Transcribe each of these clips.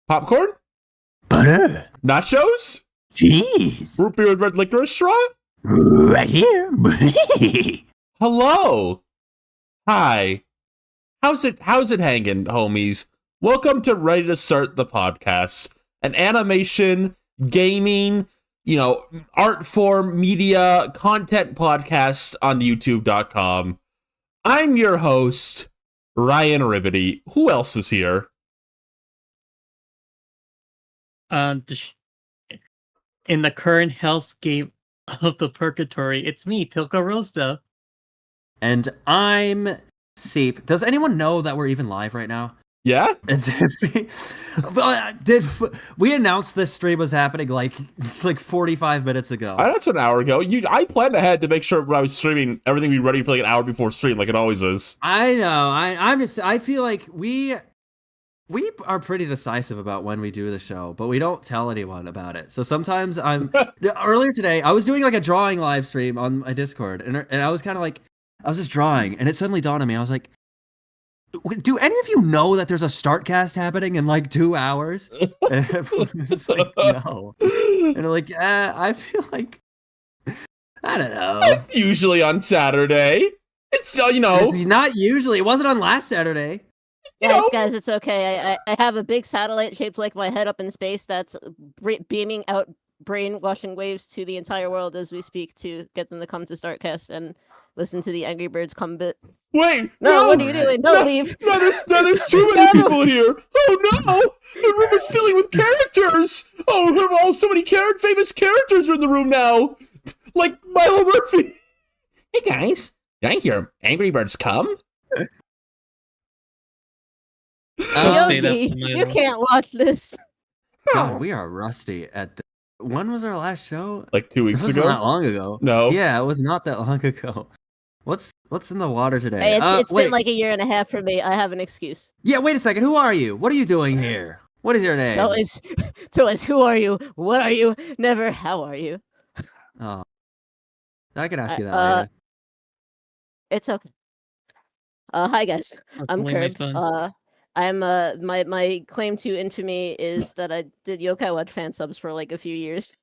Popcorn? Butter. Nachos? Cheese. Root beer with red licorice straw? Right here. Hello. Hi. How's it hanging, homies? Welcome to Ready to Start the Podcast, an animation, gaming, art form, media, content podcast on youtube.com. I'm your host, Ryan Ribbity. Who else is here? In the current hellscape of the purgatory, it's me, Pilka Rosa. And I'm Seep. Does anyone know that we're even live right now? Yeah? We announced this stream was happening like 45 minutes ago. That's an hour ago. I planned ahead to make sure when I was streaming, everything would be ready for like an hour before stream, like it always is. I know. I feel like we are pretty decisive about when we do the show, but we don't tell anyone about it. So sometimes earlier today, I was doing like a drawing live stream on my Discord, and I was kind of like, I was just drawing, and it suddenly dawned on me. I was like, do any of you know that there's a Startcast happening in like 2 hours? And everyone was like, no. And they're like, I feel like, I don't know. It's usually on Saturday. It's, It's not usually. It wasn't on last Saturday. Guys, it's okay. I have a big satellite shaped like my head up in space that's beaming out brainwashing waves to the entire world as we speak to get them to come to Startcast and listen to the Angry Birds come bit. Wait! No, what are you doing? Don't leave! No, there's too many people in here! Oh no! The room is filling with characters! Oh, so many famous characters are in the room now! Like Milo Murphy! Hey guys, did I hear Angry Birds come? Yogi, you can't watch this. God, we are rusty at when was our last show? Like 2 weeks ago? Not long ago. No. Yeah, it was not that long ago. What's in the water today? Hey, it's been like a year and a half for me. I have an excuse. Yeah, wait a second. Who are you? What are you doing here? What is your name? Tell us, who are you? What are you? Never, how are you? Oh. I can ask you that later. It's okay. Hi guys. I'm Kirb. I'm my claim to infamy is that I did Yokai Watch fan subs for like a few years.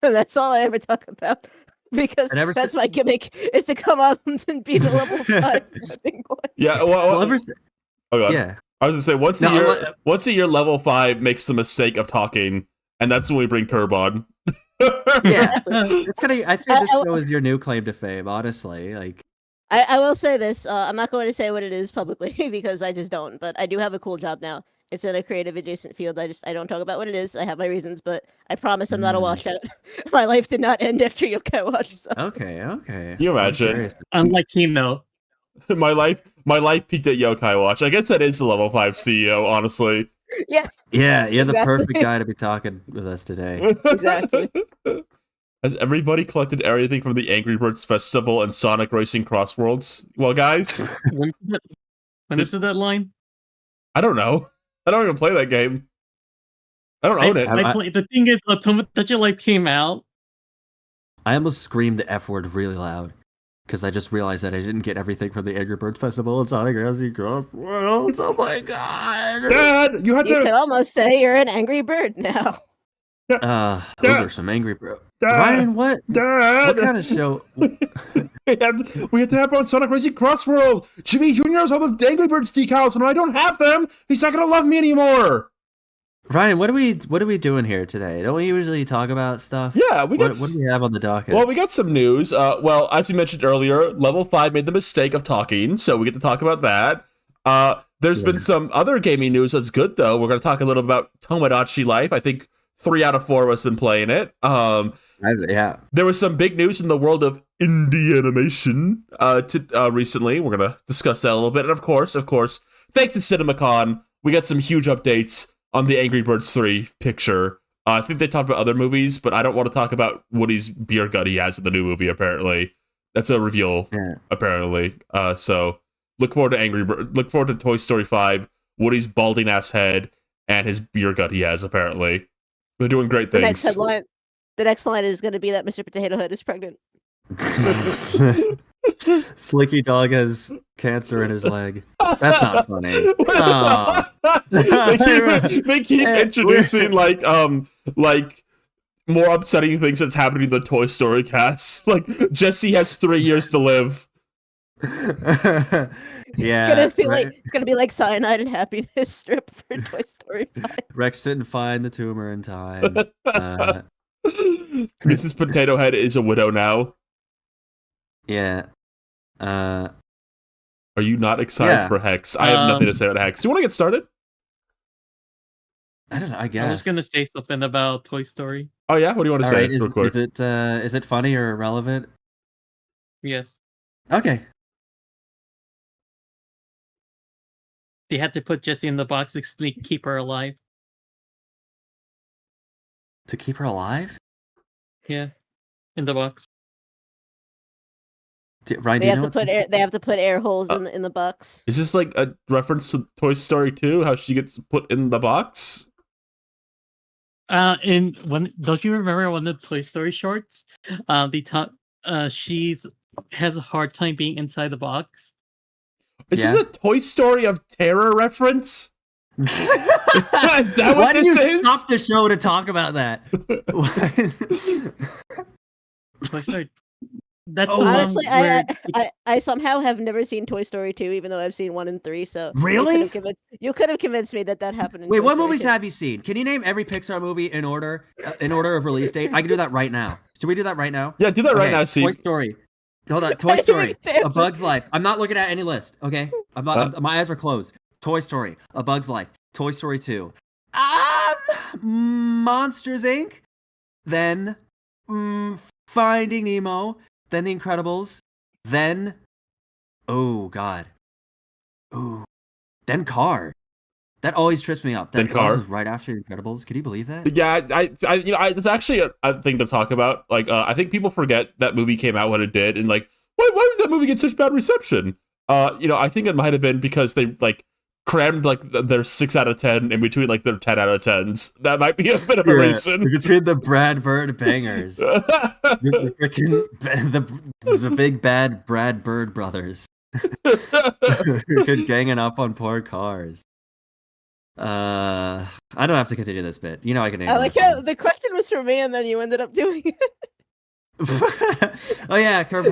And that's all I ever talk about. Because that's my gimmick, is to come out and be the level 5 big boy. Yeah, yeah. I was gonna say once a year level 5 makes the mistake of talking, and that's when we bring Kirb on. Yeah. I'd say this show is your new claim to fame, honestly. Like I will say this, I'm not going to say what it is publicly because I just don't, but I do have a cool job now. It's in a creative adjacent field. I don't talk about what it is. I have my reasons, but I promise I'm not a washout. My life did not end after Yokai Watch. So. Okay. Can you imagine? Unlike Kino. my life peaked at Yokai Watch. I guess that is the level 5 CEO, honestly. Yeah. Yeah, you're the perfect guy to be talking with us today. Exactly. Has everybody collected everything from the Angry Birds Festival and Sonic Racing Crossworlds? Well, guys. When is the deadline? I don't know. I don't even play that game. I don't own it. The thing is, Tomodachi Life came out. I almost screamed the F word really loud because I just realized that I didn't get everything from the Angry Birds Festival and Sonic Racing Crossworlds. Oh my god! Dad, you can almost say you're an angry bird now. Those are some angry bro. Ryan, what? Dad! What kind of show? we have to have on Sonic Racing Crossworld. Jimmy Jr. has all the Angry Birds decals, and when I don't have them, he's not gonna love me anymore. Ryan, what are we doing here today? Don't we usually talk about stuff? Yeah, what do we have on the docket? Well, we got some news. Well, as we mentioned earlier, Level 5 made the mistake of talking, so we get to talk about that. There's been some other gaming news that's good though. We're gonna talk a little about Tomodachi Life. I think 3 out of 4 of us have been playing it. Yeah. There was some big news in the world of indie animation recently. We're going to discuss that a little bit. And of course, thanks to CinemaCon, we got some huge updates on the Angry Birds 3 picture. I think they talked about other movies, but I don't want to talk about Woody's beer gut he has in the new movie, apparently. That's a reveal, apparently. So look forward to Toy Story 5, Woody's balding ass head, and his beer gut he has, apparently. They're doing great things. The next line is going to be that Mr. Potato Head is pregnant. Slinky Dog has cancer in his leg. That's not funny. Oh. They keep introducing like more upsetting things that's happening in the Toy Story cast. Like Jesse has 3 years to live. Yeah, it's gonna be like Cyanide and Happiness strip for Toy Story 5. Rex didn't find the tumor in time. Mrs. Potato Head is a widow now. Yeah. Are you not excited for Hex? I have nothing to say about Hex. Do you want to get started? I don't know. I guess I was gonna say something about Toy Story. Oh yeah, what do you want to say? Is it funny or relevant? Yes. Okay. They had to put Jessie in the box to keep her alive. To keep her alive? Yeah, in the box. Ryan, They have to put air holes in the box. Is this like a reference to Toy Story 2? How she gets put in the box? Don't you remember one of the Toy Story shorts? She's has a hard time being inside the box. Is this a Toy Story of Terror reference? Is that Why do you is? stop the show to talk about that? Toy Story. That's honestly, I somehow have never seen Toy Story 2, even though I've seen 1 and 3. So really, you could have convinced me that happened. Wait, Toy what Story movies 2. have you seen? Can you name every Pixar movie in order of release date? I can do that right now. Should we do that right now? Yeah, do that right now. See, Toy Story. Hold on, Toy Story, A Bug's Life. I'm not looking at any list. Okay, my eyes are closed. Toy Story, A Bug's Life, Toy Story 2, Monsters Inc. Then, Finding Nemo. Then The Incredibles. Then, oh god, then Car. That always trips me up. That Car is right after The Incredibles. Can you believe that? Yeah, it's actually a thing to talk about. Like, I think people forget that movie came out when it did, and like, why does that movie get such bad reception? I think it might have been because they like crammed like their 6 out of 10 in between like their 10 out of 10s. That might be a bit of a reason. Between the Brad Bird bangers, the big bad Brad Bird brothers, ganging up on poor cars. I don't have to continue this bit. You know I can name. I like how the question was for me, and then you ended up doing it. Oh yeah, Kirb.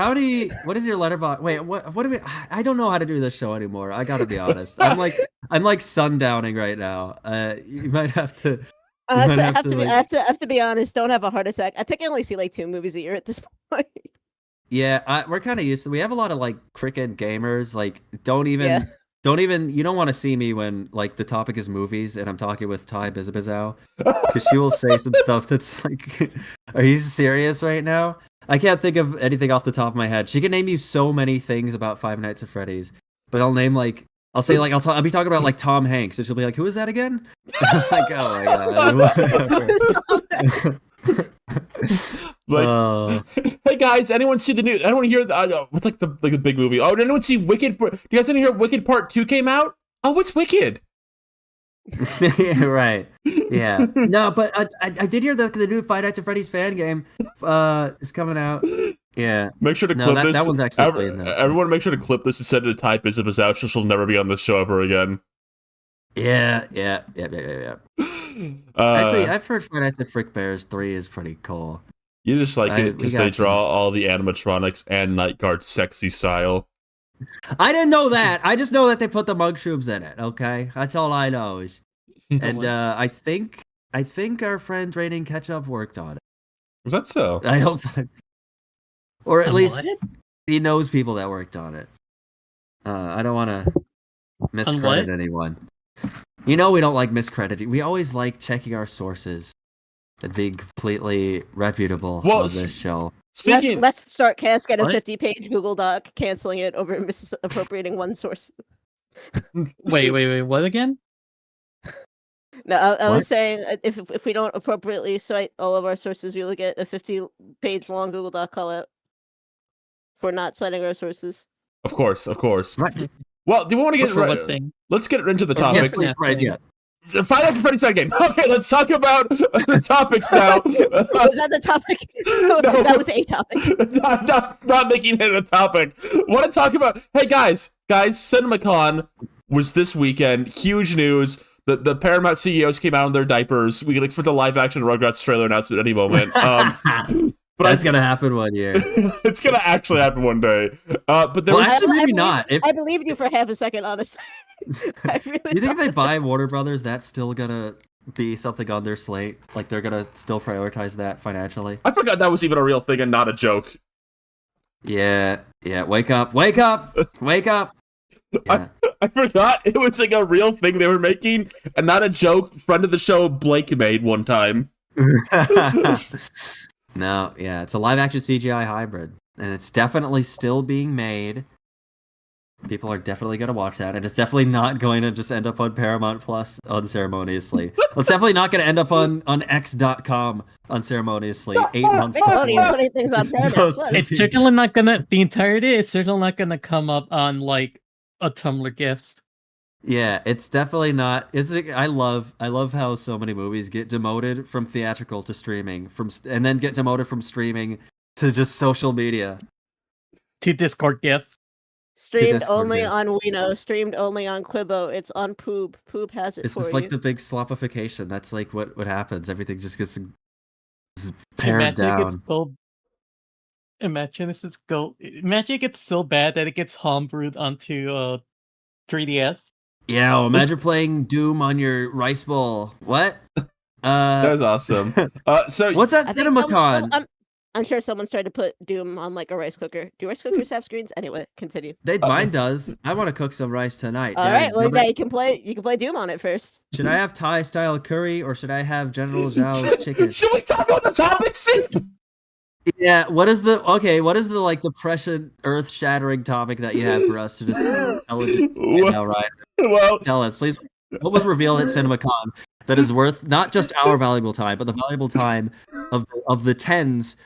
What is your letterbox? Wait, what do we? I don't know how to do this show anymore. I gotta be honest. I'm like sundowning right now. You might have to. I have to be honest. Don't have a heart attack. I think I only see like 2 movies a year at this point. Yeah, we're kind of used to. We have a lot of like cricket gamers. Like, don't even. You don't want to see me when like the topic is movies and I'm talking with Ty Bizabizow, because she will say some stuff that's like, are you serious right now? I can't think of anything off the top of my head. She can name you so many things about Five Nights at Freddy's, but I'll be talking about like Tom Hanks, and she'll be like, who is that again? I'm like, oh my god. Like, hey guys, anyone see the new? Anyone hear what's like the big movie? Oh, did anyone see Wicked? Do you guys didn't hear Wicked Part 2 came out? Oh, what's Wicked? Right. Yeah. No, but I did hear the new Five Nights at Freddy's fan game is coming out. Yeah. Make sure to clip this. That one's actually everyone make sure to clip this and send it to Ty Bizabizow, so she'll never be on this show ever again. Yeah. Actually, I've heard Five Nights at Frick Bears 3 is pretty cool. You just like it because they draw all the animatronics and Night Guard sexy style. I didn't know that. I just know that they put the mushrooms in it. Okay, that's all I know. And I think our friend Raining Ketchup worked on it. Was that so? I hope that, or at least he knows people that worked on it. I don't want to miscredit anyone. You know we don't like miscrediting. We always like checking our sources and being completely reputable on this show. Let's start Cask at a 50-page Google Doc, canceling it over misappropriating one source. Wait, what again? No, I was saying if we don't appropriately cite all of our sources, we will get a 50-page long Google Doc call out for not citing our sources. Of course. Right. Well, do we want to get right? Let's get into the topic. Yeah. Five Nights at Freddy's fan game. Okay, let's talk about the topics now. Was that the topic? No, that was a topic. Not making it a topic. Want to talk about? Hey guys, CinemaCon was this weekend. Huge news. The Paramount CEOs came out in their diapers. We can expect a live action Rugrats trailer announcement at any moment. But that's gonna happen one year. It's gonna actually happen one day. But there was maybe not. I believed you for half a second, honestly. I really you think if they buy Warner Brothers, that's still gonna be something on their slate? Like they're gonna still prioritize that financially? I forgot that was even a real thing and not a joke. Yeah. Wake up! Wake up! Wake up! Yeah. I forgot it was like a real thing they were making and not a joke. Friend of the show Blake made one time. No, yeah, it's a live action CGI hybrid, and it's definitely still being made. People are definitely going to watch that, and it's definitely not going to just end up on Paramount Plus unceremoniously. It's definitely not going to end up on X.com unceremoniously 8 months before. Putting things on Paramount Plus. It's certainly not gonna the entirety. It's certainly not gonna come up on like a Tumblr gifts. Yeah, it's definitely not. I love how so many movies get demoted from theatrical to streaming, and then get demoted from streaming to just social media. To Discord GIF. Streamed only on Wino, streamed only on Quibo. It's on Poob. Poob has it it's for just you. like the big slopification. That's like what happens. Everything just gets pared down. Imagine it gets so bad that it gets homebrewed onto 3DS. Yeah, imagine playing Doom on your rice bowl. What? That was awesome. So what's that CinemaCon? I'm sure someone's tried to put Doom on like a rice cooker. Do rice cookers have screens? Anyway, continue. Mine does. I want to cook some rice tonight. All right, well, yeah, you can play Doom on it first. Should I have Thai style curry or should I have General Zhao's chicken? Should we talk about the topics? Yeah. What is the like depression, earth shattering topic that you have for us to discuss? Now, Ryan. Well, tell us, please. What was revealed at CinemaCon that is worth not just our valuable time, but the valuable time of the tens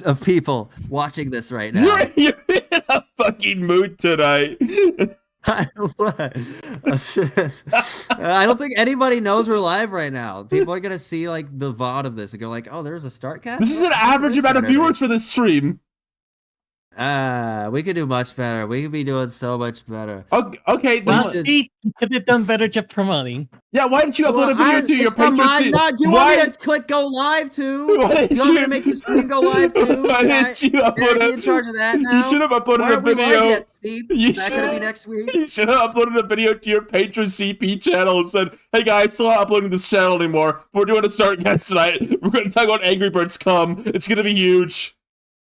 of people watching this right now? You're in a fucking mood tonight. I don't think anybody knows we're live right now. People are gonna see like the VOD of this and go like, "Oh, there's a start cast." This is an average amount of viewers for this stream. We could do much better. We could be doing so much better. Okay, well, we could have done better just promoting. Yeah, why didn't you upload a video to your Patreon? Do you want me to click go live too? Do you want me to make the stream go live too? Why didn't you upload it? In charge of that now? You should have uploaded a video. Is that gonna be next week? You should have uploaded a video to your Patreon CP channel and said, "Hey guys, still not uploading this channel anymore. We're doing a start guest tonight. We're going to talk about Angry Birds Come. It's going to be huge."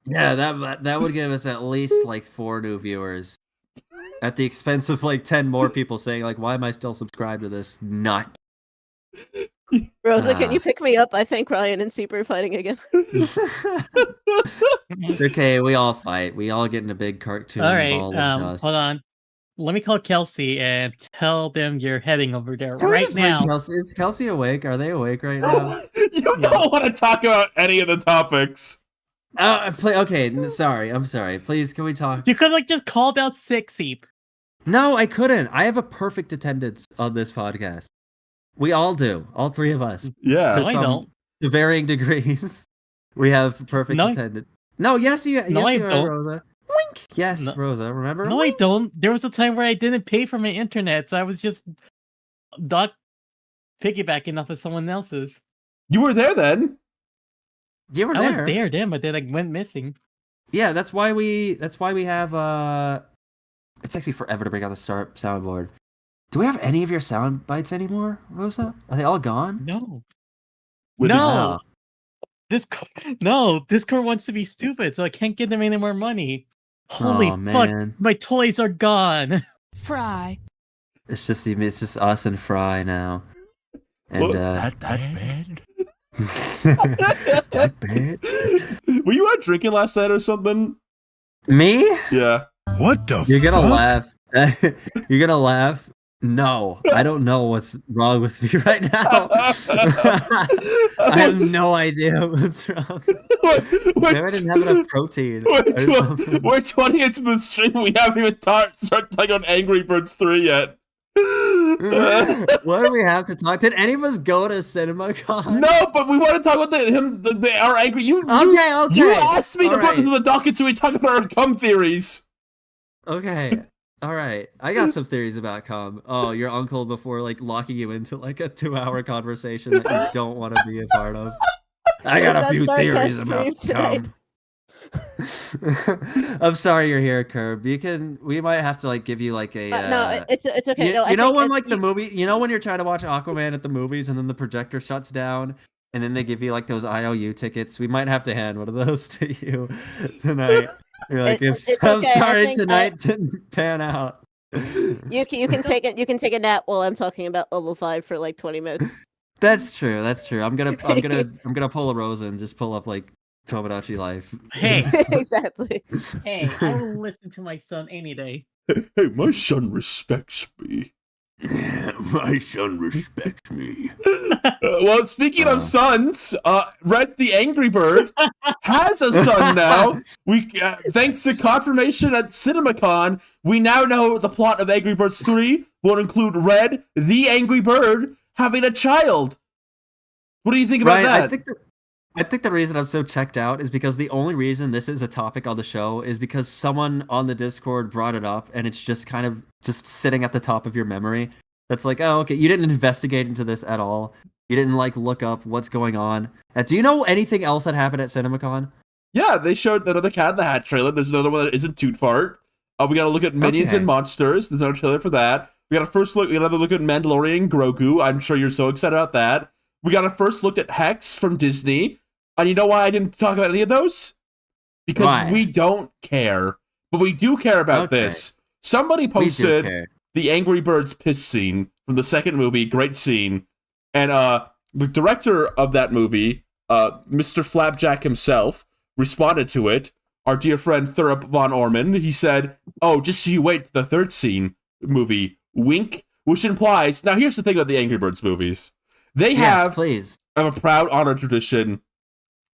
Yeah, that would give us at least like 4 new viewers, at the expense of like 10 more people saying like, "Why am I still subscribed to this nut?" Rosa, can you pick me up? I think Ryan and Super are fighting again. It's okay. We all fight. We all get in a big cartoon all right, ball of dust. hold on. Let me call Kelsey and tell them you're heading over there right now. Is Kelsey awake? Are they awake right now? You don't want to talk about any of the topics. Okay, sorry. I'm sorry. Please, can we talk? You could like just called out sick, Seep. No, I couldn't. I have a perfect attendance on this podcast. We all do. All 3 of us. Yeah. No, I don't. To varying degrees. We have perfect attendance. No, yes, you I don't. Rosa. Wink. Yes, no. Rosa, remember? No, Wink. I don't. There was a time where I didn't pay for my internet, so I was just not piggybacking off of someone else's. You were there then. You were I there. was there then, but then I went missing. Yeah, that's why we have it's actually forever to bring out the soundboard. Do we have any of your sound bites anymore, Rosa? Are they all gone? No. No. Discord wants to be stupid, so I can't give them any more money. Holy fuck, man. my toys are gone. Fry. It's just us and Fry now. And that bad? that bad? Were you out drinking last night or something? Me? Yeah. What the You're gonna fuck? laugh. You're gonna laugh. No, I don't know what's wrong with me right now. I have no idea what's wrong. Maybe I didn't have enough protein. We're 20 into the stream. We haven't even started talking on Angry Birds 3 yet. What do we have to talk? Did any of us go to CinemaCon? No, but we want to talk about our angry. You asked me to put this in the docket, so we talk about our cum theories. Okay. All right. I got some theories about cum. Oh, your uncle before like locking you into like a 2-hour conversation that you don't want to be a part of. I got a few theories about cum. I'm sorry you're here, Kirb. We might have to like give you like a no, it's okay. You know when like the movie, you know when you're trying to watch Aquaman at the movies and then the projector shuts down and then they give you like those IOU tickets. We might have to hand one of those to you tonight. You're like, I'm sorry tonight didn't pan out. You can take it. You can take a nap while I'm talking about Level-5 for like 20 minutes. That's true. I'm gonna pull a Rosa and just pull up like Tomodachi Life. Hey, Exactly. hey, I will listen to my son any day. Hey, my son respects me. My son respects me. Well, speaking of sons, Red the Angry Bird has a son now. We, thanks to confirmation at CinemaCon, we now know the plot of Angry Birds 3 will include Red the Angry Bird having a child. What do you think about that? I think the reason I'm so checked out is because the only reason this is a topic on the show is because someone on the Discord brought it up, and it's just kind of just sitting at the top of your memory. That's like, oh, okay, you didn't investigate into this at all. You didn't like look up what's going on. Do you know anything else that happened at CinemaCon? Yeah, they showed another Cat in the Hat trailer. There's another one that isn't Toot Fart. We got to look at Minions and Monsters. There's another trailer for that. We got another look at Mandalorian Grogu. I'm sure you're so excited about that. We got a first look at Hex from Disney. And you know why I didn't talk about any of those? Because we don't care. But we do care about this. Somebody posted the Angry Birds piss scene from the second movie. Great scene. And the director of that movie, Mr. Flapjack himself, responded to it. Our dear friend Thurup Von Orman, he said, oh, just so you wait the third scene movie, wink, which implies... Now, here's the thing about the Angry Birds movies. They have a proud honor tradition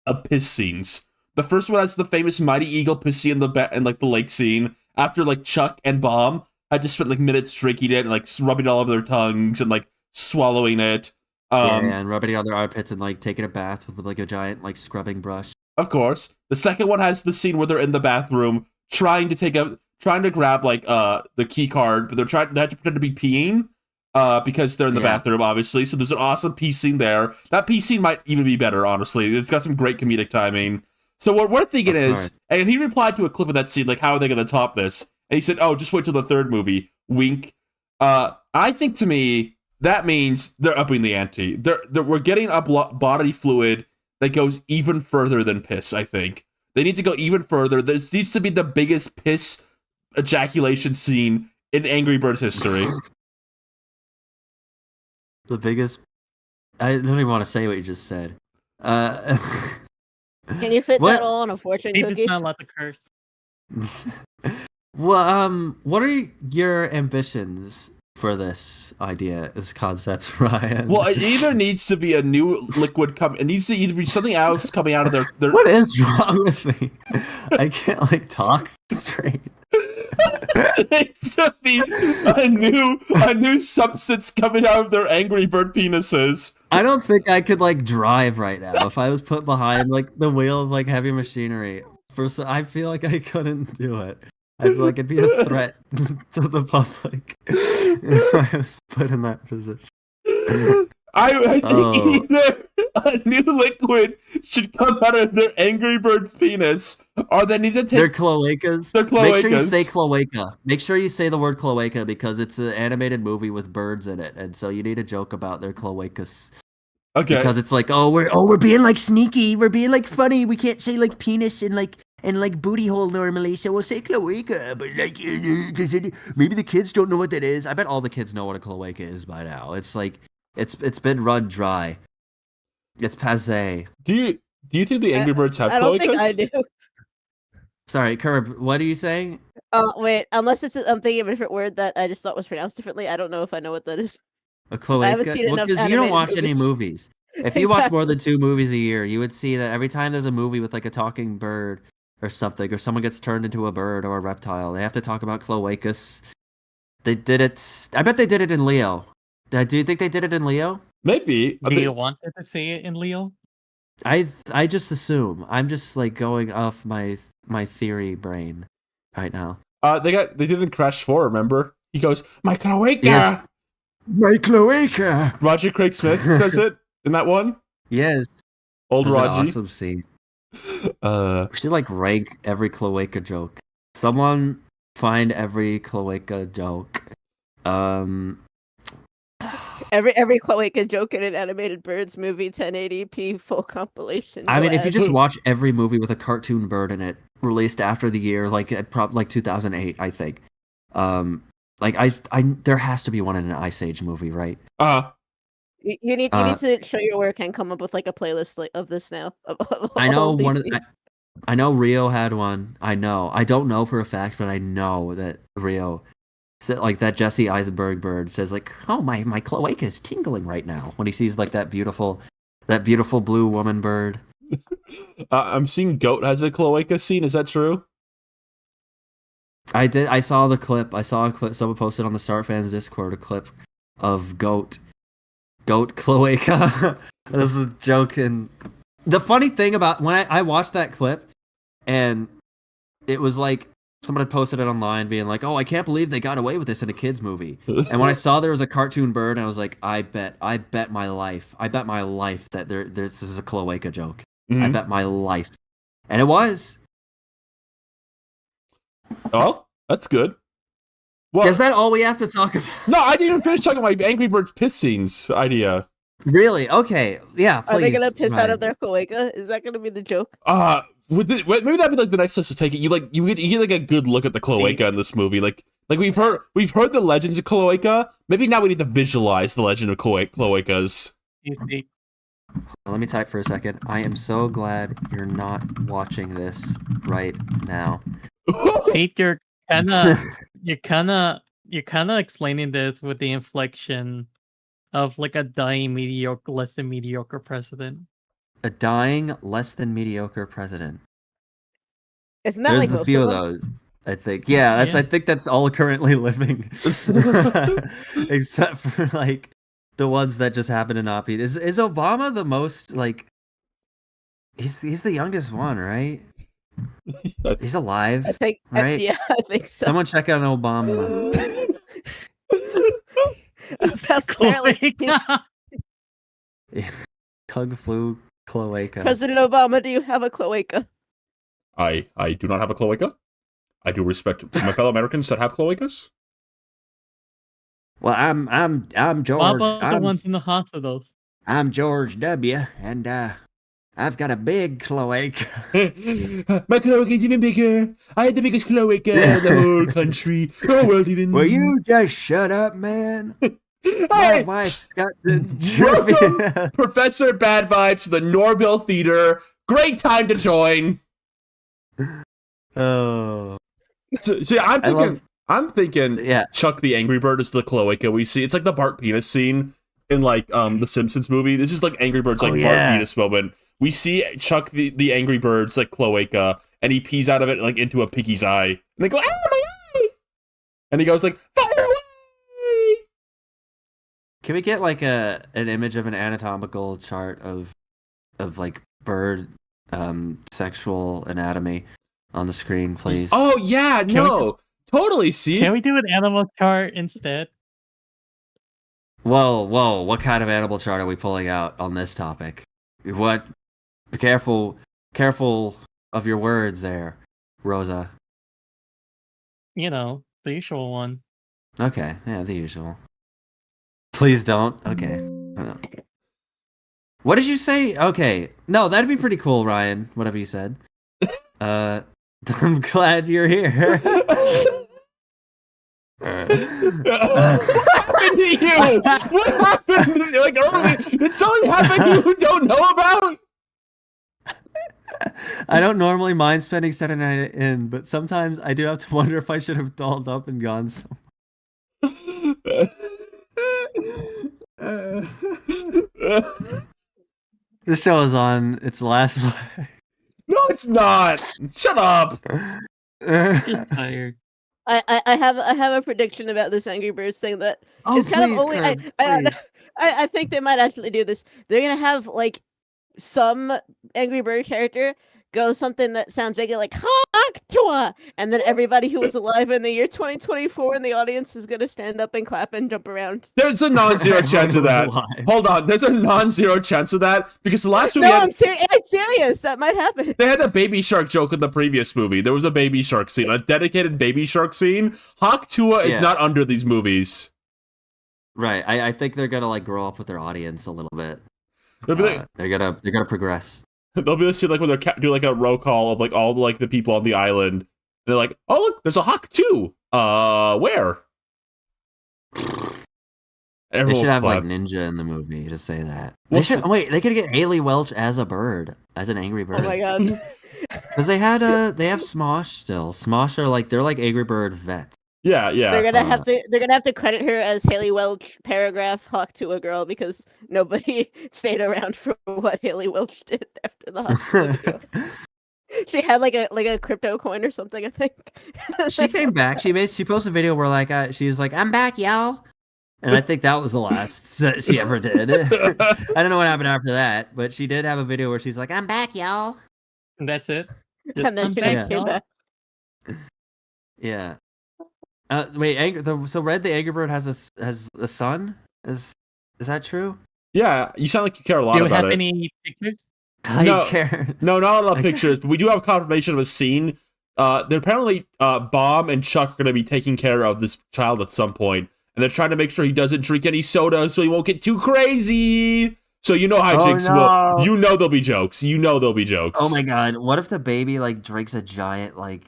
of piss scenes. The first one has the famous Mighty Eagle piss scene in like the lake scene, after like Chuck and Bomb had just spent like minutes drinking it and like rubbing it all over their tongues and like swallowing it. And rubbing it on their armpits and like taking a bath with like a giant like scrubbing brush. Of course. The second one has the scene where they're in the bathroom trying to grab like the key card, but they have to pretend to be peeing. Because they're in the bathroom, obviously. So there's an awesome pee scene there. That pee scene might even be better, honestly. It's got some great comedic timing. So what we're thinking is, and he replied to a clip of that scene, like, how are they going to top this? And he said, oh, just wait till the third movie. Wink. I think to me, that means they're upping the ante. We're getting a bodily fluid that goes even further than piss, I think. They need to go even further. This needs to be the biggest piss ejaculation scene in Angry Birds history. The biggest... I don't even want to say what you just said. Can you fit that all on a fortune cookie? It's not allowed to curse. Well, what are your ambitions for this idea, this concept, Ryan? Well, it either needs to be a new liquid it needs to either be something else coming out of their... What is wrong with me? I can't, like, talk straight. It needs to be a new substance coming out of their Angry Bird penises. I don't think I could like drive right now if I was put behind like the wheel of like heavy machinery. I feel like I couldn't do it. I feel like it'd be a threat to the public if I was put in that position. I think either a new liquid should come out of their Angry Bird's penis, or they need to take their cloacas. Make sure you say cloaca. Make sure you say the word cloaca because it's an animated movie with birds in it, and so you need a joke about their cloacas. Okay. Because it's like, we're being like sneaky, we're being like funny. We can't say like penis and like booty hole normally, so we'll say cloaca. But like, maybe the kids don't know what that is. I bet all the kids know what a cloaca is by now. It's like. It's been run dry. It's passé. Do you think the Angry Birds have cloacas? I don't think I do. Sorry, Kirb, what are you saying? Oh, wait. Unless I'm thinking of a different word that I just thought was pronounced differently. I don't know if I know what that is. A cloaca? I haven't seen enough because you don't watch animated any movies. If you watch more than 2 movies a year, you would see that every time there's a movie with like a talking bird or something, or someone gets turned into a bird or a reptile, they have to talk about cloacas. They did it. I bet they did it in Leo. Do you think they did it in Leo? Maybe. Do you want it to say it in Leo? I just assume. I'm just like going off my theory brain right now. They did it in Crash 4, remember? He goes, my cloaca! Yes. My cloaca! Roger Craig Smith does it in that one? Yes. Old That's an Roger. awesome scene. We should like rank every cloaca joke. Someone find every cloaca joke. Every cloaca joke in an animated birds movie, 1080p full compilation. I mean, if you ads. just watch every movie with a cartoon bird in it, released after the year, like 2008, I think. There has to be one in an Ice Age movie, right? You need to show your work and come up with like a playlist of this now. I know I know Rio had one. I don't know for a fact, but I know that Rio said, like, that Jesse Eisenberg bird says like, "Oh, my cloaca is tingling right now" when he sees like that beautiful blue woman bird. I'm seeing Goat has a cloaca scene. Is that true? I saw the clip. I saw a clip. Someone posted on the Start Fans Discord a clip of Goat cloaca. That's a joke. And the funny thing about when I watched that clip, and it was like someone had posted it online, being like, "Oh, I can't believe they got away with this in a kids movie." And when I saw there was a cartoon bird, I was like, "I bet my life that this is a cloaca joke. Mm-hmm. I bet my life," and it was. Oh, that's good. Well, is that all we have to talk about? No, I didn't even finish talking about my Angry Birds piss scenes idea. Really? Okay. Yeah, please. Are they gonna piss out of their cloaca? Is that gonna be the joke? Maybe that'd be like the next place to take it. You get like a good look at the cloaca in this movie. Like we've heard the legends of cloaca. Maybe now we need to visualize the legend of cloacas. Let me type for a second. I am so glad you're not watching this right now. See, you're kind of explaining this with the inflection of like a dying less than mediocre president. A dying, less than mediocre president. Isn't that There's like a few of those, I think. Yeah, I think that's all currently living, except for like the ones that just happen to not be. Is Obama the most like? He's the youngest one, right? He's alive. I think, right? Yeah, I think so. Someone check out Obama. Apparently, Kung Flu cloaca. President Obama, do you have a cloaca? I do not have a cloaca. I do respect my fellow Americans that have cloacas. Well, I'm George. What about the ones in the hospitals? I'm George W. and I've got a big cloaca. My cloaca is even bigger. I have the biggest cloaca in the whole country, the world even. Will you just shut up, man? My wife's got the Welcome, Professor Bad Vibes to the Norville Theater. Great time to join. Oh. So I'm thinking yeah. Chuck the Angry Bird is the cloaca we see. It's like the Bart Penis scene in like the Simpsons movie. This is like Angry Bird's Bart Penis moment. We see Chuck the Angry Bird's like cloaca, and he pees out of it like into a piggy's eye. And they go, "Ah, my eye!" And he goes like, "Fire away!" Can we get like an image of an anatomical chart of like bird sexual anatomy on the screen, please? Oh yeah, totally. See, can we do an animal chart instead? Whoa! What kind of animal chart are we pulling out on this topic? What? Be careful of your words there, Rosa. You know, the usual one. Okay, yeah, the usual. Please don't. Okay. What did you say? Okay. No, that'd be pretty cool, Ryan. Whatever you said. I'm glad you're here. What happened to you? What happened? Like early? Did something happen you don't know about? I don't normally mind spending Saturday night in, but sometimes I do have to wonder if I should have dolled up and gone somewhere. This show is on its last leg. No, it's not. Shut up. Just tired. I have a prediction about this Angry Birds thing that Oh, is kind of please, only Kirb, I please. I think they might actually do this. They're gonna have like some Angry Bird character go something that sounds vaguely like Hawktua, and then everybody who was alive in the year 2024 in the audience is gonna stand up and clap and jump around. There's a non-zero chance of that. Alive. Hold on, there's a non-zero chance of that because the last movie No, had, I'm serious. That might happen. they had a baby shark joke in the previous movie. There was a baby shark scene, a dedicated baby shark scene. Hawk Tua is Yeah. not under these movies. Right. I think they're gonna like grow up with their audience a little bit. They'll be like, They're gonna progress. they'll be see like when they're do like a roll call of like all the people on the island. And they're like, oh look, there's a hawk too. Where? They Everyone should have clap. like Ninja in the movie to say that. What's They should wait. They could get Haley Welch as a bird, as an angry bird. Oh my god. Because they have Smosh still. Smosh are like they're like Angry Bird vets. Yeah. They're gonna have to credit her as Haley Welch paragraph Hawk to a girl because nobody stayed around for what Haley Welch did after the Hawk video. She had like a crypto coin or something, I think. She came back. She posted a video where like she was like, "I'm back, y'all," and I think that was the last that she ever did. I don't know what happened after that, but she did have a video where she's like, "I'm back, y'all." And that's it. And then I'm she back, never came y'all. back. Yeah. Wait, so Red the Angry Bird has a son? Is that true? Yeah, you sound like you care a lot Do you about have it. any pictures? No. care. No, not a lot of I- pictures, but we do have confirmation of a scene. They're apparently Bomb and Chuck are going to be taking care of this child at some point, and they're trying to make sure he doesn't drink any soda so he won't get too crazy. So you know hijinks no. will. You know there'll be jokes. You know there'll be jokes. Oh my god! What if the baby like drinks a giant like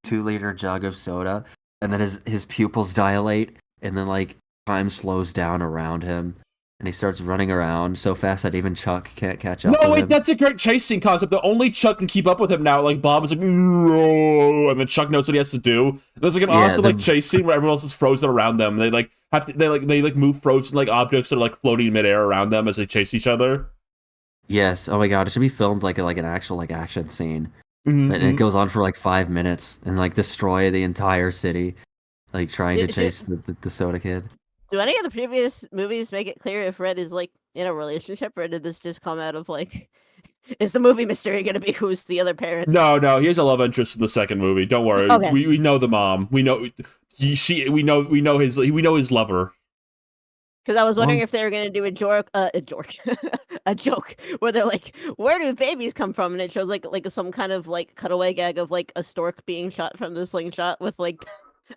2-liter jug of soda, and then his pupils dilate, and then like time slows down around him, and he starts running around so fast that even Chuck can't catch up. No, with wait, him. that's a great chasing concept. The only Chuck can keep up with him now. Like Bob is like, "No," and then Chuck knows what he has to do. And there's like an awesome like chasing where everyone else is frozen around them. They like have to they move frozen like objects that are like floating in midair around them as they chase each other. Yes. Oh my god! It should be filmed like an actual like action scene, Mm-hmm. and it goes on for like 5 minutes and like destroy the entire city, like trying to chase the soda kid. Do any of the previous movies make it clear if Red is like in a relationship, or did this just come out of like, is the movie mystery gonna be who's the other parent? No, he has a love interest in the second movie. Don't worry. Okay. We know the mom. We know we know his lover. Because I was wondering if they were gonna do a joke, a joke where they're like, "Where do babies come from?" And it shows like some kind of like cutaway gag of like a stork being shot from the slingshot with like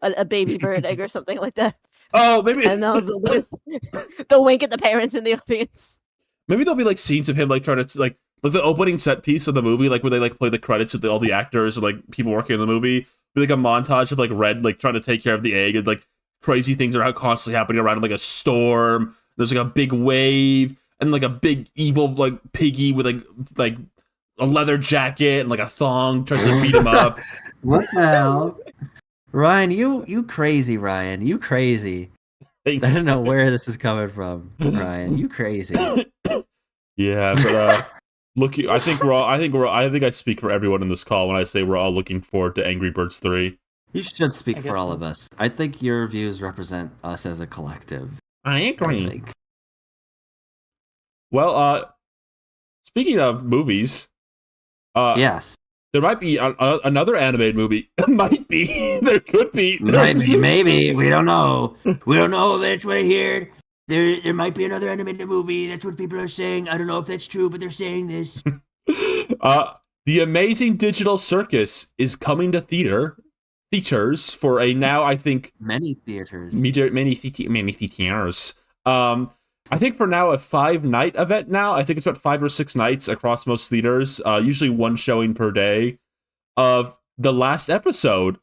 a baby bird egg or something like that. Oh, maybe. And they'll wink at the parents in the audience. Maybe there'll be like scenes of him like trying to like the opening set piece of the movie, like where they like play the credits with all the actors and like people working in the movie. Be like a montage of like Red like trying to take care of the egg and like crazy things are constantly happening around him, like a storm. There's like a big wave and like a big evil like piggy with like a leather jacket and like a thong tries to beat him up. What the hell? Ryan, you crazy, Ryan. You crazy. I don't know where this is coming from, Ryan. You crazy. Yeah, but I think I speak for everyone in this call when I say we're all looking forward to Angry Birds 3. You should speak I for guess all so. of us. I think your views represent us as a collective. I I agree. think. Well, speaking of movies, Yes. there might be another animated movie. Might be. There could be. Maybe. We don't know. We don't know. That's what I hear. There might be another animated movie. That's what people are saying. I don't know if that's true, but they're saying this. The Amazing Digital Circus is coming to theaters for a now, I think, Many theaters. many theaters. I think for now a 5-night event now. I think it's about 5 or 6 nights across most theaters. Usually one showing per day of the last episode.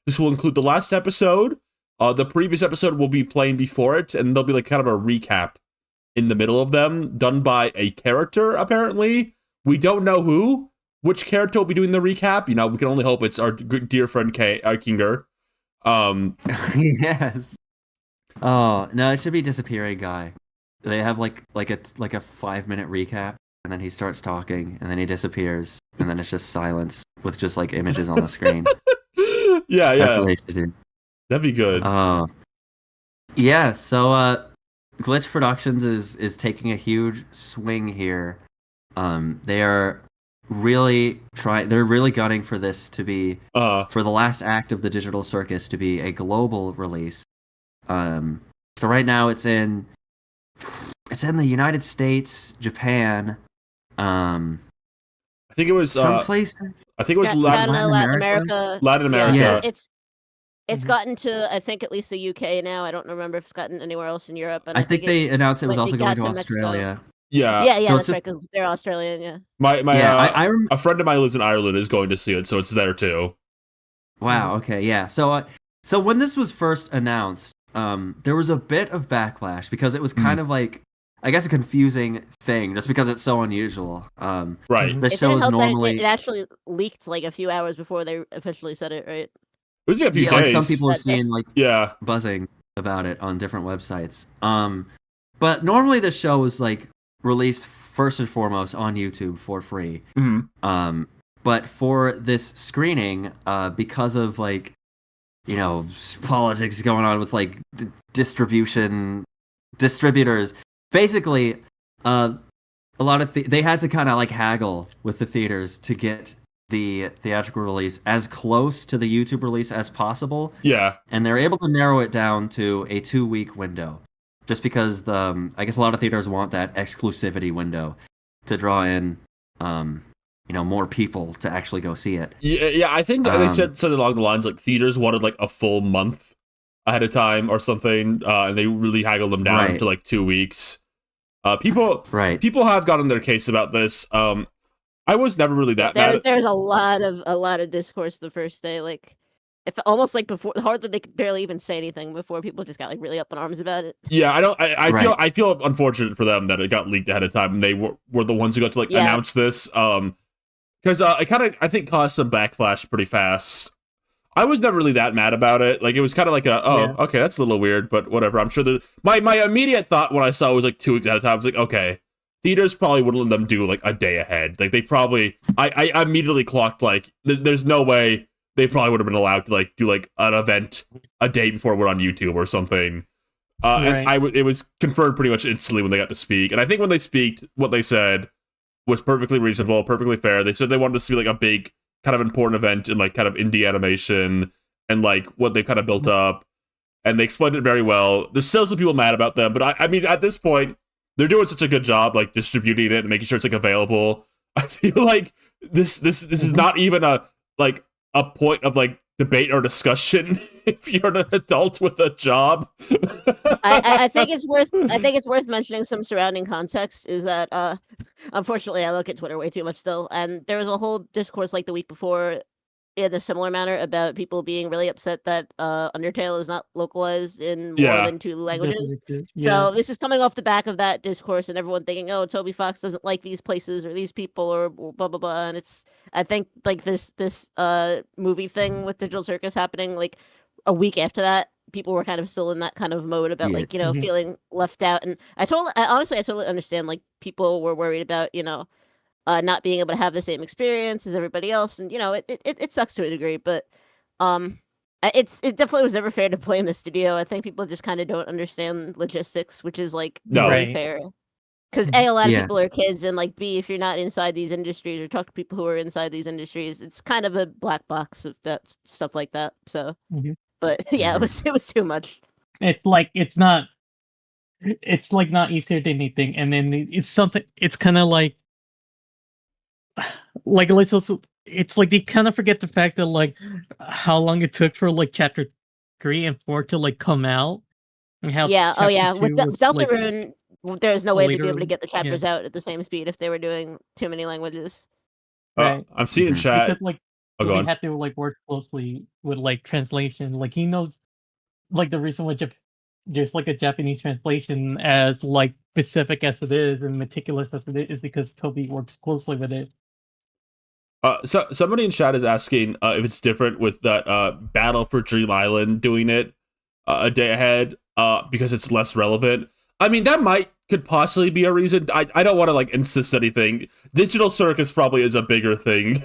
This will include the last episode. The previous episode will be playing before it, and there'll be like kind of a recap in the middle of them, done by a character, apparently. We don't know which character will be doing the recap. You know, we can only hope it's our good dear friend Kinger. Yes. Oh no, it should be Disappearing Guy. They have like a 5-minute recap, and then he starts talking, and then he disappears, and then it's just silence with just like images on the screen. Yeah, That's yeah. what they should do. That'd be good. Yeah. So, Glitch Productions is taking a huge swing here. They are really trying. They're really gunning for this to be for the last act of the Digital Circus to be a global release. So right now it's in the United States, Japan. I think it was some places. I think it was Latin Latin America. America. Yeah, it's gotten to, I think, at least the UK now. I don't remember if it's gotten anywhere else in Europe. And I think they announced it was also going to Mexico. Australia. Yeah, yeah, that's right, because they're Australian. Yeah. A friend of mine who lives in Ireland is going to see it, so it's there too. Wow. Okay. Yeah. So when this was first announced, there was a bit of backlash because it was kind of like, I guess, a confusing thing, just because it's so unusual. Right. The show is normally it actually leaked like a few hours before they officially said it, right? It was a few days. Like some people have seen yeah, buzzing about it on different websites. But normally the show is like released first and foremost on YouTube for free. Mm-hmm. But for this screening, because of like, politics going on with like distributors, basically, a lot of they had to kind of like haggle with the theaters to get the theatrical release as close to the YouTube release as possible. Yeah. And they're able to narrow it down to a 2-week window, just because I guess a lot of theaters want that exclusivity window to draw in, more people to actually go see it. Yeah. I think they said something along the lines like theaters wanted like a full month ahead of time or something, and they really haggled them down to like 2 weeks. People have gotten their case about this. I was never really that mad. There's a lot of discourse the first day, like if almost like before, hardly they could barely even say anything before people just got like really up in arms about it. Yeah, I feel unfortunate for them that it got leaked ahead of time and they were the ones who got to like announce this. Because I think caused some backlash pretty fast. I was never really that mad about it. Like it was kind of like okay, that's a little weird, but whatever. I'm sure my immediate thought when I saw it was like 2 weeks ahead of time, I was like, okay, theaters probably wouldn't let them do like a day ahead. Like they probably, I immediately clocked like, there's no way they probably would have been allowed to like do like an event a day before it went on YouTube or something. And it was confirmed pretty much instantly when they got to speak. And I think when they speaked, what they said was perfectly reasonable, perfectly fair. They said they wanted to see like a big kind of important event in like kind of indie animation and like what they kind of built up. And they explained it very well. There's still some people mad about them, but I mean, at this point, they're doing such a good job, like distributing it and making sure it's like available. I feel like this is not even a point of like debate or discussion if you're an adult with a job. I think it's worth mentioning some surrounding context. Is that unfortunately I look at Twitter way too much still, and there was a whole discourse like the week before in a similar manner about people being really upset that Undertale is not localized in more than 2 languages. So this is coming off the back of that discourse and everyone thinking, oh, Toby Fox doesn't like these places or these people or blah blah blah. And I think like this movie thing with Digital Circus happening like a week after that, people were kind of still in that kind of mode about like feeling left out. And I totally understand like people were worried about not being able to have the same experience as everybody else, and it sucks to a degree, but it definitely was never fair to blame the studio. I think people just kind of don't understand logistics, which is like very fair. Because A, a lot of people are kids, and like B, if you're not inside these industries or talk to people who are inside these industries, it's kind of a black box of that stuff like that. So, but yeah, it was too much. It's like not easier than anything, and then it's something. It's kind of like it's like they kind of forget the fact that like how long it took for like chapter 3 and 4 to like come out, and how with Deltarune, there's no way they'd be able to get the chapters yeah. out at the same speed if they were doing too many languages. Right. I'm seeing in chat. Because, like, go on. have to like work closely with like translation. Like he knows, like the reason why there's like a Japanese translation as like specific as it is and meticulous as it is because Toby works closely with it. So somebody in chat is asking if it's different with that Battle for Dream Island doing it a day ahead because it's less relevant. I mean, that could possibly be a reason. I don't want to like insist anything. Digital Circus probably is a bigger thing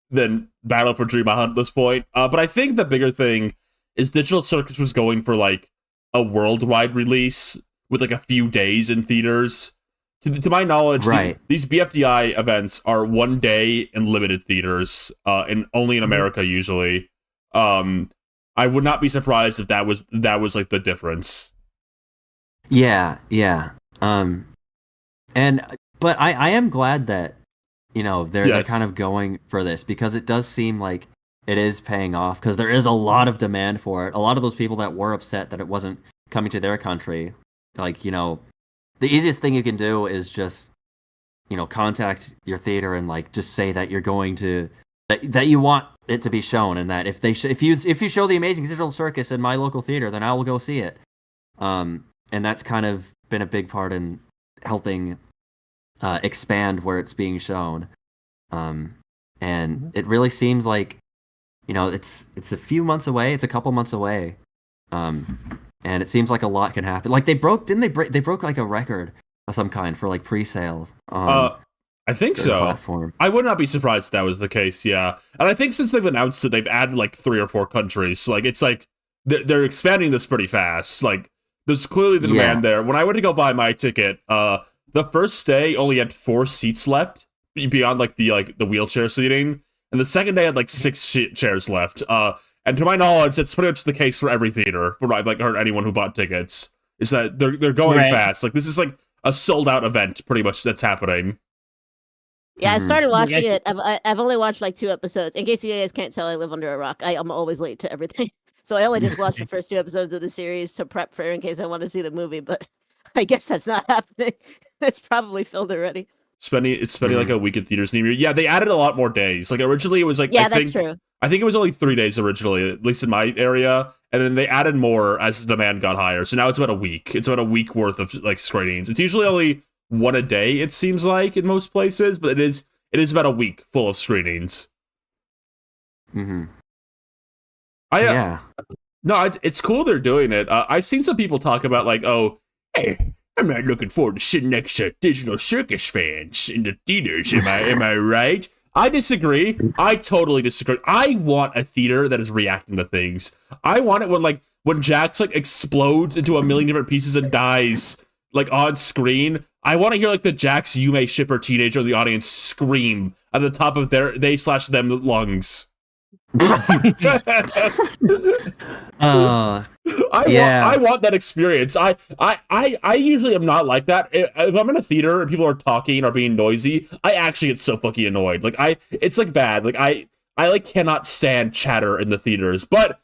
than Battle for Dream Hunt at this point. But I think the bigger thing is Digital Circus was going for like a worldwide release with like a few days in theaters. To my knowledge, Right. these BFDI events are 1 day in limited theaters, and only in America usually. I would not be surprised if that was like the difference. Yeah. But I am glad that, you know, they're kind of going for this, because it does seem like it is paying off, because there is a lot of demand for it. A lot of those people that were upset that it wasn't coming to their country, like, you know, the easiest thing you can do is just, you know, contact your theater and like just say that you're going to that you want it to be shown, and that if they if you show the Amazing Digital Circus in my local theater, then I will go see it. And that's kind of been a big part in helping expand where it's being shown. And it really seems like, you know, it's a few months away. It's a couple months away. And it seems like a lot can happen. Like they broke like a record of some kind for like pre-sales. I think so. Platform. I would not be surprised if that was the case. Yeah, and I think since they've announced it, they've added like 3 or 4 countries. So like it's like they're expanding this pretty fast. Like there's clearly the demand there. When I went to go buy my ticket, the first day only had 4 seats left beyond like the wheelchair seating, and the second day had like 6 chairs left. And to my knowledge, that's pretty much the case for every theater. From what I've like heard anyone who bought tickets is that they're going fast. Like this is like a sold out event, pretty much that's happening. Yeah, I started watching it. I've only watched like 2 episodes. In case you guys can't tell, I live under a rock. I'm always late to everything. So I only just watched the first 2 episodes of the series to prep for in case I want to see the movie. But I guess that's not happening. It's probably filled already. Spending like a week in theaters near you. Yeah, they added a lot more days. Like originally it was like that's true. I think it was only 3 days originally, at least in my area, and then they added more as the demand got higher. So now it's about a week. It's about a week worth of like screenings. It's usually only 1 a day, it seems like, in most places, but it is about a week full of screenings. Yeah. No, it's cool they're doing it. I've seen some people talk about like, oh, hey, I'm not looking forward to sitting next to Digital Circus fans in the theaters. Am I right? I disagree. I totally disagree. I want a theater that is reacting to things. I want it when Jax like explodes into a million different pieces and dies like on screen. I want to hear like the Jax Yume shipper teenager in the audience scream at the top of them lungs. I want that experience. I usually am not like that. If I'm in a theater and people are talking or being noisy, I actually get so fucking annoyed. Like it's like bad. Like I like cannot stand chatter in the theaters. But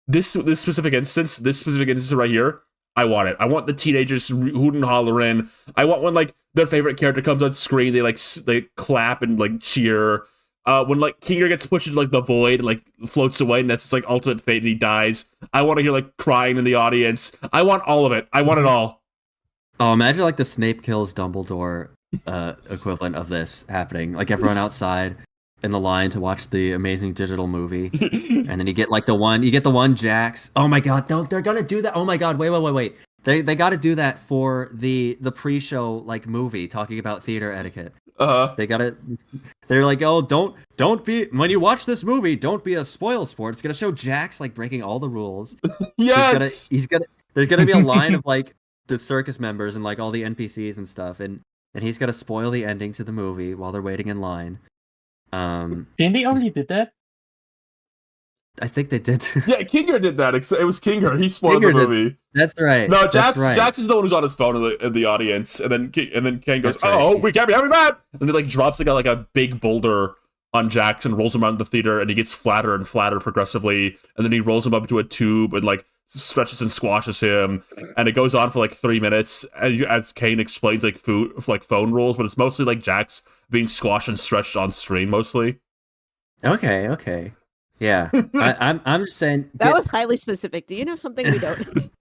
this specific instance right here, I want it. I want the teenagers hoot and hollering. I want when like their favorite character comes on screen, they clap and like cheer. When like Kinger gets pushed into like the void and like floats away, and that's his like ultimate fate and he dies. I want to hear like crying in the audience. I want all of it. I want it all. Oh, imagine like the Snape kills Dumbledore equivalent of this happening. Like everyone outside in the line to watch the amazing digital movie, and then you get the one Jax. Oh my god, they're gonna do that. Oh my god, wait. They got to do that for the pre-show like movie talking about theater etiquette. They're like, oh, don't be, when you watch this movie, don't be a spoil sport. It's gonna show Jax like breaking all the rules. Yes, there's gonna be a line of like the circus members and like all the NPCs and stuff, and he's gonna spoil the ending to the movie while they're waiting in line. Didn't they already did that? I think they did. Yeah, Kinger did that. It was Kinger. He spoiled the movie. That's right. No, Jax is the one who's on his phone in the audience, and then Ken goes, "Oh, we can't be having that!" And he like drops like a big boulder on Jax and rolls him around the theater, and he gets flatter and flatter progressively, and then he rolls him up into a tube and like stretches and squashes him, and it goes on for like 3 minutes as Kane explains like phone rules, but it's mostly like Jax being squashed and stretched on screen mostly. Okay. Yeah, I'm just saying that was highly specific. Do you know something we don't?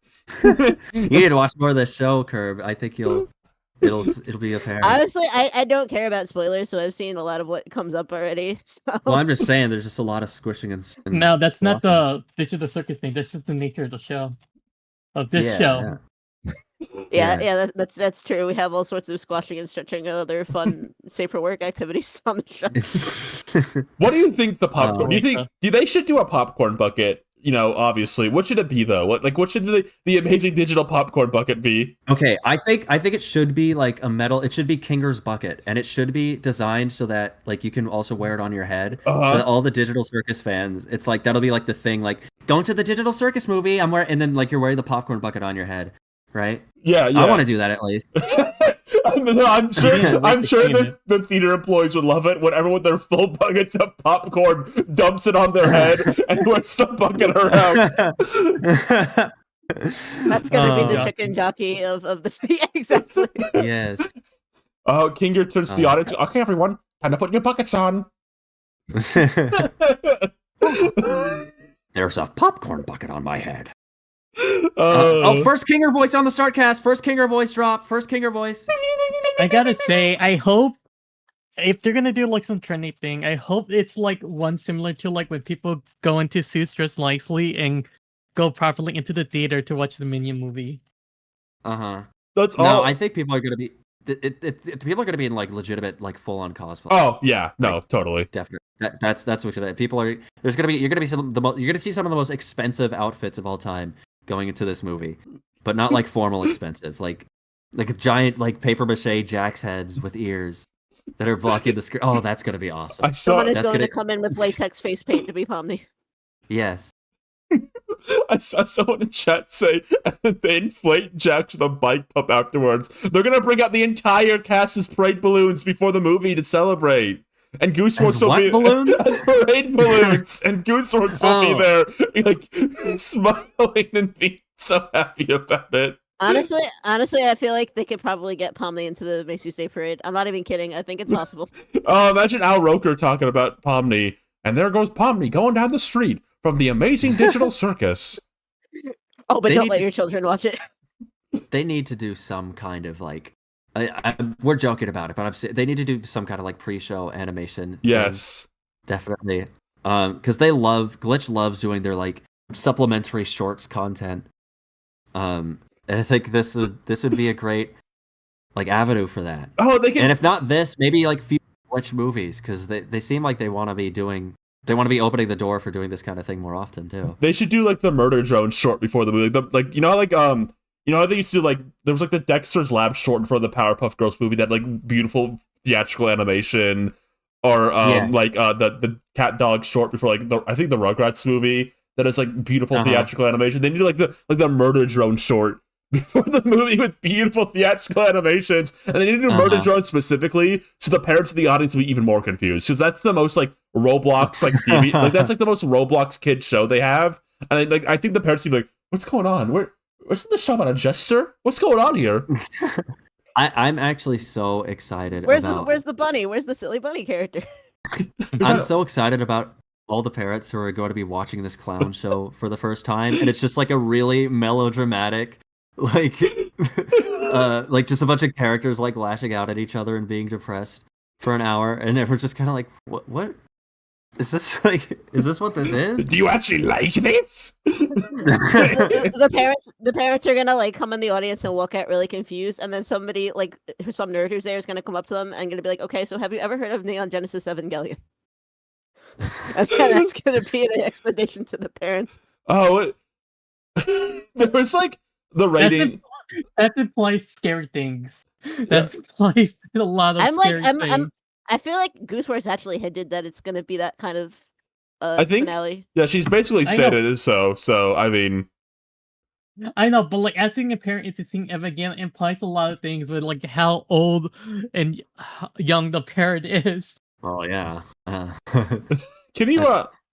You need to watch more of this show, Kirb. I think it'll be apparent. Honestly, I don't care about spoilers, so I've seen a lot of what comes up already. So. Well, I'm just saying there's just a lot of squishing and no, that's not the Digital Circus thing. That's just the nature of the show. Of this show. Yeah, that's true. We have all sorts of squashing and stretching and other fun safe for work activities on the show. What do you think the popcorn? Do you think they should do a popcorn bucket? Obviously, what should it be though? What should the amazing digital popcorn bucket be? Okay, I think it should be like a metal. It should be Kinger's bucket, and it should be designed so that like you can also wear it on your head. So that all the Digital Circus fans, it's like that'll be like the thing. Like going to the Digital Circus movie, I'm wearing, and then like you're wearing the popcorn bucket on your head, right? Yeah. I want to do that at least. I'm sure the theater employees would love it when everyone with their full buckets of popcorn dumps it on their head and wears the bucket around. That's gonna be the chicken jockey of the yeah, exactly. Yes. Oh, Kinger turns to the audience. Okay, everyone, time to put your buckets on. There's a popcorn bucket on my head. First Kinger voice on the Startcast. First Kinger voice drop. First Kinger voice. I gotta say, I hope if they're gonna do like some trendy thing, I hope it's like one similar to like when people go into suits dressed nicely and go properly into the theater to watch the Minion movie. That's all. No, I think people are gonna be. People are gonna be in like legitimate, like full on cosplay. Oh yeah, no, totally, definitely. That's what people are. You're gonna see some of the most expensive outfits of all time going into this movie, but not like formal expensive, like giant like paper mache Jack's heads with ears that are blocking the screen. Oh, that's gonna be awesome. Someone is going to come in with latex face paint to be Pomni. Yes. I saw someone in chat say they inflate Jax with a bike pump afterwards. They're gonna bring out the entire cast as parade balloons before the movie to celebrate. And Gooseworks will be balloons? as parade balloons, and Gooseworks will be there, like smiling and being so happy about it. Honestly, I feel like they could probably get Pomni into the Macy's Day Parade. I'm not even kidding. I think it's possible. Oh, imagine Al Roker talking about Pomni, and there goes Pomni going down the street from the amazing Digital Circus. Oh, but don't let your children watch it. They need to do some kind of like. We're joking about it, but they need to do some kind of like pre-show animation. Yes, definitely. Because Glitch loves doing their like supplementary shorts content. And I think this would be a great like avenue for that. Oh, they can. And if not this, maybe like few Glitch movies, because they seem like they want to be opening the door for doing this kind of thing more often too. They should do like the murder drone short before the movie. You know how they used to do like there was like the Dexter's Lab short in front of the Powerpuff Girls movie that like beautiful theatrical animation, or like the Cat Dog short before like I think the Rugrats movie that is like beautiful theatrical animation. They need the murder drone short before the movie with beautiful theatrical animations, and they need to do murder drone specifically so the parents of the audience will be even more confused, because that's the most like Roblox like TV like that's like the most Roblox kid show they have, and I think the parents will be like, what's going on? Isn't the show about a jester? What's going on here? I'm actually so excited. Where's the bunny? Where's the silly bunny character? I'm so excited about all the parents who are going to be watching this clown show for the first time, and it's just like a really melodramatic, like just a bunch of characters like lashing out at each other and being depressed for an hour, and everyone's just kind of like, what? Is this what this is? Do you actually like this? the parents are gonna like come in the audience and walk out really confused, and then somebody like some nerd who's there is gonna come up to them and gonna be like, okay, so have you ever heard of Neon Genesis Evangelion? And that's gonna be an explanation to the parents. Oh, there was like the rating. That implies scary things. That implies a lot of things. I feel like Gooseworks actually hinted that it's gonna be that kind of I think, finale. Yeah, she's basically said it is so. So I mean, I know, but like asking a parent into seeing Evangelion implies a lot of things with like how old and young the parent is. Oh yeah. Can you?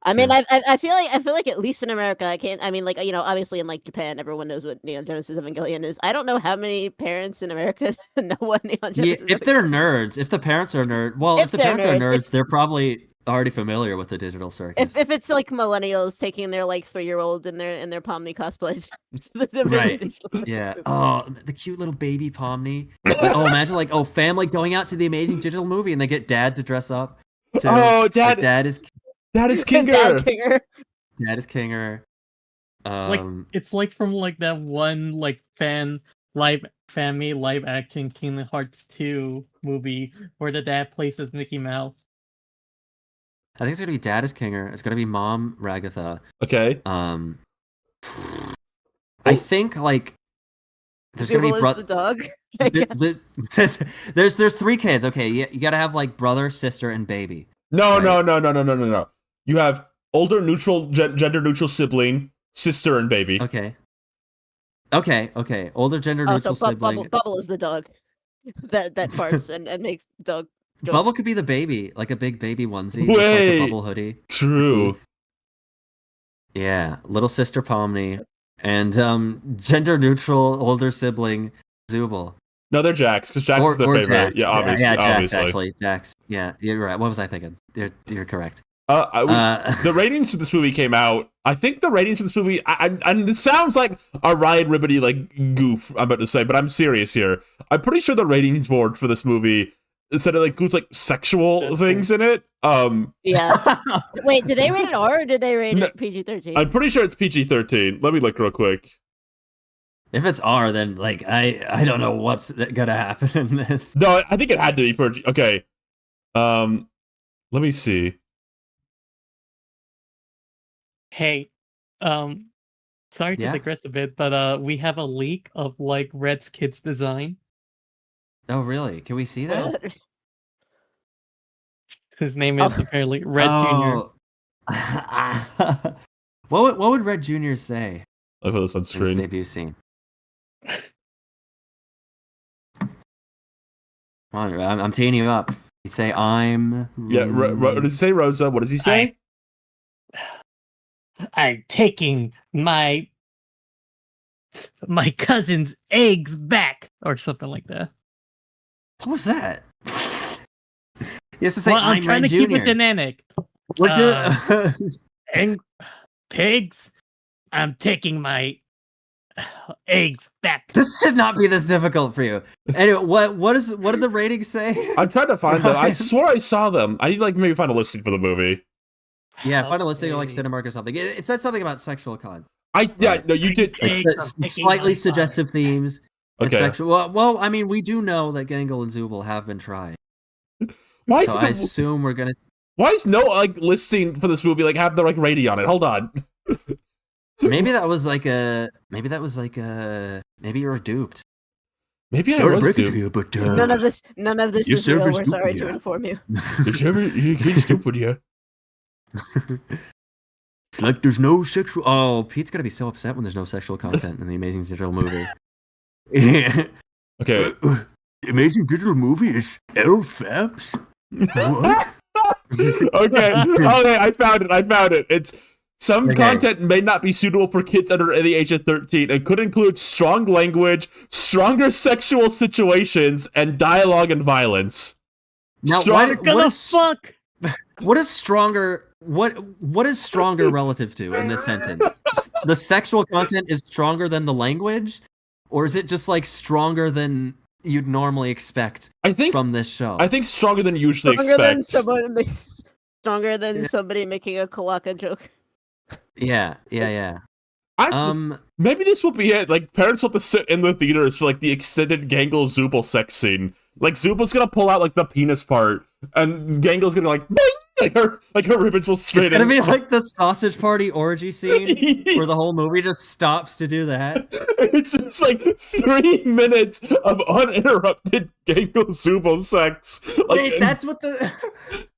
I mean, I feel like at least in America, I can't. I mean, like, you know, obviously in like Japan, everyone knows what Neon Genesis Evangelion is. I don't know how many parents in America know what Neon Genesis. Yeah, if they're nerds, if the parents are nerds, well, if the parents are nerds, they're probably already familiar with the Digital Circus. If it's like millennials taking their like 3-year-old in their Pomni cosplays, right? Yeah. Oh, the cute little baby Pomni. Oh, imagine like family going out to the amazing digital movie and they get dad to dress up. Oh, dad! Like, dad is Kinger. Dad is Kinger. Like it's like from like that one like fan live action Kingdom Hearts 2 movie where the dad plays as Mickey Mouse. I think it's gonna be Dad is Kinger. It's gonna be Mom Ragatha. Okay. I think like there's gonna be the dog. I guess. There's 3 kids. Okay, you gotta have like brother, sister, and baby. No. Right? You have older neutral, gender neutral sibling, sister, and baby. Okay. Older gender neutral sibling. Bubble is the dog that farts and makes dog jokes. Bubble could be the baby, like a big baby onesie, Wait. with like a bubble hoodie. True. Yeah, little sister Pomni, and gender neutral older sibling Zubul. No, they're Jax, because Jax is their favorite. Jax. Yeah, obviously. Yeah, Jax, obviously. actually. Jax. Yeah, you're right. What was I thinking? You're correct. The ratings for this movie came out. I think the ratings for this movie, and this sounds like a Ryan Ribbity like goof I'm about to say, but I'm serious here. I'm pretty sure the ratings board for this movie said it includes like sexual things in it. Yeah. Wait, did they rate it R or did they rate it PG-13? I'm pretty sure it's PG-13. Let me look real quick. If it's R, then like I don't know what's gonna happen in this. No, I think it had to be PG. Okay. Let me see. Hey, sorry to digress a bit, but we have a leak of like Red's kid's design. Oh really? Can we see that? His name is apparently Red Jr. What would Red Jr. say? I'll put this on screen. His debut scene. Come on, I'm teeing you up. He'd say, "I'm." Yeah, what does he say, Rosa? What does he say? I'm taking my cousin's eggs back, or something like that. What was that? He has to say, I'm trying Red to keep Jr. it dynamic. And pigs, I'm taking my eggs back. This should not be this difficult for you. Anyway, what did the ratings say? I'm trying to find them. I swore I saw them. I need to like maybe find a listing for the movie. Yeah, find a listing on like Cinemark or something. It said something about sexual content. No, you did. Like, slightly suggestive themes. Okay. Sexual. Well, I mean, we do know that Gangle and Zubul have been trying. Why so I assume we're gonna. Why is no like listing for this movie like have the like rating on it? Hold on. Maybe that was like a. Maybe you were duped. Maybe Sorry I to was break it duped. to you, but None of this your is real. server's We're sorry stupid, to inform you. Your kid's stupid here. Like there's no sexual. Oh, Pete's gonna be so upset when there's no sexual content in the Amazing Digital Movie. Okay. The Amazing Digital Movie is L-Fabs? What? Okay, I found it. It's some content may not be suitable for kids under the age of 13 and could include strong language, stronger sexual situations, and dialogue and violence. Now, fuck? What is stronger? What is stronger relative to in this sentence? The sexual content is stronger than the language, or is it just like stronger than you'd normally expect? From this show, I think stronger than you usually expect. Stronger than somebody making a Kalaka joke. Yeah. Maybe this will be it. Like, parents will have to sit in the theaters for like the extended Gangle Zubul sex scene. Like, Zubul's gonna pull out like the penis part, and Gangle's gonna like, bing! like her ribbons will straight. It's gonna be like the sausage party orgy scene where the whole movie just stops to do that. It's just like 3 minutes of uninterrupted Gangle Zubul sex. Like, Wait, that's what the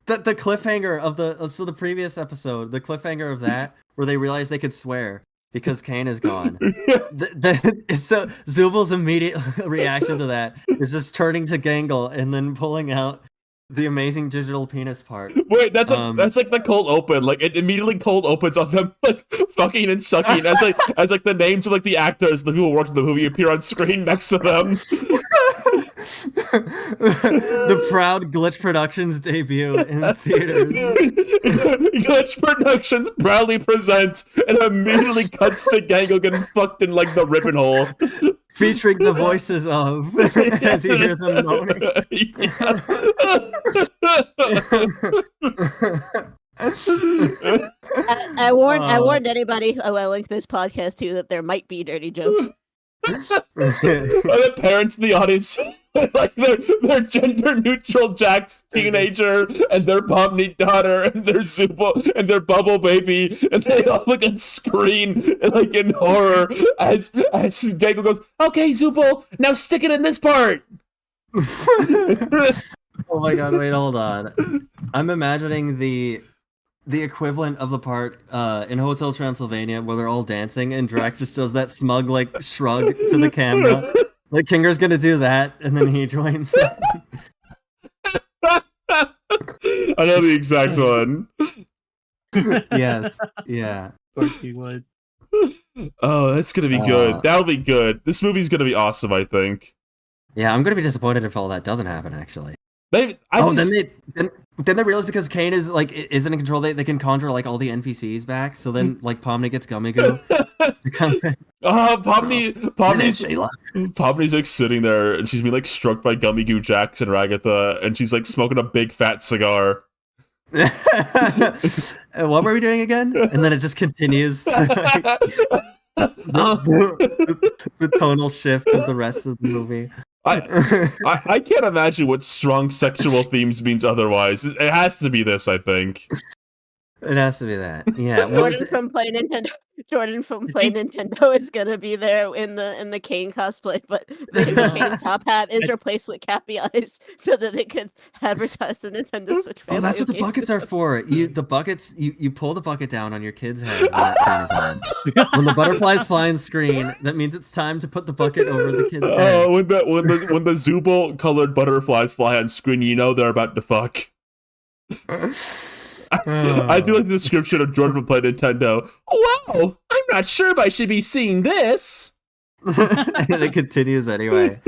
cliffhanger of the previous episode, the cliffhanger of that, where they realize they could swear because Kane is gone. So Zubul's immediate reaction to that is just turning to Gangle and then pulling out the Amazing Digital penis part. Wait, that's like the cold open. Like it immediately cold opens on them like fucking and sucking as the names of like the actors, the people who worked in the movie appear on screen next to them. The proud Glitch Productions debut in theaters. Glitch Productions proudly presents and immediately cuts to Gangle getting fucked in like the ribbon hole. Featuring the voices of as you hear them moaning. I warned anybody who I linked this podcast to that there might be dirty jokes. The parents in the audience, like their gender neutral Jack's teenager and their Pomni daughter and their Zubo and their Bubble baby, and they all look on screen like in horror as Gangle goes, "Okay, Zubo, now stick it in this part." Oh my god! Wait, hold on. I'm imagining the equivalent of the part in Hotel Transylvania where they're all dancing and Drac just does that smug like shrug to the camera. Like Kinger's gonna do that and then he joins. I know the exact one. Yes. Yeah. Of course he would. Oh, that's gonna be good. That'll be good. This movie's gonna be awesome, I think. Yeah, I'm gonna be disappointed if all that doesn't happen actually. Then they realize because Kane is like isn't in control, they can conjure like all the NPCs back. So then like Pomni gets Gummy Goo. Pomni's like sitting there and she's being like struck by Gummy Goo Jax and Ragatha, and she's like smoking a big fat cigar. What were we doing again? And then it just continues to, like, the tonal shift of the rest of the movie. I can't imagine what strong sexual themes means otherwise. It has to be this, I think. It has to be that. Yeah. Well, Jordan from Play Nintendo is gonna be there in the Kane cosplay, but the Kane top hat is replaced with Cappy eyes so that they could advertise the Nintendo Switch family. Oh, that's what the buckets are for. You pull the bucket down on your kid's head when that scene is on. When the butterflies fly on screen, that means it's time to put the bucket over the kid's head. Oh, when the Zubul colored butterflies fly on screen, you know they're about to fuck. I do like the description of Jordan from Play Nintendo. Wow, I'm not sure if I should be seeing this. And it continues anyway.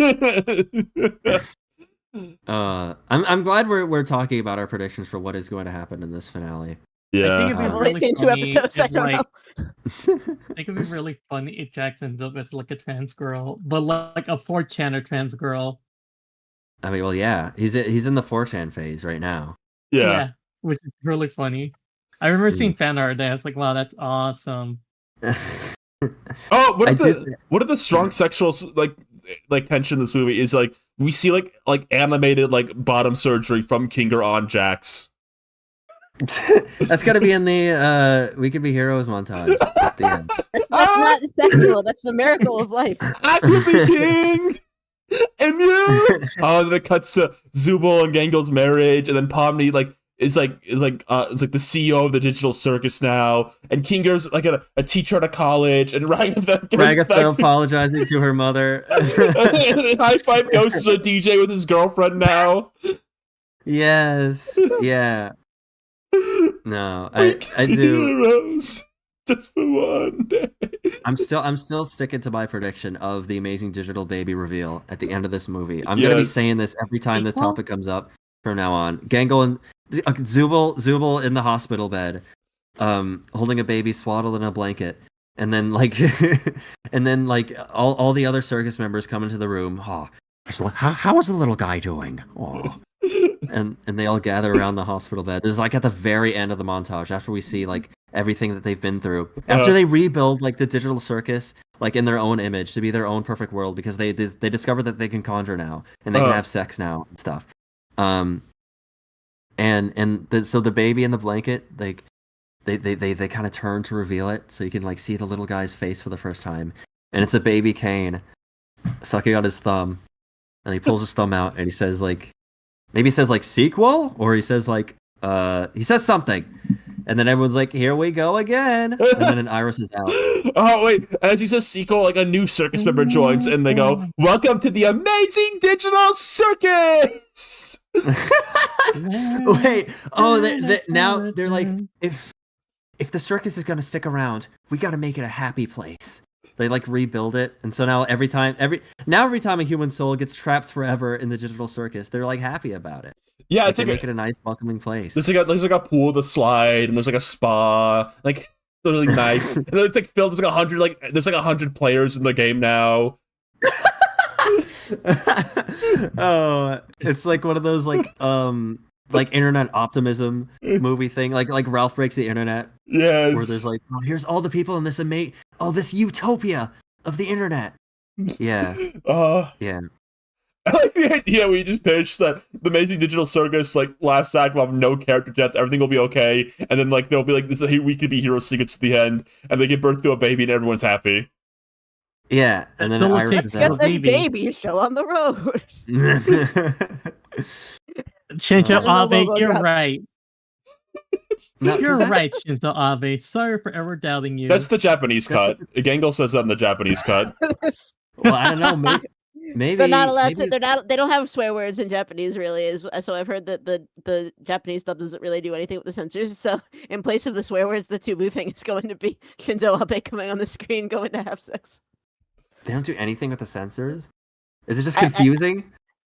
I'm glad we're talking about our predictions for what is going to happen in this finale. Yeah, I I've only seen 2 episodes. I don't know. I think it'd be really funny if Jax ends up as like a trans girl, but like a 4chan trans girl. I mean, well, yeah, he's in the 4chan phase right now. Yeah. Which is really funny. I remember seeing fan art there. I was like, wow, that's awesome. Oh, what are the strong sexual like tension in this movie is like we see like animated like bottom surgery from Kinger on Jax. That's gotta be in the We Could Be Heroes montage at the end. That's not sexual. That's the miracle of life. I could be king. And you. Oh, then it cuts to Zubul and Gangle's marriage, and then Pomni is like the CEO of the digital circus now, and Kinger's like a teacher at a college, and Ragatha apologizing to her mother. And High Five Ghost is a DJ with his girlfriend now. Yes, yeah. No, I do. Heroes, just for one day. I'm still sticking to my prediction of the amazing digital baby reveal at the end of this movie. I'm gonna be saying this every time this topic comes up from now on. Gangle and Zubul in the hospital bed, holding a baby swaddled in a blanket, and then all the other circus members come into the room. Oh, how is the little guy doing? Oh. And they all gather around the hospital bed. This is like at the very end of the montage, after we see like everything that they've been through, after they rebuild like the digital circus like in their own image to be their own perfect world, because they discover that they can conjure now and they can have sex now and stuff. So the baby in the blanket, like they kind of turn to reveal it, so you can like see the little guy's face for the first time, and it's a baby Kane sucking on his thumb, and he pulls his thumb out and he says like, maybe he says like sequel, or he says like he says something, and then everyone's like, here we go again, and then an iris is out. Oh wait, as he says sequel, like a new circus member joins, and they go, welcome to the amazing digital circus. Wait, now they're like, if the circus is gonna stick around, we gotta make it a happy place. They like rebuild it, and so now every time a human soul gets trapped forever in the digital circus, they're like happy about it. Yeah, like, it's they like make it a nice, welcoming place. There's like a pool with a slide, and there's like a spa, like really nice. And then it's like filled. There's like 100 players in the game now. Oh, it's like one of those like internet optimism movie thing, like Ralph Breaks the Internet. Yes. Where there's like, oh, here's all the people in this this utopia of the internet. Yeah. Yeah. I like the idea we just pitched that the Amazing Digital Circus, like, last act will have no character death, everything will be okay, and then, like, they'll be like, we could be hero secrets to the end, and they give birth to a baby and everyone's happy. Yeah, and then Let's get this baby show on the road. Shinzo Abe, you're right. No, You're right, Shinzo Abe. Sorry for ever doubting you. That's the Japanese cut. Gangle says that in the Japanese cut. Well, I don't know. Maybe they're not allowed to. They don't have swear words in Japanese, really. So I've heard that the Japanese dub doesn't really do anything with the censors. So in place of the swear words, the Tubu thing is going to be Shinzo Abe coming on the screen, going to have sex. They don't do anything with the censors. Is it just confusing?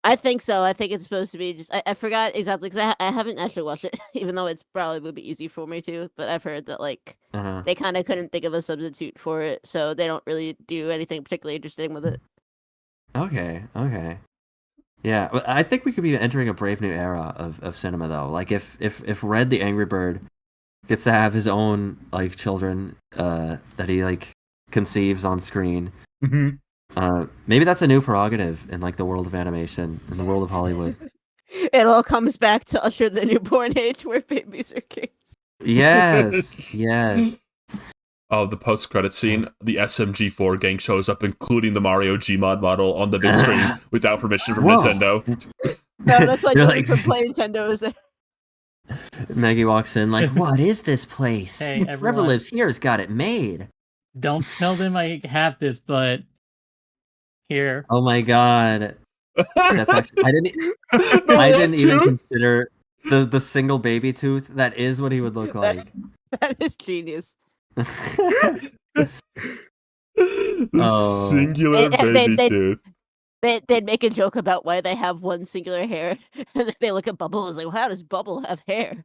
I think so. I think it's supposed to be just. I forgot exactly because I haven't actually watched it, even though it's probably would be easy for me to. But I've heard that like they kind of couldn't think of a substitute for it, so they don't really do anything particularly interesting with it. Okay. Yeah, but I think we could be entering a brave new era of cinema, though. Like if Red the Angry Bird gets to have his own like children that he like conceives on screen. Mm-hmm. Maybe that's a new prerogative in like the world of animation, in the world of Hollywood. It all comes back to usher the newborn age where babies are kings. Yes. Oh, the post-credit scene, the SMG4 gang shows up, including the Mario Gmod model on the big screen without permission from Nintendo. No, that's why You're Joey like- from Play Nintendo is there. Maggie walks in like, what is this place? Hey, Whoever everyone. lives here has got it made. Don't tell them I have this, but here. Oh my god. That's actually I didn't even consider the single baby tooth. That is what he would look like. That is genius. Oh. Singular baby tooth. They'd make a joke about why they have one singular hair, and then they look at Bubble and is like, how does Bubble have hair?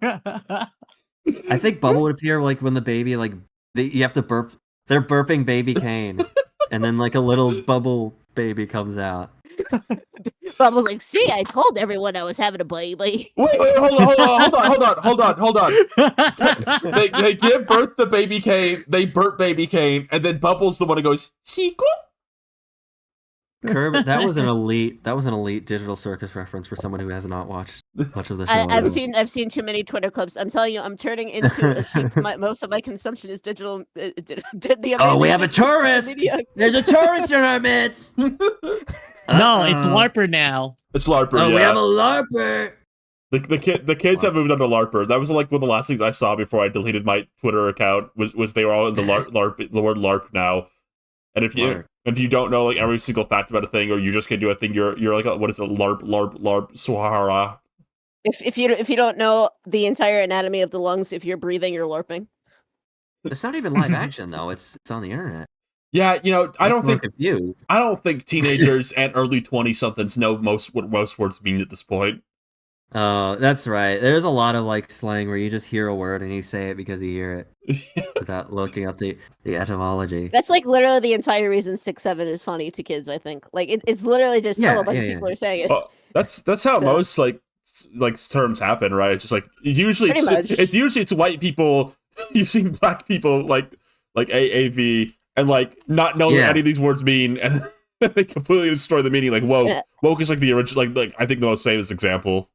I think Bubble would appear like when the baby you have to burp. They're burping baby Kane, and then like a little bubble baby comes out. Bubble's like, see, I told everyone I was having a baby. Wait, hold on. They give birth to baby Kane, they burp baby Kane, and then Bubbles the one who goes, sequel? Kirb, that was an elite Digital Circus reference for someone who has not watched much of the show. I've seen too many Twitter clips. I'm telling you, I'm turning into a sheep. Most of my consumption is digital. Oh, we have a tourist! There's a tourist in our midst! No, it's LARPer now. It's LARPer, Oh, yeah. we have a LARPer! The kids have moved on to LARPer. That was like one of the last things I saw before I deleted my Twitter account. Was they were all in the LARP, the word LARP now. And if you don't know like every single fact about a thing, or you just can do a thing, you're like what is it? LARP Swahara. If you don't know the entire anatomy of the lungs, if you're breathing, you're LARPing. It's not even live action though. It's on the internet. Yeah, I don't think teenagers and early 20-somethings know what most words mean at this point. Oh, that's right. There's a lot of like slang where you just hear a word and you say it because you hear it without looking up the etymology. That's like literally the entire reason 6-7 is funny to kids. I think like it's literally just a bunch of people are saying it. Well, that's how most like terms happen, right? It's just like it's usually white people using black people like AAV and like not knowing what any of these words mean, and they completely destroy the meaning. Like woke, woke is like the original, like I think the most famous example.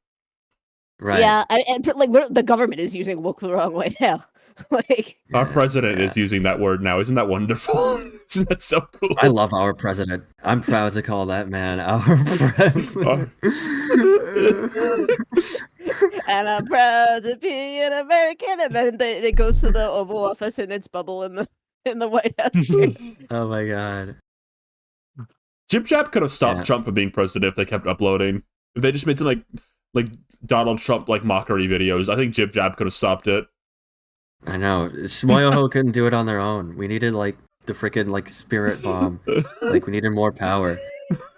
Right. Yeah, and like the government is using woke the wrong way now. Like our president is using that word now. Isn't that wonderful? Isn't that so cool? I love our president. I'm proud to call that man our president. And I'm proud to be an American. And then it goes to the Oval Office and it's Bubble in the White House. Oh my god. Jib Jab could have stopped Trump from being president if they kept uploading. If they just made some like Donald Trump like mockery videos, I think Jib Jab could have stopped it. I know. Shmoyoho couldn't do it on their own. We needed like the freaking like spirit bomb. Like we needed more power.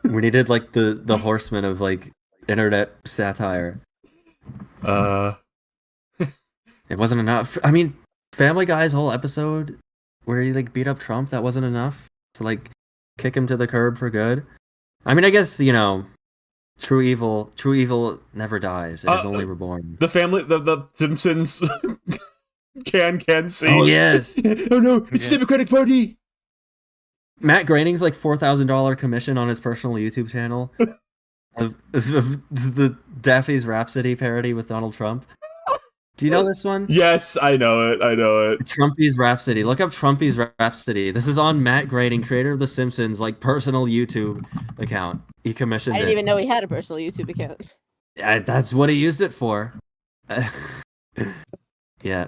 We needed like the horsemen of like internet satire. It wasn't enough. I mean, Family Guy's whole episode where he like beat up Trump, that wasn't enough to like kick him to the curb for good. I mean, I guess, true evil never dies. It is only reborn. The Simpsons can see. Oh yes. Oh no, it's the Democratic Party. Matt Groening's like $4,000 commission on his personal YouTube channel of the Daffy's Rhapsody parody with Donald Trump. Do you know this one? Yes, I know it. Trumpy's Rhapsody. Look up Trumpy's Rhapsody. This is on Matt Groening, creator of The Simpsons, like personal YouTube account. He commissioned I it. didn't even know he had a personal YouTube account. That's what he used it for. Yeah.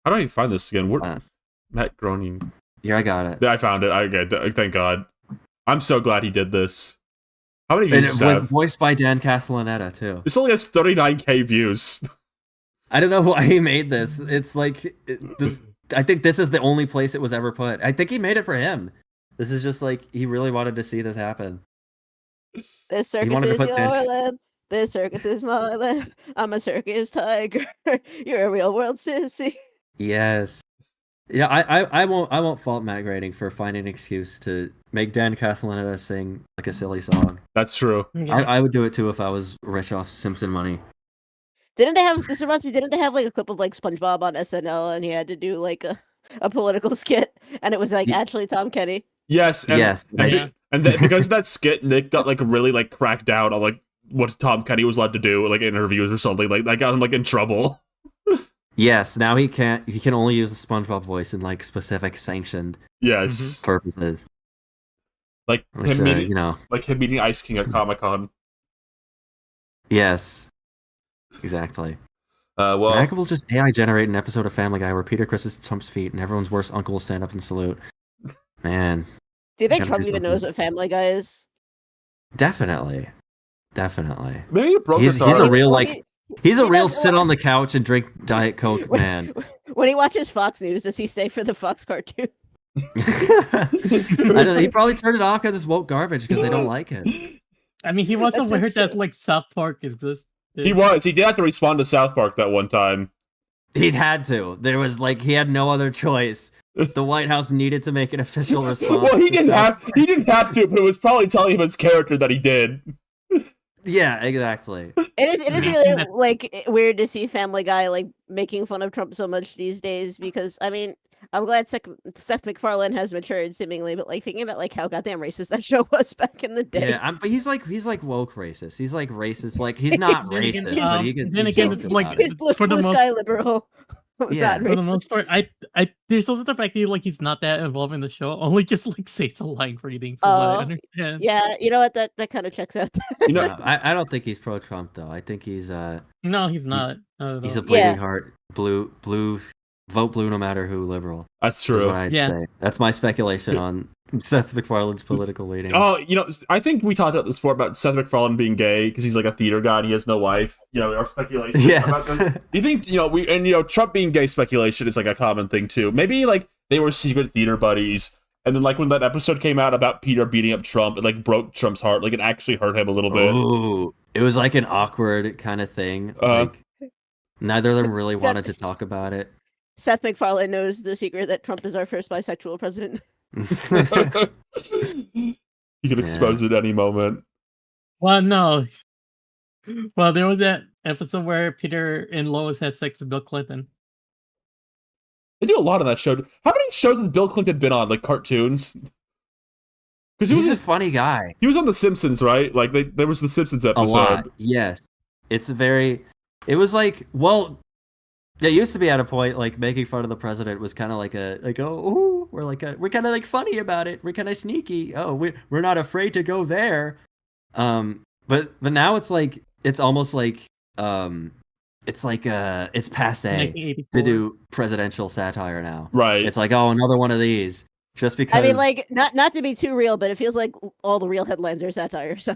How do I find this again? Matt Groening. Yeah, I got it. Yeah, I found it. Thank God. I'm so glad he did this. How many views does it have? Voiced by Dan Castellaneta, too. This only has 39k views. I don't know why he made this. It's like this. I think this is the only place it was ever put. I think he made it for him. This is just like he really wanted to see this happen. This circus is your land. This circus is my land. I'm a circus tiger. You're a real world sissy. Yes. Yeah, I won't fault Matt Groening for finding an excuse to make Dan Castellaneta sing like a silly song. That's true. Yeah. I would do it too if I was rich off Simpson money. Didn't they have this reminds me? Didn't they have like a clip of like SpongeBob on SNL and he had to do like a political skit and it was like actually Tom Kenny? Yes. Because of that skit, Nick got like really like cracked down on like what Tom Kenny was allowed to do, like in interviews or something. Like that got him like in trouble. Yes, now he can only use the SpongeBob voice in like specific sanctioned purposes. Like Which, him meeting, you know. like him meeting Ice King at Comic-Con. Yes. Exactly. Well, Mac will just AI generate an episode of Family Guy where Peter kisses Trump's feet and everyone's worst uncle will stand up and salute. Man. Do you think Trump even knows what Family Guy is? Definitely. maybe it broke He's his heart. a real like he's a real sit on the couch and drink Diet Coke man. When he watches Fox News, does he stay for the Fox cartoon? I don't know. He probably turned it off because it's woke garbage because they don't like it. I mean, he was That's aware true. that like South Park exists. He did have to respond to South Park that one time. He'd had to. There was like he had no other choice. The White House needed to make an official response. Well, he didn't have to, but it was probably telling him his character that he did. Yeah, exactly. It is really like weird to see Family Guy like making fun of Trump so much these days because I mean I'm glad Seth MacFarlane has matured seemingly, but like thinking about like how goddamn racist that show was back in the day. Yeah, but he's like woke racist. He's like racist. Like he's not racist, but he can. Then again, it's like He's blue sky liberal. Yeah, not for the racist. most part, there's also the fact that like he's not that involved in the show. Only just like says a line reading from what I understand. Yeah, you know what? That kind of checks out. You know, I don't think he's pro Trump though. I think he's No, he's not. he's a bleeding heart blue vote blue no matter who liberal. that's true. Is what I'd say. That's my speculation on Seth MacFarlane's political leaning. Oh, you know, I think we talked about this before about Seth MacFarlane being gay because he's like a theater guy and he has no wife. You know, our speculation. Yes. Do you think Trump being gay speculation is like a common thing too? Maybe like they were secret theater buddies, and then like when that episode came out about Peter beating up Trump, it like broke Trump's heart. Like it actually hurt him a little bit. Ooh, it was like an awkward kind of thing. Like neither of them really wanted to talk about it. Seth MacFarlane knows the secret that Trump is our first bisexual president. He could expose it at any moment. Well, no. Well, there was that episode where Peter and Lois had sex with Bill Clinton. They do a lot on that show. How many shows has Bill Clinton been on, like cartoons? Because he's a funny guy. He was on The Simpsons, right? Like there was the Simpsons episode. A lot, yes. It was like, well, it used to be at a point like making fun of the president was kind of like we're kind of like funny about it. We're kind of sneaky. Oh, we're not afraid to go there. But now it's like it's almost like it's passe to do presidential satire now. Right. It's like, oh, another one of these. Just because I mean, like not to be too real, but it feels like all the real headlines are satire. So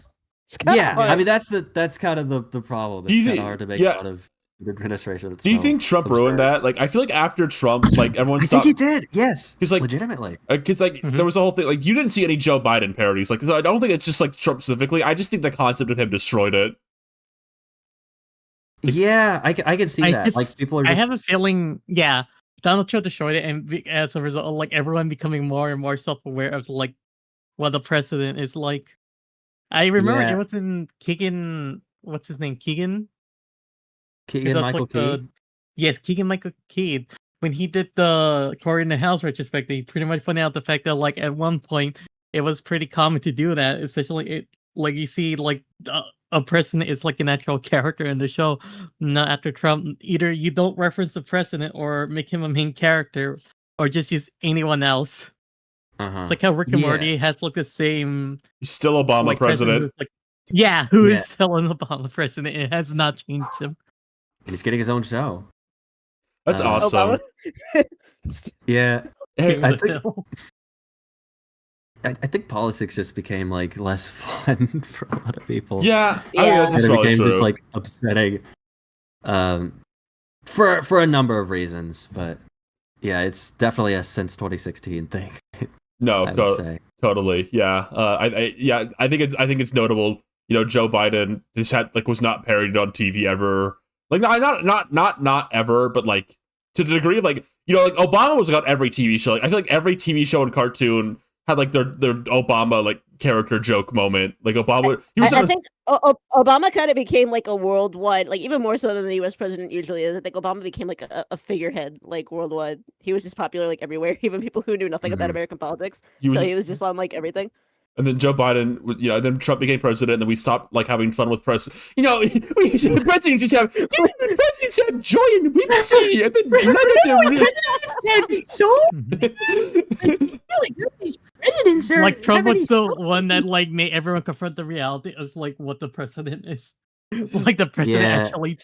yeah, hard. I mean that's kind of the problem. It's kind of hard to make fun of the administration. Do you think Trump ruined that? Like, I feel like after Trump, like everyone stopped. I think he did. Yes, because like legitimately, because like there was a whole thing. Like, you didn't see any Joe Biden parodies. Like, so I don't think it's just like Trump specifically. I just think the concept of him destroyed it. Yeah, I can see that. Like people are. I have a feeling. Yeah, Donald Trump destroyed it, and as a result, like everyone becoming more and more self-aware of like what the president is like. I remember it was in Keegan. What's his name? Keegan Michael Key. Yes, Keegan Michael Key. when he did the Cory in the House retrospective, he pretty much pointed out the fact that like at one point it was pretty common to do that, especially like you see like a president is like an actual character in the show. Not after Trump, either you don't reference the president or make him a main character, or just use anyone else. It's like how Rick and Morty has like the same. He's still Obama like, president. Who is still an Obama president? It has not changed him. He's getting his own show. That's awesome. Yeah, Hey, I think politics just became like less fun for a lot of people. yeah, I think that's just it probably became true. just like upsetting, for a number of reasons. But yeah, it's definitely a since 2016 thing. No, I would say. totally. Yeah. I think it's notable. You know, Joe Biden just was not parodied on TV ever. Like not ever, but like to the degree of like, you know, like Obama was on every TV show. Like I feel like every TV show and cartoon had like their Obama like character joke moment. Like Obama, I think Obama kind of became like a worldwide, like even more so than the U.S. president usually is. I think Obama became like a figurehead, like worldwide. He was just popular like everywhere, even people who knew nothing about American politics. He was just on like everything. And then Joe Biden, you know, then Trump became president, and then we stopped like having fun with press. You know, the president should have joy and whimsy, and then none of them Presidents are like Trump was the one that like made everyone confront the reality of like what the president is. Like the president actually.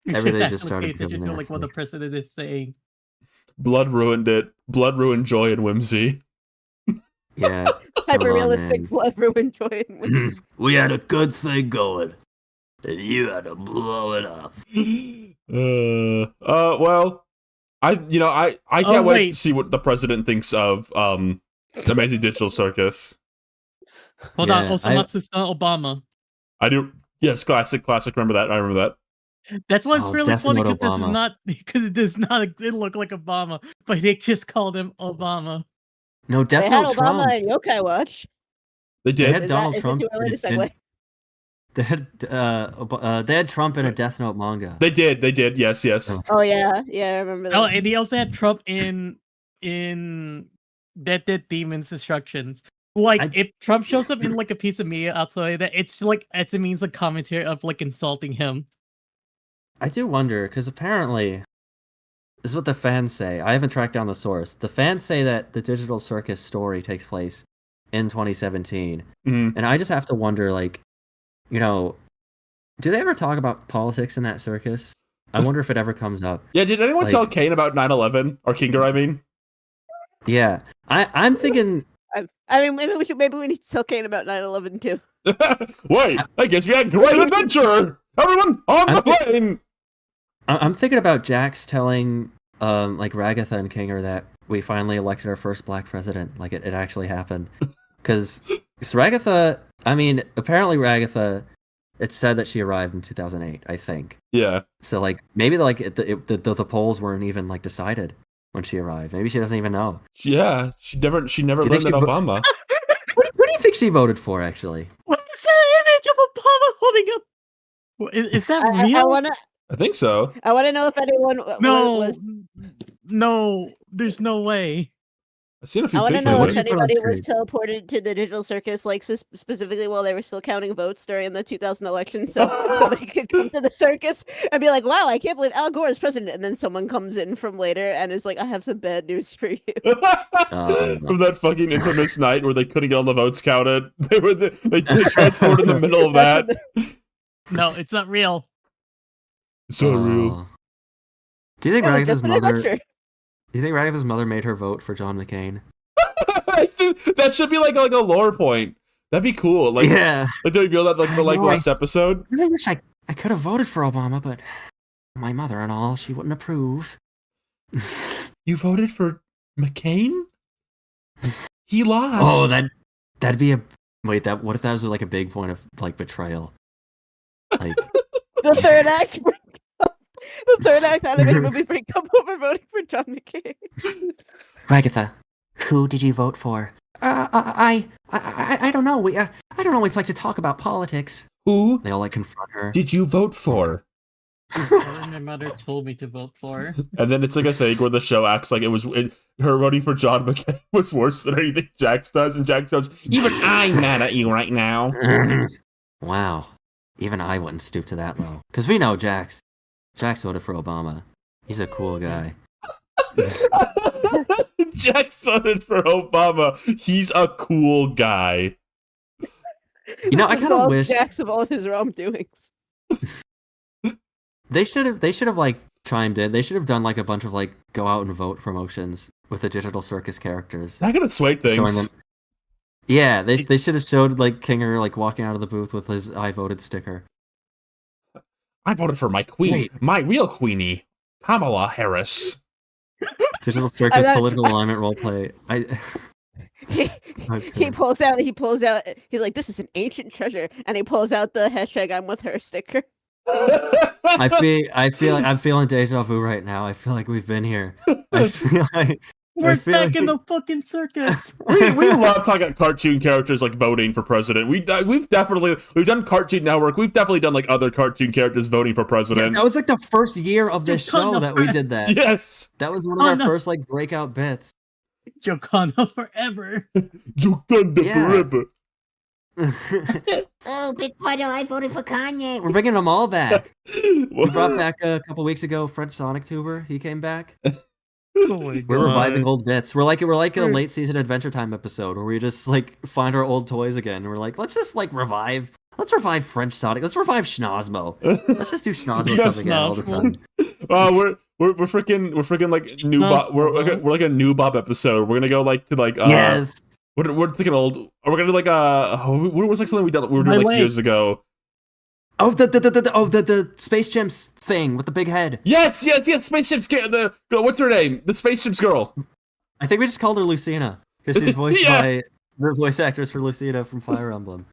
Everything just started to like what the president is saying. Blood ruined it. Blood ruined joy and whimsy. Yeah. Hyper realistic blood ruined joy and whimsy. We had a good thing going, and you had to blow it up. Well, I can't wait to see what the president thinks of Amazing Digital Circus. Hold on, Osamatsu-san Obama. I do. Yes, classic. Remember that? I remember that. That's what's really funny because it does not look like Obama, but they just called him Obama. No, They had Obama and Yokai Watch. They did. They had Donald Trump. Is that too early to segue? They had Trump in a Death Note manga. They did. Yes. Oh yeah, I remember that. Oh, and they also had Trump in Dead Demons Instructions. Like if Trump shows up in like a piece of media outside that, it's a means of commentary of like insulting him. I do wonder because apparently, this is what the fans say. I haven't tracked down the source. The fans say that the Digital Circus story takes place in 2017, and I just have to wonder, like, you know, do they ever talk about politics in that circus? I wonder if it ever comes up. Yeah, did anyone tell Kane about 9/11 or Kinger? I mean, yeah, I'm thinking. I mean, maybe we need to tell Kane about 9/11 too. Wait, I guess we had great adventure. Everyone on the plane. I'm thinking about Jax telling like Ragatha and Kinger that we finally elected our first black president. Like it actually happened. Because Ragatha, I mean, apparently Ragatha, it said that she arrived in 2008, I think. Yeah. So like maybe like the polls weren't even like decided when she arrived. Maybe she doesn't even know. Yeah, she never learned that Obama. What do you think she voted for actually? What is that image of Obama holding up? Is that real? I think so. I want to know if anyone No, there's no way. I've seen a few I want to pictures. know if anybody was teleported to the Digital Circus, like specifically while they were still counting votes during the 2000 election, so somebody could come to the circus and be like, "Wow, I can't believe Al Gore is president," and then someone comes in from later and is like, "I have some bad news for you." From that fucking infamous night where they couldn't get all the votes counted, they transported in the middle of that. No, it's not real. It's not real. Do you think Ragatha's mother? Sure. Do you think Ragatha's mother made her vote for John McCain? That should be like a lore point. That'd be cool. Like, yeah. Like they reveal that like the last episode. I really wish I could have voted for Obama, but my mother and all, she wouldn't approve. You voted for McCain? He lost. Oh, that'd be a wait. What if that was like a big point of like betrayal? Like the third act. The third act anime movie break up over voting for John McCain. Ragatha, who did you vote for? I don't know. I don't always like to talk about politics. Who? They all like confront her. Did you vote for? My mother told me to vote for. And then it's like a thing where the show acts like her voting for John McCain was worse than anything Jax does, and Jax goes, "Even I'm mad at you right now." Wow. Even I wouldn't stoop to that low. Because we know Jax. Jax voted for Obama. He's a cool guy. Jax voted for Obama. He's a cool guy. You know, I kind of wish Jax of all his wrongdoings. they should have like chimed in. They should have done like a bunch of like go out and vote promotions with the digital circus characters. That could have swayed things. Yeah, they should have showed like Kinger like walking out of the booth with his "I voted" sticker. I voted for my queen, Wait. my real queenie, Kamala Harris. Digital circus political alignment roleplay. He pulls out. He's like, "This is an ancient treasure," and he pulls out the hashtag "I'm with her" sticker. I feel like I'm feeling deja vu right now. I feel like we've been here. I feel like We're back in the fucking circus. we love talking about cartoon characters like voting for president. We've done Cartoon Network. We've definitely done like other cartoon characters voting for president. Yeah, that was like the first year of this show that we did that. Yes, that was one of our first like breakout bits. Jokanda forever. Jokanda forever. Oh, Big Brother, I voted for Kanye. We're bringing them all back. We brought back a couple weeks ago French Sonic Tuber. He came back. Oh my God. We're reviving old bits. We're like a late season Adventure Time episode where we just like find our old toys again. And we're like, let's just like revive. Let's revive French Sonic. Let's revive Schnozmo. Let's just do Schnozmo stuff again all of a sudden. We're freaking like new Bob. We're like a new Bob episode. We're gonna go like to like yes. We're thinking old. We're gonna do like what was like something we were doing like years ago. Oh, the Space Chimps thing with the big head. Yes. Space Chimps. What's her name? The Space Chimps girl. I think we just called her Lucina because she's voiced by the voice actress for Lucina from Fire Emblem.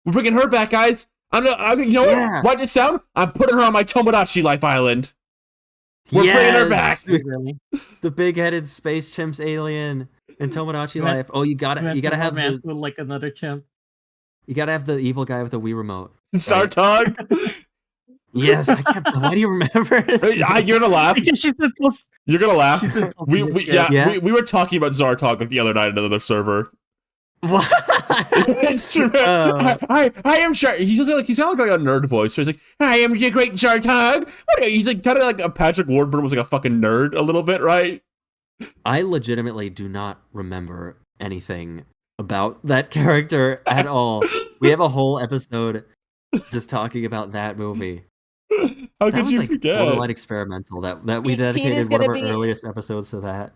We're bringing her back, guys. You know what? Write this down. I'm putting her on my Tomodachi Life island. We're bringing her back. The big-headed Space Chimps alien in Tomodachi Life. Oh, you gotta have with like another chimp. You gotta have the evil guy with the Wii remote. Sartog. Yes, I can't. Why do you remember? You're gonna laugh. You're gonna laugh. We were talking about Zartog like the other night on another server. What? It's true. I am sure he's kind of like a nerd voice. So he's like, "I am your great Zartog." What are you? He's like kind of like a Patrick Warburton was like a fucking nerd a little bit, right? I legitimately do not remember anything about that character at all. We have a whole episode just talking about that movie. How could you forget? Borderline experimental that we dedicated one of our earliest episodes to that.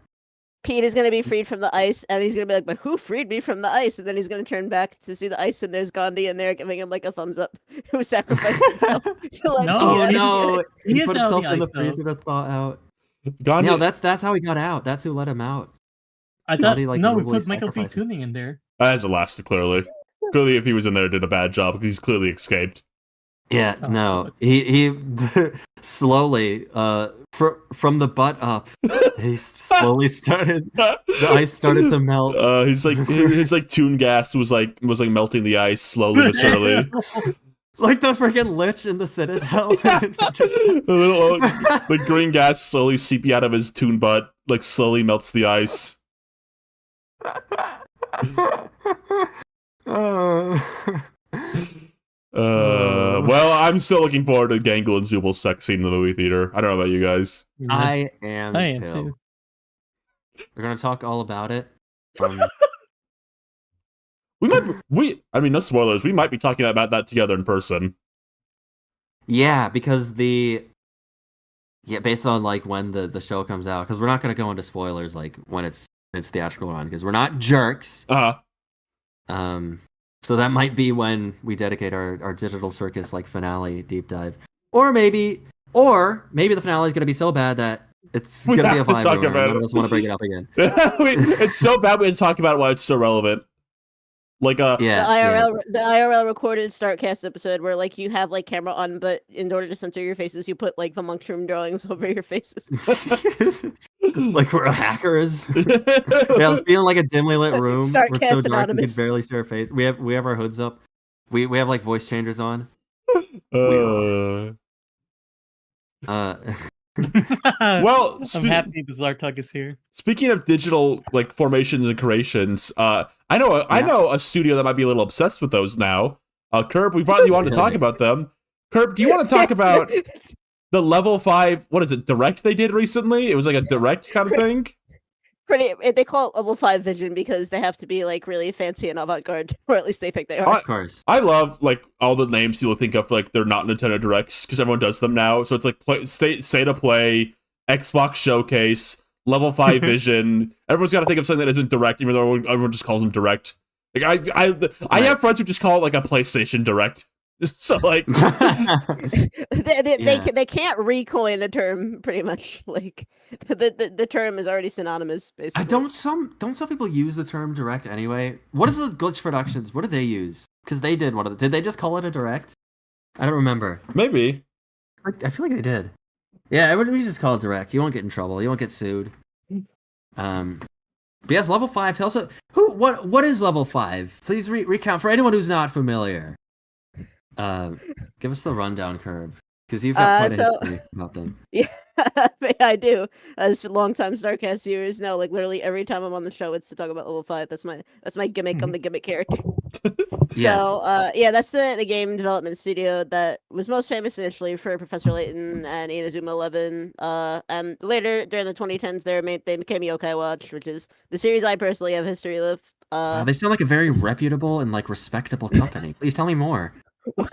Pete is going to be freed from the ice, and he's going to be like, "But who freed me from the ice?" And then he's going to turn back to see the ice, and there's Gandhi in there giving him like a thumbs up. Who sacrificed himself? No, he put himself in the freezer to thaw out. Gandhi, no, that's how he got out. That's who let him out. I thought we put Michael B. Tuning in there. As Elastic, clearly. Clearly, if he was in there, did a bad job because he's clearly escaped. Yeah, no, he slowly from the butt up, he slowly started. The ice started to melt. He's like his like tune gas was like melting the ice slowly but surely. Like the freaking lich in the Citadel. The green gas slowly seeping out of his tune butt, like slowly melts the ice. Well, I'm still looking forward to Gangle and Zubal's sex scene in the movie theater. I don't know about you guys. I am too. We're gonna talk all about it. No spoilers. We might be talking about that together in person. Yeah, because based on like when the show comes out, because we're not gonna go into spoilers like when it's theatrical run, because we're not jerks. So that might be when we dedicate our Digital Circus like finale deep dive, or maybe the finale is gonna be so bad that it's gonna be a vibe. None of us want to bring it up again. It's so bad we didn't talk about it while it's still relevant. Like the IRL recorded Startcast episode where like you have like camera on, but in order to censor your faces, you put like the mushroom drawings over your faces. Like we're hackers. Yeah, let's be in like a dimly lit room. We're so dark we can barely see our face. We have our hoods up. We have like voice changers on. Well, I'm happy the Zartug is here. Speaking of digital like formations and creations, I know a studio that might be a little obsessed with those now. Kirb, we brought you on to talk about them. Kirb, do you want to talk about the Level-5? What is it? Direct they did recently? It was like a direct kind of thing. They call it Level-5 Vision because they have to be like really fancy and avant-garde, or at least they think they are. Of course. I love like all the names you'll think of like they're not Nintendo Directs because everyone does them now. So it's like State of Play, Xbox Showcase, Level-5 Vision. Everyone's got to think of something that isn't Direct, even though everyone just calls them Direct. Like I have friends who just call it like a PlayStation Direct. So like they can't recoin a term pretty much. Like the term is already synonymous basically. Don't some people use the term direct anyway? What is the Glitch Productions? What do they use? Because they did did they just call it a direct? I don't remember. Maybe. I feel like they did. Yeah, we just call it direct. You won't get in trouble. You won't get sued. But yes, Level-5. Tell us what is Level-5? Please recount for anyone who's not familiar. Give us the rundown, Kirb, because you've got quite a history about them. Yeah, I do. As long-time Starcast viewers know, like literally every time I'm on the show, it's to talk about Level-5. That's my gimmick. I'm the gimmick character. Yes. So, that's the game development studio that was most famous initially for Professor Layton and Inazuma 11. And later during the 2010s, they became Yokai Watch, which is the series I personally have history with. They sound like a very reputable and like respectable company. Please tell me more. so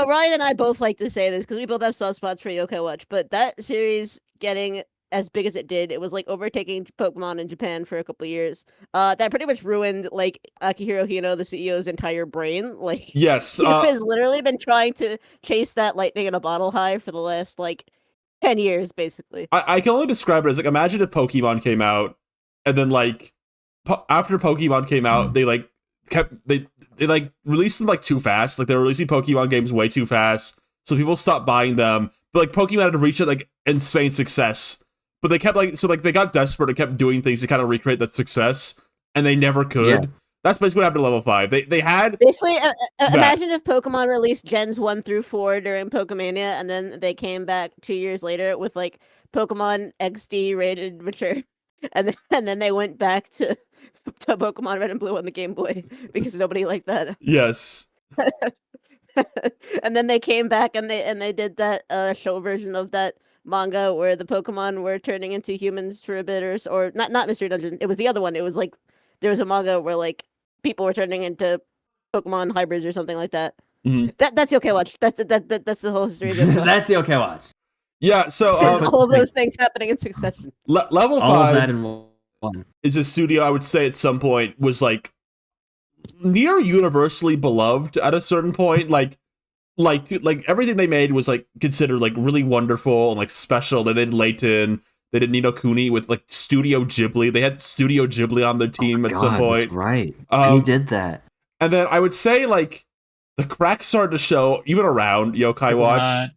Ryan and I both like to say this because we both have soft spots for Yokai Watch, but that series getting as big as it did, it was like overtaking Pokemon in Japan for a couple of years. That pretty much ruined like Akihiro Hino, the CEO's entire brain. Like, yes, he has literally been trying to chase that lightning in a bottle high for the last like 10 years, basically. I can only describe it as like, imagine if Pokemon came out and then like after Pokemon came out, they like they like released them like too fast. Like they were releasing Pokemon games way too fast, so people stopped buying them. But like Pokemon had to reach it like insane success, but they kept like they got desperate and kept doing things to kind of recreate that success, and they never could. Yeah. That's basically what happened to Level-5. They had basically imagine if Pokemon released Gens 1 through 4 during Pokemania, and then they came back 2 years later with like Pokemon XD rated mature, and then they went back to Pokemon Red and Blue on the Game Boy because nobody liked that. Yes. And then they came back and they did that show version of that manga where the Pokemon were turning into humans for a bit, or not Mystery Dungeon. It was the other one. It was like there was a manga where like people were turning into Pokemon hybrids or something like that. Mm-hmm. That's the OK Watch. That's the whole history of it. That's the OK Watch. Yeah. So all of those things happening in succession. Level-5. All of that in one. Is a studio I would say at some point was like near universally beloved at a certain point. Like everything they made was like considered like really wonderful and like special. They did Layton, they did Ni no Kuni with like Studio Ghibli. They had Studio Ghibli on their team at some point. That's right. He did that. And then I would say like the cracks started to show even around Yokai Watch.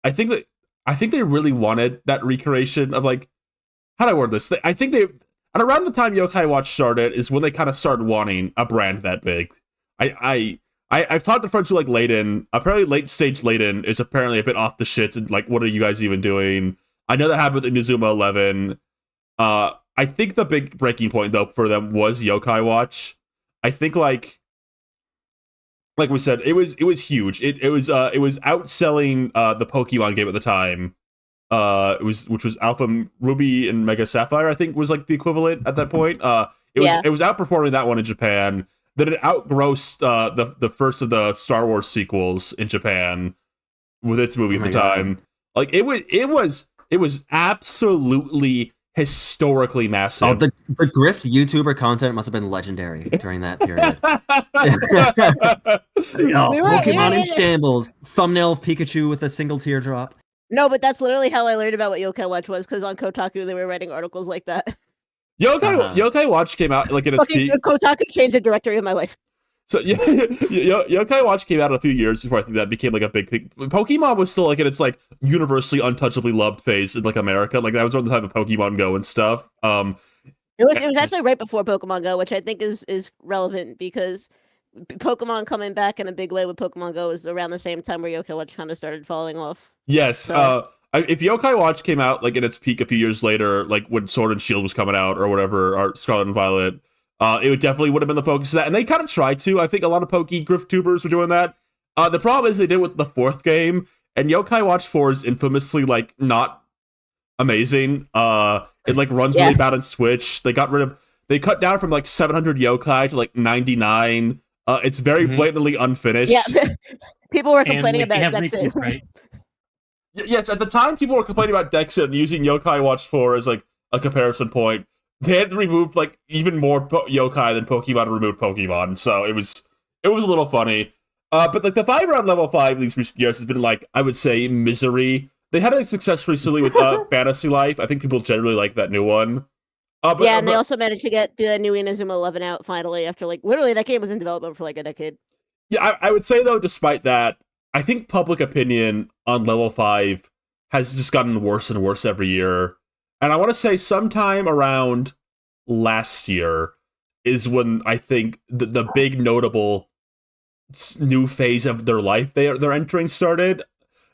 I think they really wanted that recreation of like, how do I word this? I think they, and around the time Yokai Watch started is when they kind of started wanting a brand that big. I've talked to friends who like Layton. Apparently, late stage Layton is apparently a bit off the shits and like, what are you guys even doing? I know that happened with Inazuma 11. I think the big breaking point though for them was Yokai Watch. I think like we said, it was huge. It was outselling the Pokemon game at the time. Which was Alpha Ruby and Mega Sapphire, I think was like the equivalent at that point. It was outperforming that one in Japan. Then it outgrossed the first of the Star Wars sequels in Japan with its movie at the time. Like it was absolutely historically massive. Oh, the grift YouTuber content must have been legendary during that period. Pokemon in shambles. Thumbnail of Pikachu with a single teardrop. No, but that's literally how I learned about what Yokai Watch was, because on Kotaku they were writing articles like that. Yokai Watch came out like in its peak. Kotaku changed the directory of my life. So yeah, Yokai Watch came out a few years before I think that became like a big thing. Pokemon was still like in its like universally untouchably loved phase in like America. Like that was around the time of Pokemon Go and stuff. It was actually right before Pokemon Go, which I think is relevant because Pokemon coming back in a big way with Pokemon Go is around the same time where Yokai Watch kind of started falling off. Yes. So- If Yokai Watch came out like in its peak a few years later, like when Sword and Shield was coming out or whatever, or Scarlet and Violet, it would definitely would have been the focus of that. And they kind of tried to. I think a lot of GriftTubers were doing that. The problem is they did it with the 4th game, and Yokai Watch 4 is infamously like not amazing. It like runs really bad on Switch. They cut down from like 700 yokai to like 99. It's very blatantly unfinished. Yeah, people were complaining about Dexit. Right? Yes, at the time, people were complaining about Dexit and using Yokai Watch 4 as like a comparison point. They had removed like even more yokai than Pokemon removed Pokemon, so it was a little funny. But like the 5 around level 5 these recent years has been like, I would say, misery. They had a success recently with Fantasy Life. I think people generally like that new one. And they also managed to get the new Inazuma 11 out finally after like literally that game was in development for like a decade. Yeah, I would say though, despite that, I think public opinion on level 5 has just gotten worse and worse every year. And I want to say sometime around last year is when I think the big notable new phase of their life they're entering started.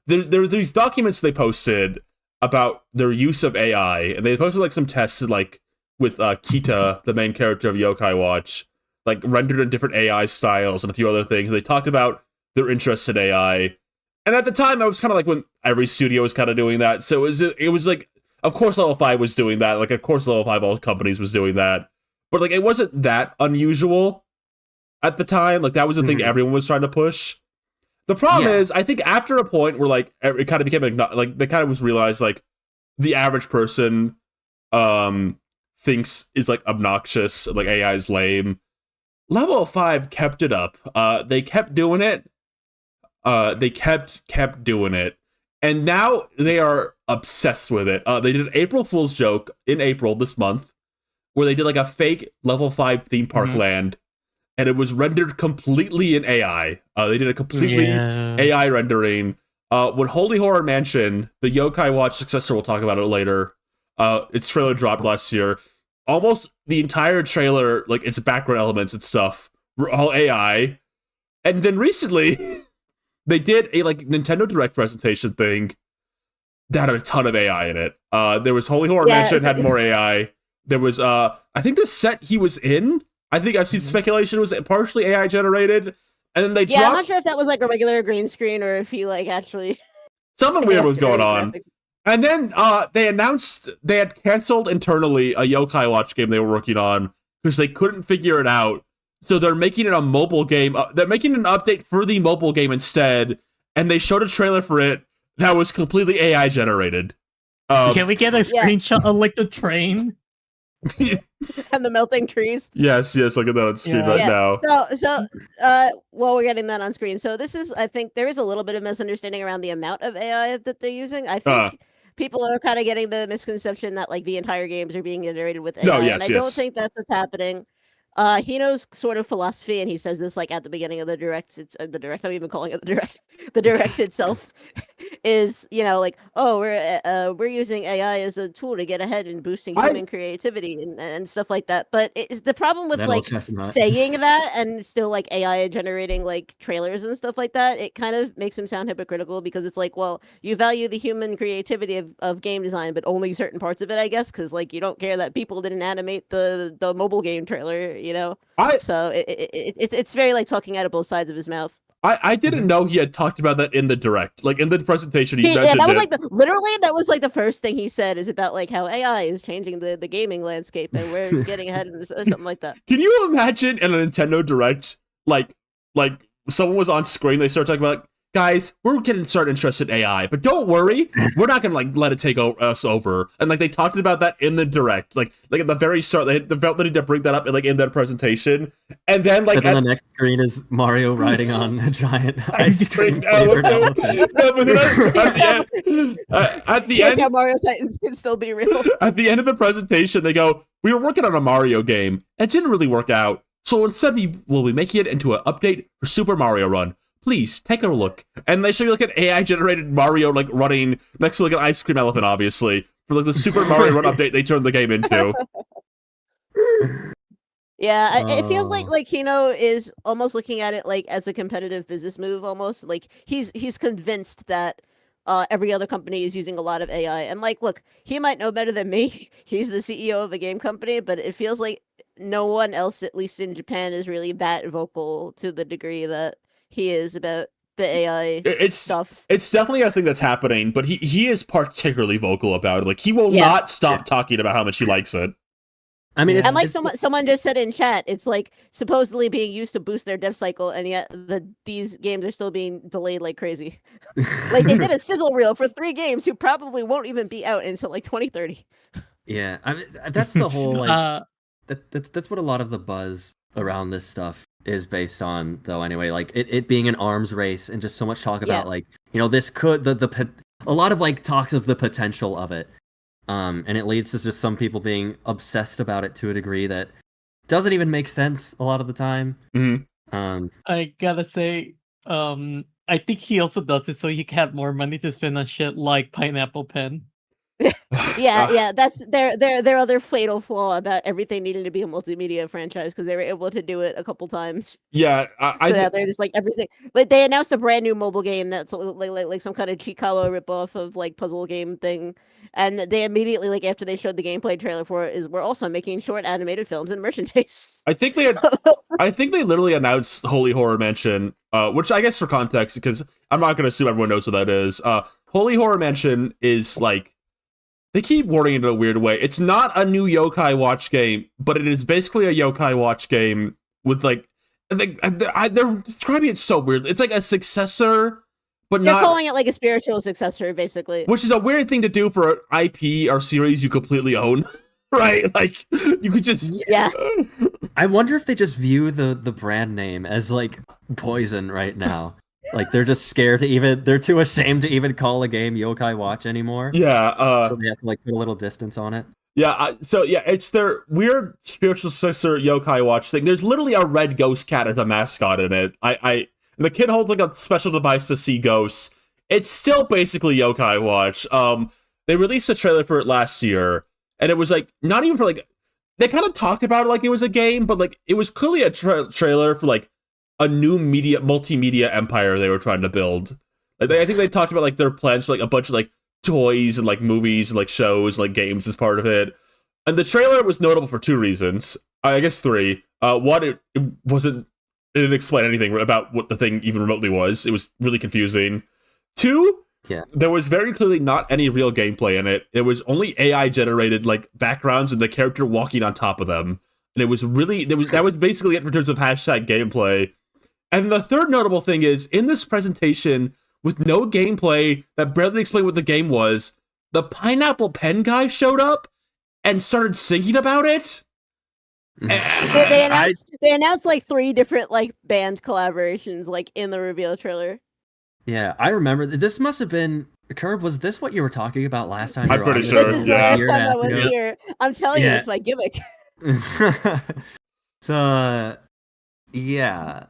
There are these documents they posted about their use of AI, and they posted like some tests like with Kita, the main character of Yokai Watch, like rendered in different AI styles and a few other things. They talked about their interest in AI. And at the time, I was kind of like when every studio was kind of doing that. So it was like, of course, Level 5 was doing that. Like, of course, Level 5, all companies was doing that. But like, it wasn't that unusual at the time. Like, that was the thing everyone was trying to push. The problem is, I think after a point where like it kind of became like they kind of was realized like the average person thinks is like obnoxious, like AI is lame. Level 5 kept it up. They kept doing it. They kept doing it, and now they are obsessed with it. They did an April Fool's joke in April this month, where they did like a fake Level 5 theme park land, and it was rendered completely in AI. They did a completely AI rendering. When Holy Horror Mansion, the Yokai Watch successor, we'll talk about it later. Its trailer dropped last year. Almost the entire trailer, like its background elements and stuff, were all AI. And then recently, they did a like Nintendo Direct presentation thing that had a ton of AI in it. There was Holy Horror Mansion had more AI. There was I think the set he was in, I think I've seen speculation was partially AI generated. And then they dropped... I'm not sure if that was like a regular green screen or if he like actually something weird was going on. And then they announced they had canceled internally a Yokai Watch game they were working on because they couldn't figure it out. So they're making it a mobile game. They're making an update for the mobile game instead, and they showed a trailer for it that was completely AI generated. Can we get a screenshot of like the train? And the melting trees. Yes, look at that on screen now. So, while we're getting that on screen, so this is, I think, there is a little bit of misunderstanding around the amount of AI that they're using. I think people are kind of getting the misconception that like the entire games are being generated with AI, and I don't think that's what's happening. Hino's sort of philosophy, and he says this like at the beginning of the direct. It's the direct. I'm even calling it the direct. The direct itself is, like, oh, we're using AI as a tool to get ahead in boosting human creativity and stuff like that. But it's the problem with like saying that and still like AI generating like trailers and stuff like that. It kind of makes him sound hypocritical because it's like, well, you value the human creativity of game design, but only certain parts of it, I guess, because like you don't care that people didn't animate the mobile game trailer. So it's very like talking out of both sides of his mouth. I didn't know he had talked about that in the direct, like in the presentation. He mentioned that was it. like literally that was like the first thing he said is about like how AI is changing the gaming landscape and we're getting ahead of something like that. Can you imagine in a Nintendo Direct, like someone was on screen, they start talking about, guys, we're getting started interested in AI, but don't worry, we're not gonna like let it take us over. And like they talked about that in the direct, like at the very start, they felt the need to bring that up in their presentation. And then like the next screen is Mario riding on a giant ice cream flavored elephant. No, but then at the end, how Mario Titans can still be real. At the end of the presentation, they go, "We were working on a Mario game, and it didn't really work out. So instead, we'll be making it into an update for Super Mario Run. Please take a look." And they show you like an AI generated Mario like running next to like an ice cream elephant, obviously, for like the Super Mario Run update they turned the game into. Yeah, it feels Oh. like Hino is almost looking at it like as a competitive business move. Almost like he's convinced that every other company is using a lot of AI. And like, look, he might know better than me. He's the CEO of a game company, but it feels like no one else, at least in Japan, is really that vocal to the degree that he is about the AI It's stuff. it's definitely a thing that's happening, but he is particularly vocal about it. Like he will Yeah. not stop talking about how much he likes it. I mean, Yeah. it's And like it's- someone just said in chat, it's like supposedly being used to boost their dev cycle, and yet these games are still being delayed like crazy. Like they did a sizzle reel for 3 games who probably won't even be out until like 2030. Yeah, I mean, that's the whole like Uh, that's what a lot of the buzz around this stuff is based on, though. Anyway, like it being an arms race and just so much talk about Yeah. like this could a lot of like talks of the potential of it, and it leads to just some people being obsessed about it to a degree that doesn't even make sense a lot of the time. Mhm. I gotta say, I think he also does it so he can have more money to spend on shit like Pineapple Pen. Yeah, that's their other fatal flaw about everything needing to be a multimedia franchise, because they were able to do it a couple times. Yeah, So yeah, they're just like everything. Like they announced a brand new mobile game that's like some kind of Chikawa ripoff of like puzzle game thing, and they immediately, like after they showed the gameplay trailer for it, is we're also making short animated films and merchandise. I think they literally announced Holy Horror Mansion, which I guess for context, because I'm not going to assume everyone knows what that is. Holy Horror Mansion is like, they keep wording it in a weird way. It's not a new Yokai Watch game, but it is basically a Yokai Watch game with like, they're describing it so weird. It's like a successor, but They're not. calling it like a spiritual successor, basically. Which is a weird thing to do for an IP or series you completely own, right? Like you could just Yeah. I wonder if they just view the brand name as like poison right now. Like they're just scared they're too ashamed to even call a game Yokai Watch anymore. Yeah. So they have to like put a little distance on it. Yeah, so yeah, it's their weird spiritual successor Yokai Watch thing. There's literally a red ghost cat as a mascot in it. The kid holds like a special device to see ghosts. It's still basically Yokai Watch. They released a trailer for it last year, and it was like not even for like, they kind of talked about it like it was a game, but like it was clearly a trailer for like a new multimedia empire they were trying to build. Like I think they talked about like their plans for like a bunch of like toys and like movies and like shows and like games as part of it. And the trailer was notable for 2 reasons. I guess 3. One, it didn't explain anything about what the thing even remotely was. It was really confusing. 2, Yeah. there was very clearly not any real gameplay in it. It was only AI generated like backgrounds and the character walking on top of them. And it was really that was basically it in terms of hashtag gameplay. And the third notable thing is, in this presentation, with no gameplay that barely explained what the game was, the Pineapple Pen guy showed up and started singing about it. They announced like 3 different like band collaborations like in the reveal trailer. Yeah, I remember. This must have been Kirb. Was this what you were talking about last time? I'm you were pretty on sure, This is the yeah. last time I was here. I'm telling you, Yeah. it's my gimmick. So, yeah.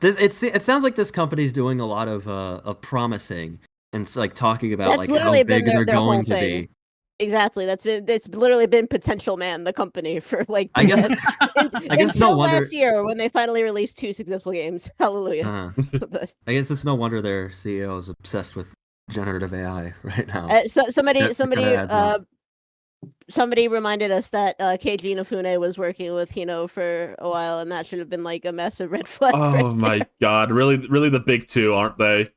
It sounds like this company's doing a lot of promising and it's like talking about That's like how literally big been they're their whole going to thing. be. Exactly. It's literally been Potential Man, the company, for like I guess. I guess it's no until wonder. last year when they finally released 2 successful games. Hallelujah. But, I guess it's no wonder their CEO is obsessed with generative AI right now. somebody reminded us that Keiji Inafune was working with Hino for a while, and that should have been like a massive red flag. Oh my god, really the big 2, aren't they?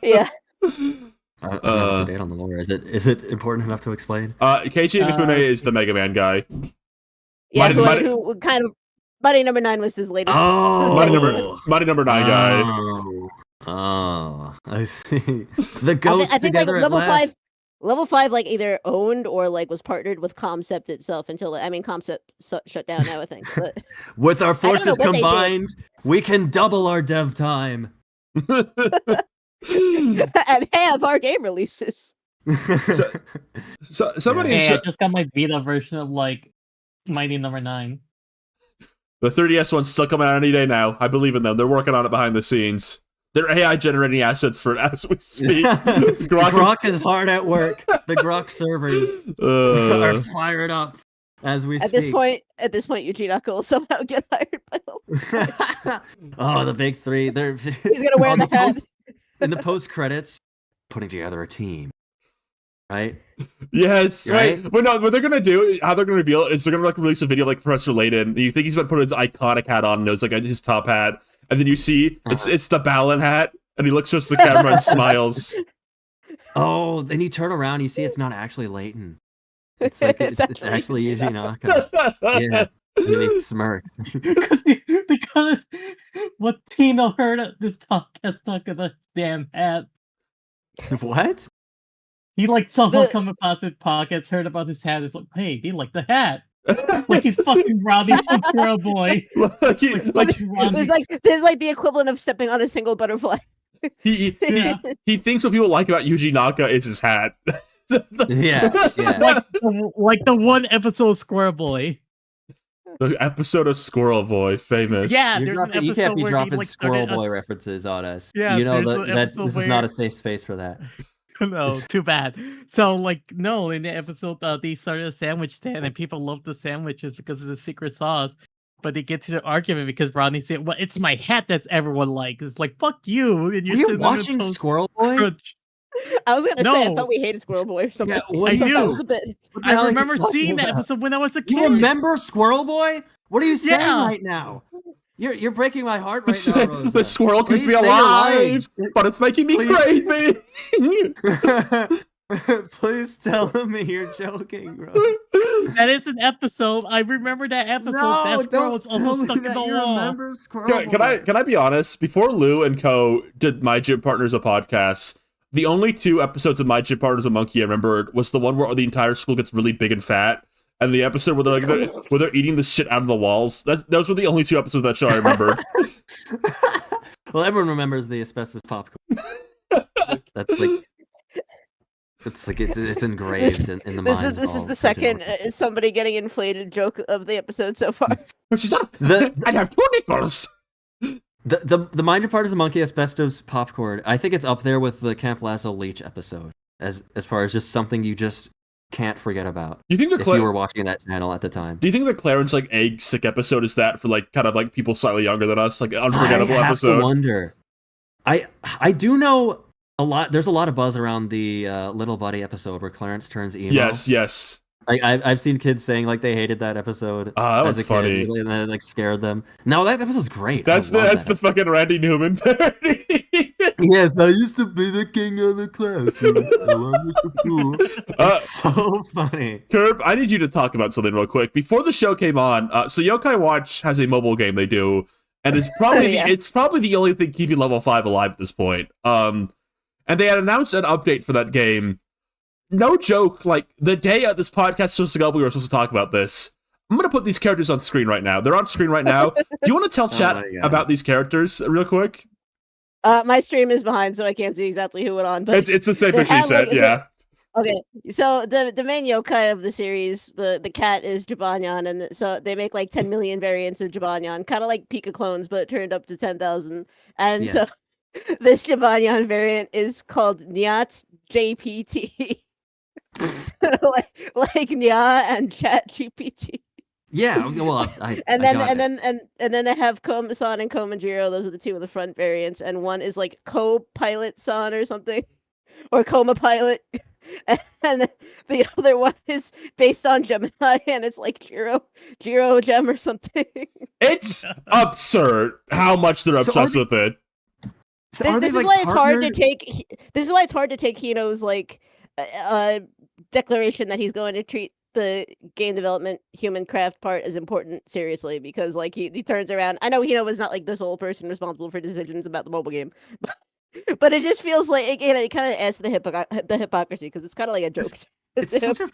Yeah. I'm not up to date on the lore. Is it important enough to explain? Keiji Inafune is the Megamind guy. Yeah, Mighty- who kind of Mighty Number 9 was his latest. Mighty number 9 guy. Oh, I see. The ghosts I think like together at last. Level 5 like either owned or like was partnered with Concept itself until Concept shut down now, I think. But With our I don't know forces what they did. combined, we can double our dev time. and have our game releases. So somebody Hey, I just got my beta version of like Mighty Number 9. the 3DS one's still coming out any day now. I believe in them. They're working on it behind the scenes. They're AI generating assets for it as we speak. Grok is hard at work. The Grok servers are fired up. as we At speak. this point, Eugene Uncle will somehow get hired by Level-5. Oh, the big three. They're He's gonna wear on the hat. in the post credits, putting together a team. Right? Yes, Right? right. But no, what they're gonna do, how they're gonna reveal it, is they're gonna like release a video like Professor Layton. You think he's about to put his iconic hat on, and it's like his top hat, and then you see it's the Balin hat, and he looks towards the camera and smiles. Oh, then you turn around, you see it's not actually Leighton. It's like it's actually Yuji Naka. Yeah. And then he smirks. because what Pino heard of this podcast talk about his damn hat. What? He like somehow come across his podcast, heard about his hat, is like, hey, do you like the hat? Like he's fucking Robbie from Girl Boy. There's like the equivalent of stepping on a single butterfly. He thinks what people like about Yuji Naka is his hat. Yeah. like the one episode of Square Boy. The episode of Squirrel Boy, famous. Yeah, you can't be dropping Squirrel Boy references on us. Yeah, you know that this is not a safe space for that. No, too bad. So, like, no, in the episode, they started a sandwich stand, and people love the sandwiches because of the secret sauce. But they get to the argument because Rodney said, "Well, it's my hat that's everyone likes." It's like, fuck you. And you're watching Squirrel Boy? Crunch. I was gonna say I thought we hated Squirrel Boy or something. Yeah, I do. I remember like, seeing that episode when I was a kid. You remember Squirrel Boy? What are you saying right now? You're breaking my heart right now, Rosa. The squirrel keeps me alive, but it's making me crazy. Please tell me you're joking, bro. That is an episode. I remember that episode. No, that squirrel was also stuck in the wall. Can I be honest? Before Lou and Co did My Gym Partners a podcast, the only 2 episodes of My Gym Partners a Monkey I remembered was the one where the entire school gets really big and fat, and the episode where they're eating the shit out of the walls. Those were the only 2 episodes of that show I remembered. Well, everyone remembers the asbestos popcorn. That's like. It's engraved in the mind. This is the second somebody getting inflated joke of the episode so far. Which is not. I'd have 2 nickels. The minor part is a monkey asbestos popcorn. I think it's up there with the Camp Lasso Leech episode as far as just something you just can't forget about. You think if you were watching that channel at the time? Do you think the Clarence like egg sick episode is that for like kind of like people slightly younger than us, like an unforgettable episode? I have to wonder. I do know a lot. There's a lot of buzz around the Little Buddy episode where Clarence turns emo. Yes. I've seen kids saying like they hated that episode. That was funny, kid, and then like scared them. No, that episode's great. That's the fucking Randy Newman parody. Yes, I used to be the king of the class. So funny. Kirb, I need you to talk about something real quick before the show came on. So Yokai Watch has a mobile game they do, and it's probably it's probably the only thing keeping Level-5 alive at this point. And they had announced an update for that game. No joke, like, the day this podcast was supposed to go, we were supposed to talk about this. I'm going to put these characters on screen right now. They're on screen right now. Do you want to tell chat about these characters real quick? My stream is behind, so I can't see exactly who went on. But it's the same picture you said, yeah. Okay, so the main yokai of the series, the cat is Jibanyan, and so they make like 10 million variants of Jibanyan, kind of like Pika clones, but turned up to 10,000. And so this Jibanyan variant is called Nyat JPT. like Nya and Chat GPT. Yeah, well, and then they have Koma-san and Komajiro. Those are the 2 of the front variants, and one is like Co-Pilot-san or something, or Coma Pilot, and the other one is based on Gemini, and it's like Jiro Gem or something. It's absurd how much they're obsessed with it. This is why it's hard to take. This is why it's hard to take Hino's like declaration that he's going to treat the game development human craft part as important seriously, because like he turns around. I know Hino was not like the sole person responsible for decisions about the mobile game, but it just feels like it kind of adds to the hypocrisy, because it's kind of like a joke. It's such a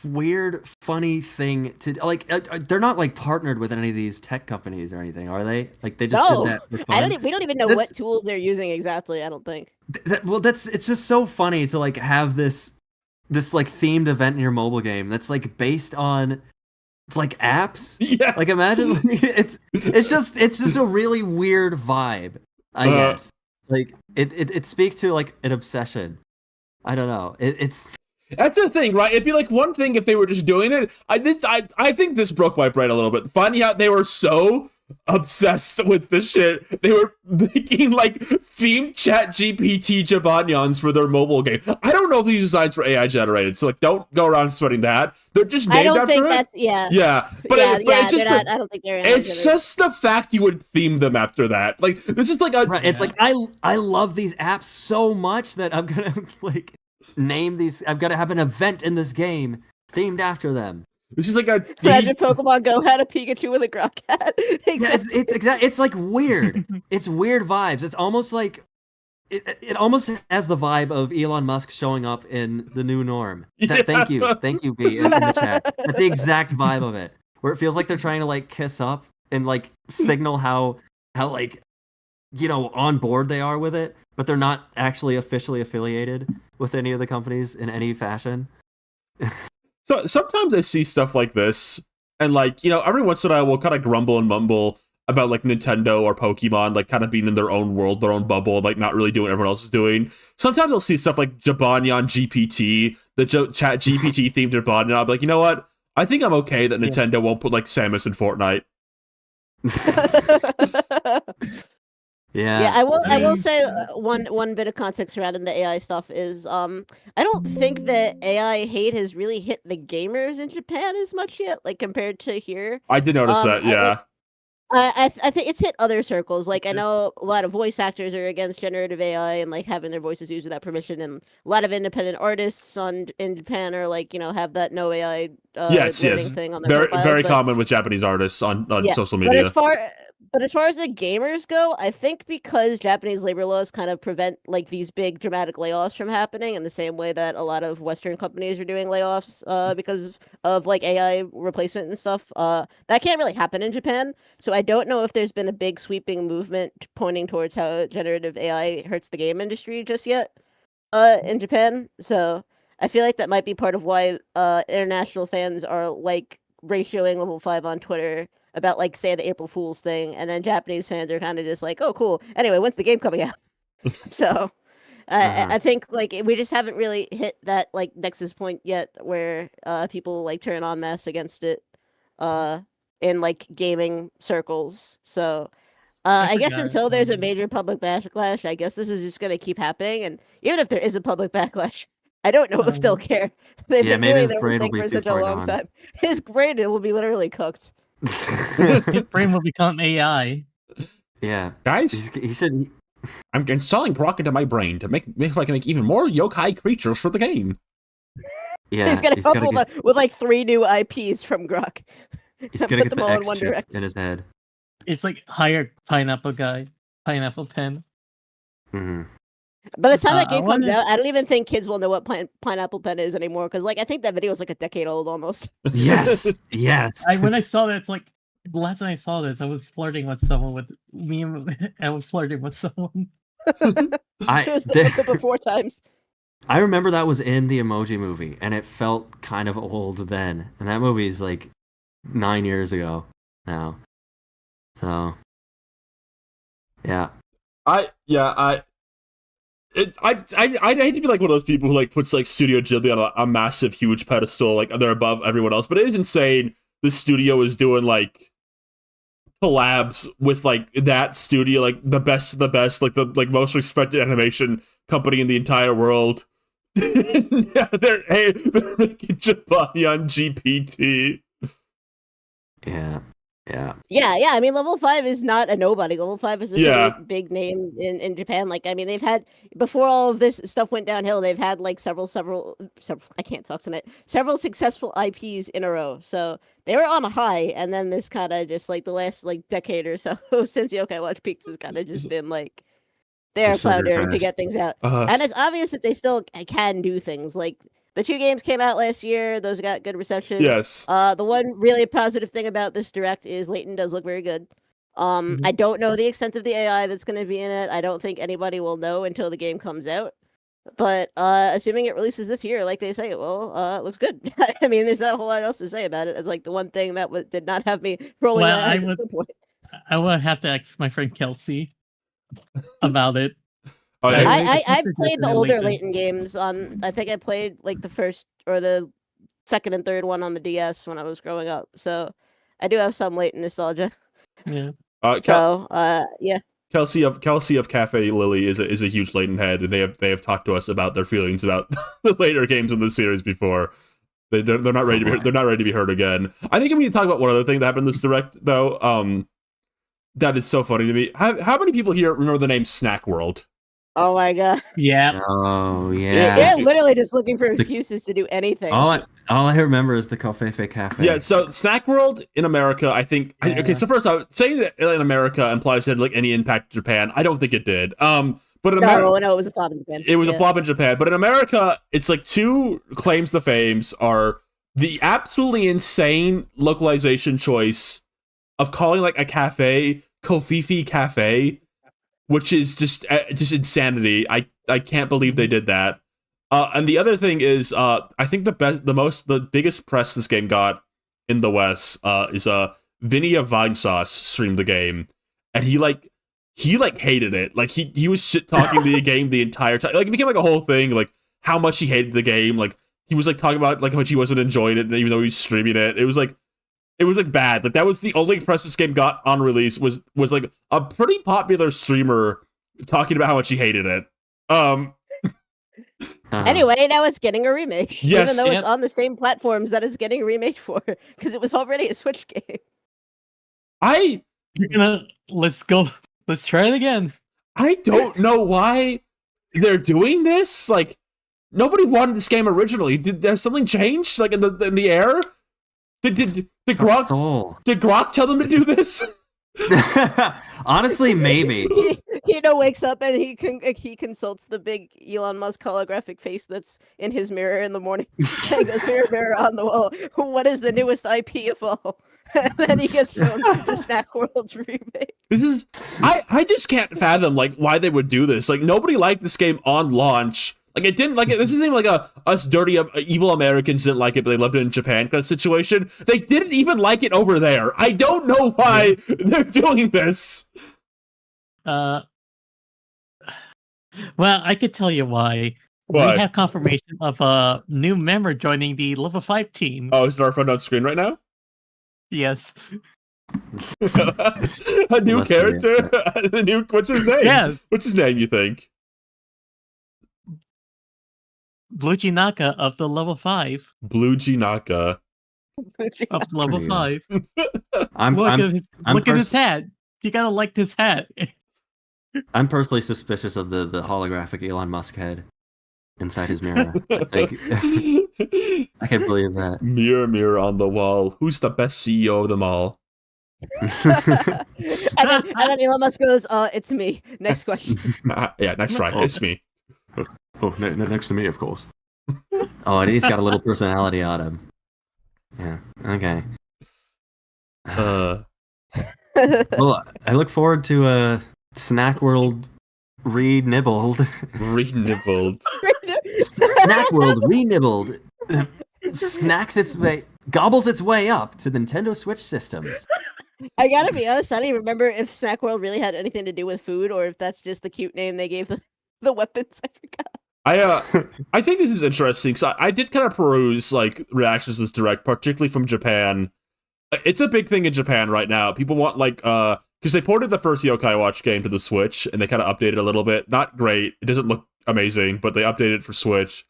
weird, funny thing to like. They're not like partnered with any of these tech companies or anything, are they? Like they just did that for fun? We don't even know what tools they're using exactly. I don't think. It's just so funny to like have this like themed event in your mobile game that's like based on like apps. Yeah. Like imagine it's just a really weird vibe. I guess like it speaks to like an obsession. I don't know. It's That's the thing, right? It'd be like one thing if they were just doing it. I think this broke my brain a little bit. Finding out they were so obsessed with the shit, they were making like themed chat GPT Jabanyans for their mobile game. I don't know if these designs were AI generated, so like don't go around spreading that. They're just named I don't after think it. that's yeah. Yeah, but it's just not, I don't think they're. It's just the fact you would theme them after that. Like this is like a. Right, it's like I love these apps so much that I'm gonna like name these. I'm gonna have an event in this game themed after them. This is like a. Imagine Pokemon Go had a Pikachu with a grok hat. Yeah, it's like weird. It's weird vibes. It's almost like it almost has the vibe of Elon Musk showing up in the new norm. Yeah. Thank you, B, in the chat. That's the exact vibe of it, where it feels like they're trying to like kiss up and like signal how like on board they are with it, but they're not actually officially affiliated with any of the companies in any fashion. So sometimes I see stuff like this, and like every once in a while we'll kind of grumble and mumble about like Nintendo or Pokemon like kind of being in their own world, their own bubble, like not really doing what everyone else is doing. Sometimes I'll see stuff like Jabanyan GPT, the chat GPT themed Jabanyan. I'll be like, you know what? I think I'm okay that Nintendo won't put like Samus in Fortnite. Yeah, I will say one bit of context surrounding the AI stuff is I don't think that AI hate has really hit the gamers in Japan as much yet, like compared to here. I did notice that, yeah. I think it's hit other circles. Like I know a lot of voice actors are against generative AI and like having their voices used without permission, and a lot of independent artists in Japan are like thhave that no AI yes, thing on their profiles, very common with Japanese artists on social media. But as far as the gamers go, I think because Japanese labor laws kind of prevent like these big dramatic layoffs from happening in the same way that a lot of Western companies are doing layoffs because of like AI replacement and stuff. That can't really happen in Japan. So I don't know if there's been a big sweeping movement pointing towards how generative AI hurts the game industry just yet in Japan. So I feel like that might be part of why international fans are like ratioing Level 5 on Twitter about like say the April Fool's thing, and then Japanese fans are kind of just like, oh cool, anyway, when's the game coming out? So I think like we just haven't really hit that like nexus point yet where people like turn en masse against it in like gaming circles. So I guess until there's a major public backlash, I guess this is just going to keep happening, and even if there is a public backlash, I don't know if they'll care. They've been doing their thing for such a long time. His brain will be literally cooked. His brain will become AI. Yeah, guys, he should. I'm installing grok into my brain to make I can make even more yokai creatures for the game. Yeah, he's gonna come with like 3 new IPs from grok. He's gonna get the X chip in his head. It's like hire pineapple guy, pineapple pen. Mm-hmm. By the time that game comes out, I don't even think kids will know what pineapple pen is anymore. Because like I think that video is like a decade old almost. Yes, yes. When I saw that, it's like the last time I saw this, I was flirting with someone. I was flirting with someone. It was the before times. I remember that was in the Emoji Movie, and it felt kind of old then. And that movie is like 9 years ago now. So, yeah. I'd hate to be like one of those people who like puts like Studio Ghibli on a massive, huge pedestal, like they're above everyone else. But it is insane. The studio is doing like collabs with like that studio, like the best of the best, like the most respected animation company in the entire world. Yeah, they're making Japanyan GPT. Yeah. I mean, Level 5 is not a nobody. Level 5 is a really big name in Japan. Like, I mean, they've had before all of this stuff went downhill. They've had like several. I can't talk tonight. Several successful IPs in a row. So they were on a high, and then this kind of just like the last like decade or so since Yokai Watch peaked has kind of just been like they're floundering to get things out. And it's obvious that they still can do things like. The 2 games came out last year. Those got good reception. Yes. The one really positive thing about this direct is Layton does look very good. I don't know the extent of the AI that's going to be in it. I don't think anybody will know until the game comes out. But assuming it releases this year, like they say it will, it looks good. I mean, there's not a whole lot else to say about it. It's like the one thing that did not have me rolling my eyes at some point. I would have to ask my friend Kelsey about it. Oh, yeah? I played the older Layton games on. I think I played like the first or the second and third one on the DS when I was growing up. So I do have some Layton nostalgia. Yeah. So yeah. Kelsey of Cafe Lily is a huge Layton head, and they have talked to us about their feelings about the later games in the series before. They're not ready to be heard again. I think I'm going to talk about one other thing that happened in this direct though. That is so funny to me. How many people here remember the name Snack World? Oh my god. Yeah. Oh yeah. They're literally just looking for excuses to do anything. All I remember is the Covfefe Cafe. Yeah, so Snack World in America, I think. Yeah. Okay, so first, saying that in America implies it had like any impact in Japan. I don't think it did. But in America, no, it was a flop in Japan. it was a flop in Japan. But in America, it's like two claims to fames are the absolutely insane localization choice of calling like a cafe Kofifi Cafe, which is just insanity. I can't believe they did that. And the other thing is, I think the biggest press this game got in the West is Vinny of Vinesauce streamed the game, and he hated it. Like he was shit talking the game the entire time. Like it became like a whole thing, like how much he hated the game. Like he was like talking about like how much he wasn't enjoying it, even though he was streaming it. It was like bad. Like that was the only press this game got on release was like a pretty popular streamer talking about how much he hated it. Anyway, now it's getting a remake. Yes. Even though it's on the same platforms that it's getting a remake for, because it was already a Switch game. Let's go. Let's try it again. I don't know why they're doing this. Like nobody wanted this game originally. Has something changed? Like in the air? Did Grok tell them to do this? Honestly, maybe. Kino wakes up and he consults the big Elon Musk holographic face that's in his mirror in the morning. And he goes, mirror on the wall. What is the newest IP of all? And then he gets shown the Snack World remake. This is I just can't fathom like why they would do this. Like nobody liked this game on launch. Like it didn't like it. This isn't even like a us dirty evil Americans didn't like it, but they loved it in Japan kind of situation. They didn't even like it over there. I don't know why they're doing this. Well, I could tell you why. Why? We have confirmation of a new member joining the Level-5 team. Oh, is it our phone on screen right now? Yes. A new character? What's his name? Yeah. What's his name, you think? Blue Naka of the Level-5. Blue Naka. Of Level-5. Look at his hat. You gotta like this hat. I'm personally suspicious of the holographic Elon Musk head inside his mirror. I can't believe that. Mirror, mirror on the wall. Who's the best CEO of them all? and then Elon Musk goes, it's me. Next question. Yeah, next try. It's me. Oh, next to me, of course. Oh, and he's got a little personality on him. Yeah. Okay. Well, I look forward to Snack World re-nibbled. Re-nibbled. Snack World re-nibbled. Gobbles its way up to Nintendo Switch systems. I gotta be honest, I don't even remember if Snack World really had anything to do with food or if that's just the cute name they gave the weapons. I forgot. I think this is interesting because I did kind of peruse like reactions to this direct, particularly from Japan. It's a big thing in Japan right now. People want like because they ported the first Yokai Watch game to the Switch and they kind of updated a little bit. Not great. It doesn't look amazing, but they updated it for Switch.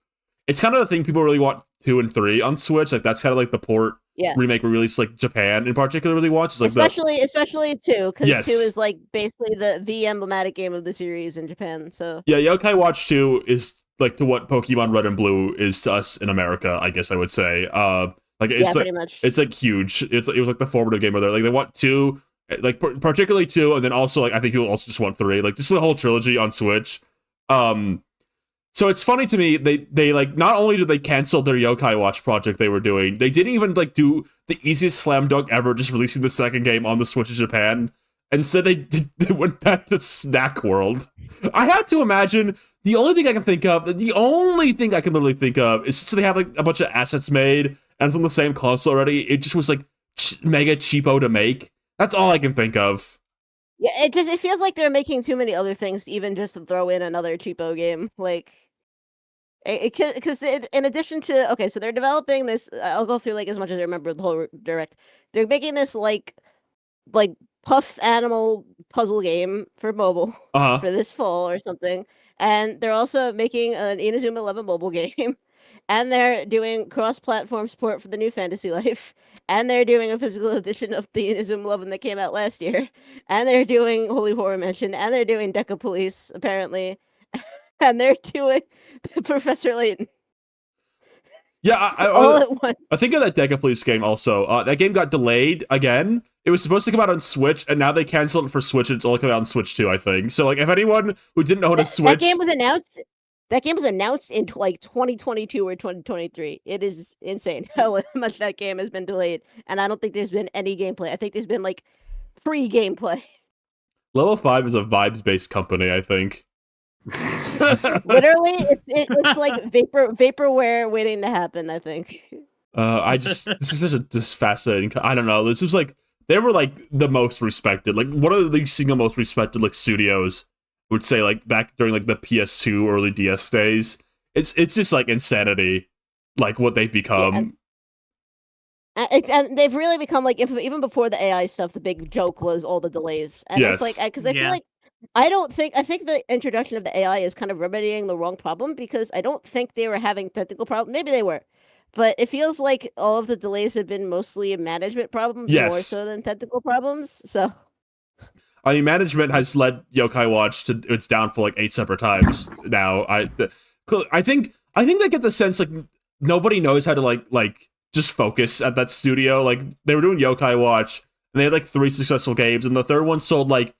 It's kind of the thing people really want 2 and 3 on Switch. Like that's kind of like the port remake release like Japan in particular really wants. Like especially 2, because 2 Yes. is like basically the emblematic game of the series in Japan. So yeah, Yokai Watch 2 is like to what Pokemon Red and Blue is to us in America, I guess I would say. Like it's pretty much. It's like huge. It was like the formative game of there. Like they want 2, like particularly 2, and then also like I think people also just want 3, like just the whole trilogy on Switch. So it's funny to me they like not only did they cancel their Yokai Watch project they were doing, they didn't even like do the easiest slam dunk ever, just releasing the second game on the Switch in Japan. Instead, they went back to Snack World. I had to imagine the only thing I can literally think of is since they have like a bunch of assets made and it's on the same console already, it just was like mega cheapo to make. That's all I can think of. Yeah, it feels like they're making too many other things to even just throw in another cheapo game. Like, because in addition to okay, so they're developing this. I'll go through like as much as I remember the whole direct. They're making this like puff animal puzzle game for mobile Uh-huh. for this fall or something, and they're also making an Inazuma 11 mobile game. And they're doing cross-platform support for the new Fantasy Life, and they're doing a physical edition of the Inazuma 11 that came out last year, and they're doing Holy Horror Mansion, and they're doing Deca Police apparently, and they're doing Professor Layton. Yeah, all at once. I think of that Deca Police game also. That game got delayed again. It was supposed to come out on Switch, and now they canceled it for Switch, and it's only coming out on Switch 2, I think. So, like, if anyone who didn't know how to Switch... That game was announced... That game was announced in like 2022 or 2023. It is insane how much that game has been delayed, and I don't think there's been any gameplay. I think there's been like pre-gameplay. Level-5 is a vibes-based company, I think. Literally, it's like vaporware waiting to happen. I think. This is such a just fascinating. I don't know. This was like they were like the most respected, like one of the single most respected like studios. I would say like back during like the PS2 early DS days. It's just like insanity, like what they've become. Yeah, and they've really become like even before the AI stuff. The big joke was all the delays, and Yes. it's like because I feel like. I think the introduction of the AI is kind of remedying the wrong problem because I don't think they were having technical problems. Maybe they were, but it feels like all of the delays have been mostly management problems more so than technical problems. So, I mean, management has led Yokai Watch to its downfall like 8 separate times now. I think they get the sense like nobody knows how to like just focus at that studio. Like they were doing Yokai Watch and they had like 3 successful games, and the third one sold like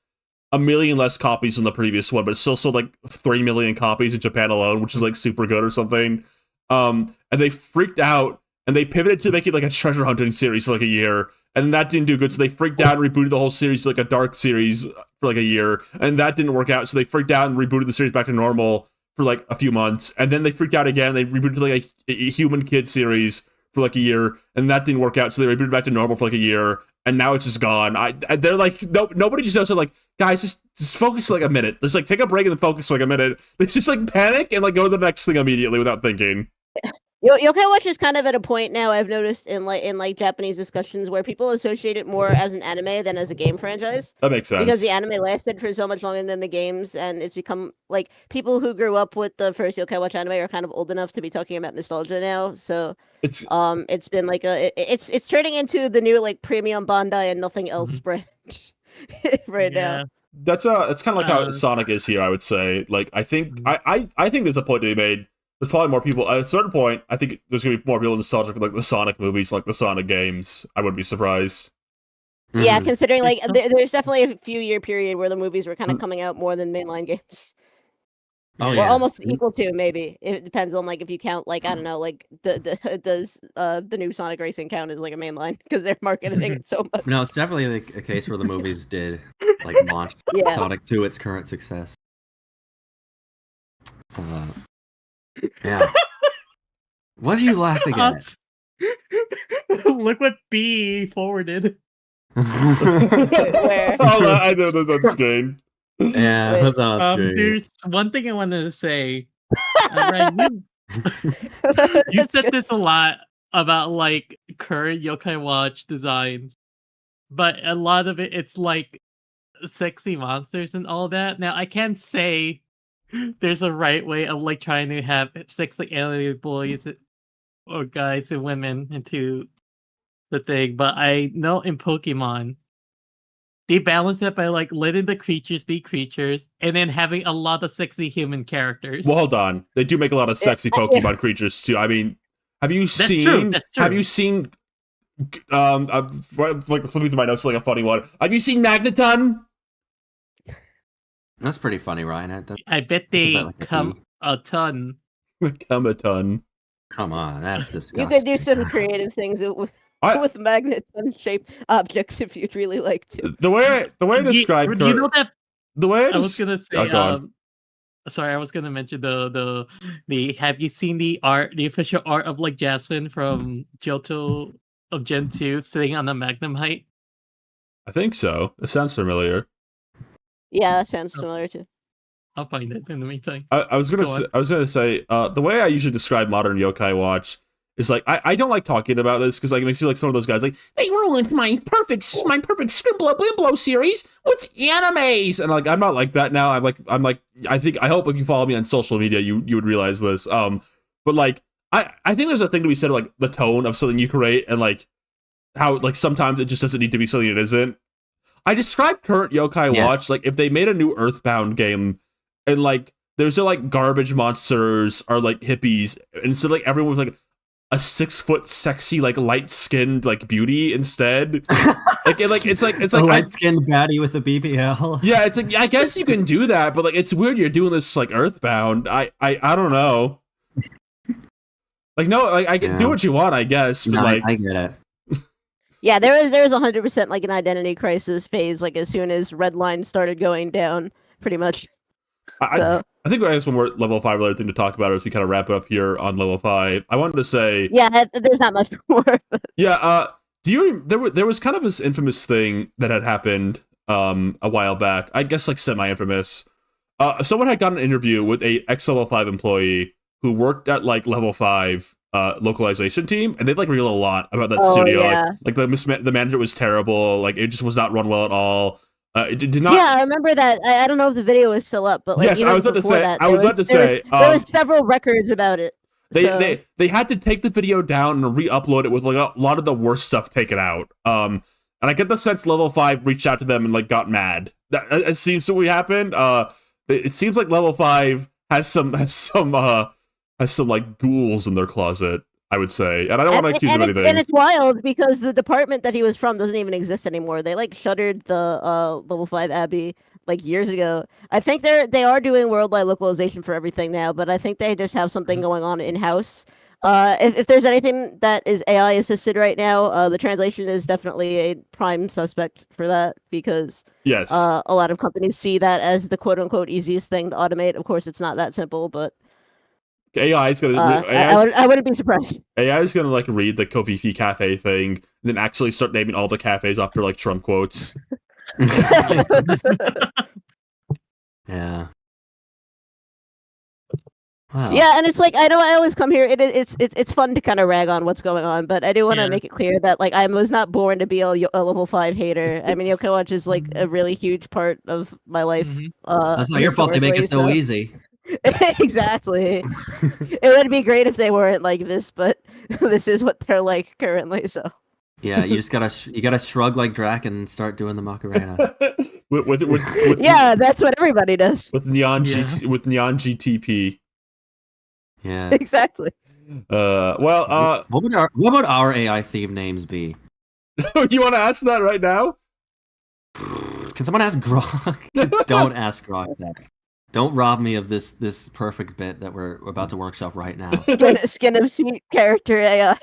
1 million less copies than the previous one, but it still sold like 3 million copies in Japan alone, which is like super good or something. And they freaked out and they pivoted to making like a treasure hunting series for like a year, and that didn't do good. So they freaked out and rebooted the whole series to like a dark series for like a year, and that didn't work out. So they freaked out and rebooted the series back to normal for like a few months, and then they freaked out again. They rebooted to like a human kid series for like a year, and that didn't work out. So they rebooted back to normal for like a year, and now it's just gone. They're like nobody just knows. They're like, guys, just focus for like a minute. Just like take a break and then focus for like a minute. They just like panic and like go to the next thing immediately without thinking. Yokai Watch is kind of at a point now I've noticed in Japanese discussions where people associate it more as an anime than as a game franchise. That makes sense. Because the anime lasted for so much longer than the games, and it's become like people who grew up with the first Yokai Watch anime are kind of old enough to be talking about nostalgia now. So it's been like it's turning into the new like premium Bandai and nothing else brand right now. It's kind of like how Sonic is here, I would say. Like I think I think there's a point to be made. There's probably more people at a certain point. I think there's gonna be more people nostalgic for like the Sonic movies, like the Sonic games. I wouldn't be surprised. Yeah, considering like there's definitely a few year period where the movies were kind of coming out more than mainline games. Oh, or almost equal to, maybe. It depends on like if you count like I don't know, like does the new Sonic Racing count as like a mainline because they're marketing it so much. No, it's definitely like a case where the movies did like launch Sonic to its current success. Yeah. What are you laughing at? Look what B forwarded. Where? Oh, I know that's on screen. Yeah, that's on screen. There's one thing I wanted to say. Ryan, you said this a lot about like current Yokai Watch designs, but a lot of it's like sexy monsters and all that. Now I can't say there's a right way of like trying to have sexy animated boys or guys and women into the thing, but I know in Pokemon they balance it by like letting the creatures be creatures and then having a lot of sexy human characters. Well, hold on. They do make a lot of sexy Pokemon creatures too. I mean, have you seen? That's true. Have you seen? Like flipping through my notes, like a funny one. Have you seen Magneton? That's pretty funny, Ryan. I bet they come a ton. Come a ton. Come on, that's disgusting. You could do some creative things with magneton-shaped objects if you'd really like to. The way I described you know that the way I was gonna say. Sorry, I was gonna mention the. Have you seen the official art of like Jasmine from Johto of Gen 2 sitting on the Magnum height? I think so. It sounds familiar. Yeah, that sounds similar too. I'll find it in the meantime. I was gonna say the way I usually describe modern yokai watch is like I don't like talking about this because like it makes you like some of those guys like they ruined my perfect Scrimblow Blimblow series with animes, and like I'm not like that now. I'm like I hope if you follow me on social media you would realize this. But like I think there's a thing to be said like the tone of something you create and like how like sometimes it just doesn't need to be something it isn't. I describe current yokai watch like if they made a new Earthbound game and like there's like garbage monsters are like hippies and so like everyone was like a 6 foot sexy like light skinned like beauty instead. It's like a light skinned baddie with a BBL. Yeah, it's like I guess you can do that, but like it's weird you're doing this like Earthbound. I don't know. Like no, like I can do what you want, I guess. But, like I get it. Yeah, there was 100% like an identity crisis phase like as soon as Redline started going down, pretty much. I think I guess one more level 5 related thing to talk about as we kind of wrap it up here on level 5. I wanted to say, yeah, there's not much more. Yeah, there was kind of this infamous thing that had happened a while back. I guess like semi-infamous. Someone had gotten an interview with a ex level 5 employee who worked at like level 5 localization team, and they like revealed a lot about that studio. Yeah. Like the manager was terrible. Like it just was not run well at all. It did not. Yeah, I remember that. I don't know if the video is still up, but like yes, I was about to say. There was several records about it. They had to take the video down and re-upload it with like a lot of the worst stuff taken out. And I get the sense level 5 reached out to them and like got mad. That seems to what happened. It seems like level 5 has some like ghouls in their closet, I would say, and I don't want to accuse them of anything. And it's wild because the department that he was from doesn't even exist anymore. They like shuttered the level 5 Abbey like years ago. I think they are doing worldwide localization for everything now, but I think they just have something going on in house. If there's anything that is AI assisted right now, the translation is definitely a prime suspect for that because yes, a lot of companies see that as the quote unquote easiest thing to automate. Of course, it's not that simple, but AI is gonna. I wouldn't be surprised. AI is gonna like read the Kofifi Cafe thing, and then actually start naming all the cafes after like Trump quotes. Yeah. Wow. Yeah, and it's like I know I always come here. It's fun to kind of rag on what's going on, but I do want to make it clear that like I was not born to be a level 5 hater. I mean, Yokai Watch is like a really huge part of my life. That's not your fault. They make it so easy. Exactly. It would be great if they weren't like this, but this is what they're like currently. So yeah, you just gotta shrug like Drac and start doing the Macarena. with yeah, that's what everybody does with neon GTP. Yeah, exactly. What would our AI theme names be? You want to ask that right now? Can someone ask Grok? Don't ask Grok that. Don't rob me of this perfect bit that we're about to workshop right now. Skin of seat character AI.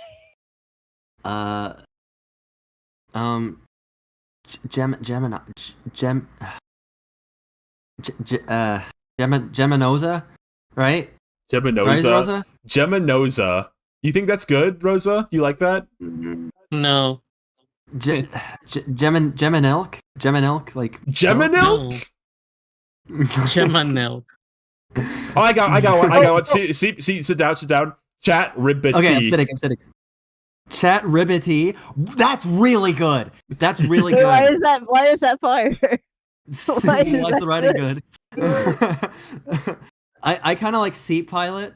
Geminosa, right? Geminosa. Geminosa. You think that's good, Rosa? You like that? No. Geminelk, like Geminelk. Geminelk. Oh, I got one. Sit down. Chat ribbity. Okay, I'm sitting. Chat ribbity. That's really good. That's really good. Why is that fire? Why is the writing good? I kind of like Seat Pilot.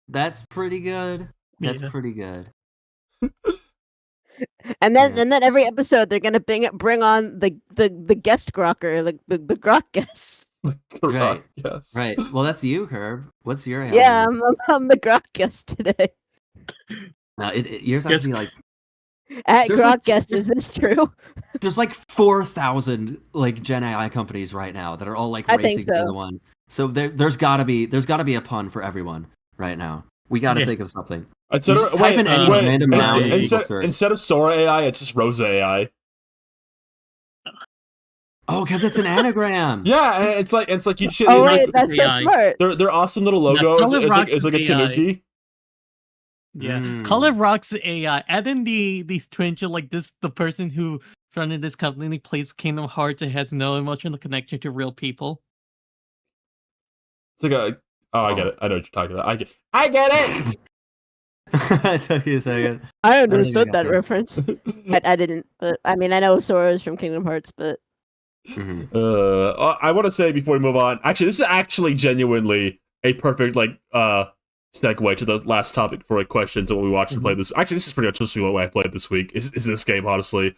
That's pretty good. That's pretty good. And then every episode they're gonna bring on the guest grocker, the grok guest. Right. Yes. Right. Well, that's you, Kirb. What's your AI? Yeah, I'm the grok guest today. Now yours has to be like at grok like, guest. Is this true? There's like 4,000 like Gen AI companies right now that are all like racing to the one. So there's gotta be a pun for everyone right now. We gotta think of something. Instead of Sora AI, it's just Rosa AI. Oh, because it's an anagram. Yeah, and it's like you should. Oh wait, that's so smart. They're awesome little logos. It's like a Tanuki. Yeah, Color Rock's AI. Add in these twinge like this, the person who running this company plays Kingdom Hearts and has no emotional connection to real people. It's like a. Oh, I get it. I know what you're talking about. I get it. It took you a second. I think I understood got that that. reference. I didn't, but I mean, I know Sora's from Kingdom Hearts, but Mhm. I want to say before we move on. Actually, this is actually genuinely a perfect segue to the last topic for questions and what we watched and played this. Actually, this is pretty much supposed to be what I played this week. Is this game? Honestly,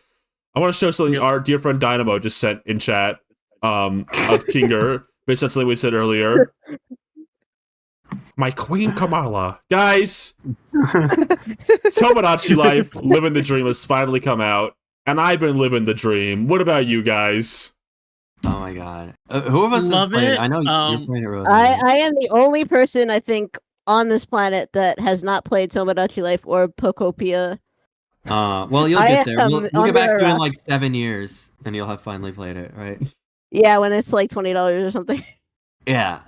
I want to show something our dear friend Dynamo just sent in chat. Of Kinger, based on something we said earlier. My Queen Kamala, guys. Tomodachi Life, Living the Dream has finally come out, and I've been living the dream. What about you guys? Oh my god. Who of us Love have played? it. I know you're playing it really. I am the only person I think on this planet that has not played Tomodachi Life or Pokopia. Well, you'll I get there. We'll am get back under to a you in rock. like 7 years, and you'll have finally played it, right? Yeah, when it's like $20 or something. Yeah.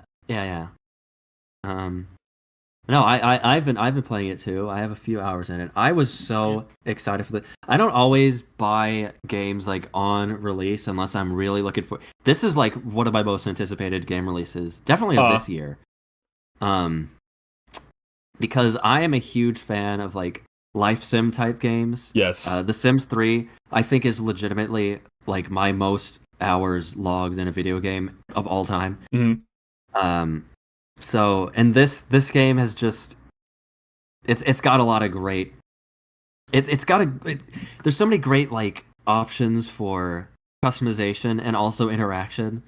No, I've been playing it too. I have a few hours in it. I was so excited for I don't always buy games like on release unless I'm really looking for. This is like one of my most anticipated game releases, definitely of this year. Because I am a huge fan of like life sim type games. Yes. The Sims 3 I think is legitimately like my most hours logged in a video game of all time. Mm-hmm. So, and this game has just it's got a lot of great there's so many great like options for customization and also interaction.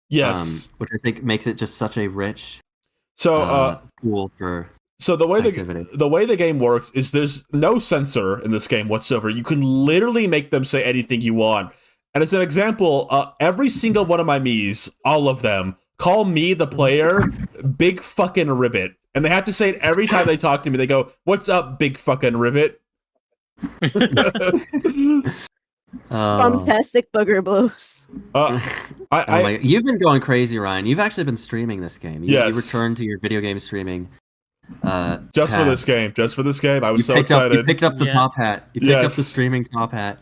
Yes. Which I think makes it just such a rich tool for the way activity. the way the game works is there's no censor in this game whatsoever. You can literally make them say anything you want. And as an example, every single one of my Miis, all of them, call me, the player, Big Fucking Ribbit. And they have to say it every time they talk to me. They go, "What's up, Big Fucking Ribbit?" Fantastic booger blows. You've been going crazy, Ryan. You've actually been streaming this game. You returned to your video game streaming. Just for this game. I was so excited. You picked up the top hat. You picked up the streaming top hat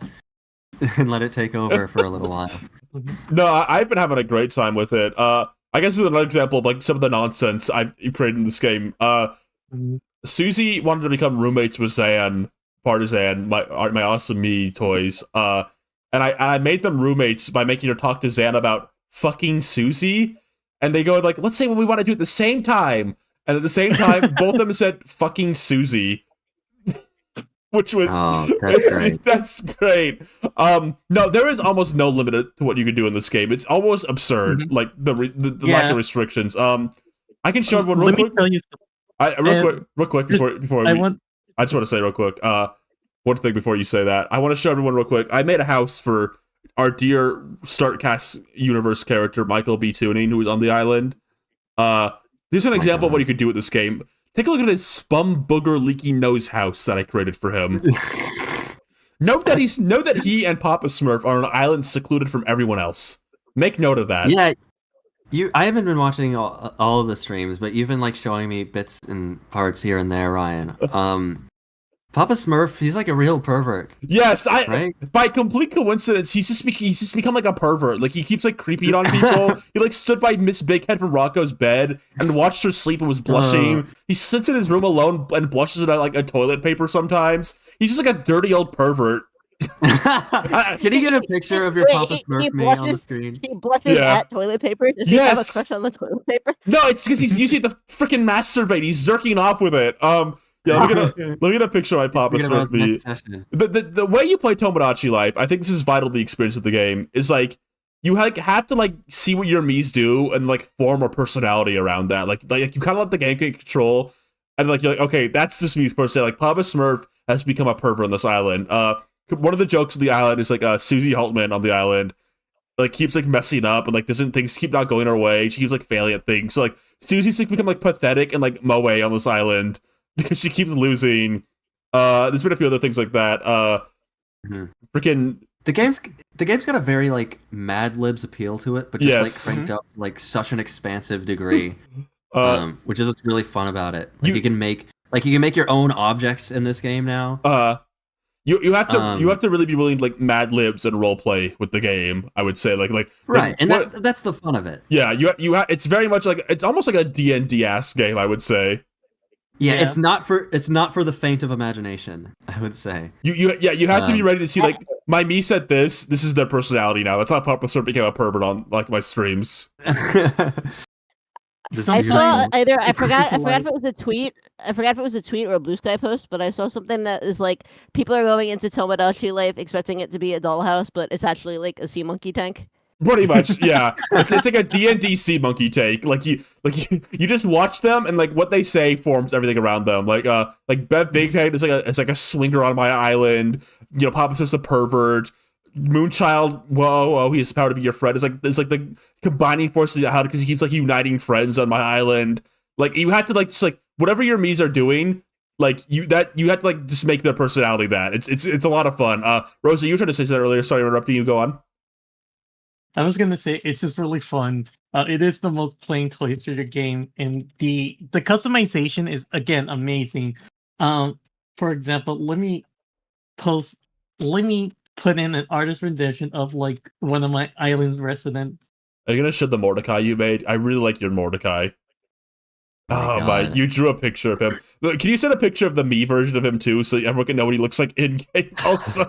and let it take over for a little while. No, I've been having a great time with it. I guess this is another example of like some of the nonsense I've created in this game. Susie wanted to become roommates with Zan, Partisan, my awesome me toys. And I made them roommates by making her talk to Zan about fucking Susie. And they go like, "Let's say what we want to do at the same time." And at the same time, both of them said fucking Susie. Which was that's great. That's great. No, there is almost no limit to what you can do in this game. It's almost absurd, like the lack of restrictions. I can show everyone real quick. Tell you Real quick before I just want to say real quick. One thing before you say that, I want to show everyone real quick. I made a house for our dear Startcast universe character Michael B. Tuning, who is on the island. This is an example of what you could do with this game. Take a look at his spum booger leaky nose house that I created for him. Note that he and Papa Smurf are on an island secluded from everyone else. Make note of that. Yeah, I haven't been watching all of the streams, but you've been like showing me bits and parts here and there, Ryan. Papa Smurf, he's like a real pervert. Yes, right? By complete coincidence, he's just become like a pervert. Like he keeps like creeping on people. He like stood by Miss Bighead from Rocco's bed and watched her sleep and was blushing. He sits in his room alone and blushes at like a toilet paper sometimes. He's just like a dirty old pervert. Can you get a picture of your Papa Smurf me on the screen? He blushes at toilet paper. Does he have a crush on the toilet paper? No, it's because he's using the freaking masturbate. He's jerking off with it. Yeah, let me get a picture of my Papa Smurf me. The way you play Tomodachi Life, I think this is vital to the experience of the game, is like you have to like see what your Miis do and like form a personality around that. Like you kind of let the game take control, and like you're like, okay, that's this Mii's personality. Like Papa Smurf has become a pervert on this island. One of the jokes of the island is like Susie Haltman on the island like keeps like messing up and like things keep not going her way. She keeps like failing at things. So like Susie's like become like pathetic and like moe on this island. Because she keeps losing. There's been a few other things like that. Freaking the game's got a very like Mad Libs appeal to it, but just like cranked up to, like such an expansive degree. Which is what's really fun about it. Like you can make your own objects in this game now. You have to really be willing to like Mad Libs and roleplay with the game. I would say like right, and that's the fun of it. Yeah, it's very much like it's almost like a D&D-esque game. I would say. Yeah, it's not for the faint of imagination. I would say. You have to be ready to see like my me said this. This is their personality now. That's how Papa became a pervert on like my streams. I saw either I forgot if it was a tweet. I forgot if it was a tweet or a Blue Sky post, but I saw something that is like people are going into Tomodachi Life expecting it to be a dollhouse, but it's actually like a sea monkey tank. Pretty much, yeah. It's like a D&D sea monkey tank. Like you just watch them and like what they say forms everything around them. Like Bev Big Head is like a swinger on my island. You know, Papa's just a pervert. Moonchild, whoa, he has the power to be your friend. It's like the combining forces how because he keeps like uniting friends on my island. Like you had to like just like whatever your Miis are doing, like you have to like just make their personality that. It's a lot of fun. Rosa, you were trying to say that earlier. Sorry, interrupting you. Go on. I was gonna say it's just really fun. It is the most plain toy shooter game, and the customization is again amazing. For example, let me put in an artist rendition of like one of my island's residents. Are you gonna show the Mordecai you made? I really like your Mordecai. Oh my! You drew a picture of him. Can you send a picture of the me version of him too, so everyone can know what he looks like in game? Also,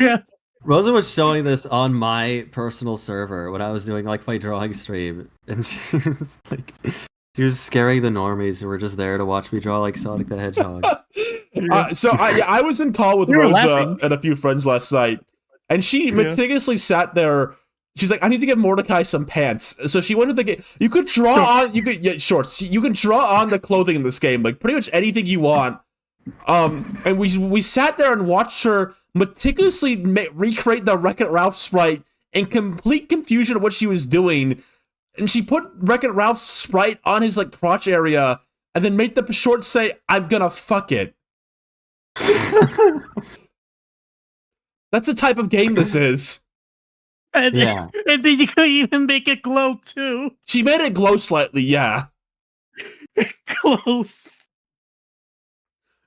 yeah. Rosa was showing this on my personal server when I was doing like my drawing stream, and she was scaring the normies who were just there to watch me draw like Sonic the Hedgehog. I was in call with Rosa and a few friends last night, and she meticulously sat there. She's like, I need to give Mordecai some pants. So she went to the game. You could draw on, shorts. You can draw on the clothing in this game, like pretty much anything you want. And we sat there and watched her meticulously recreate the Wreck-It Ralph sprite in complete confusion of what she was doing. And she put Wreck-It Ralph's sprite on his like crotch area, and then made the shorts say, "I'm gonna fuck it." That's the type of game this is. And then you could even make it glow too. She made it glow slightly, yeah. Close.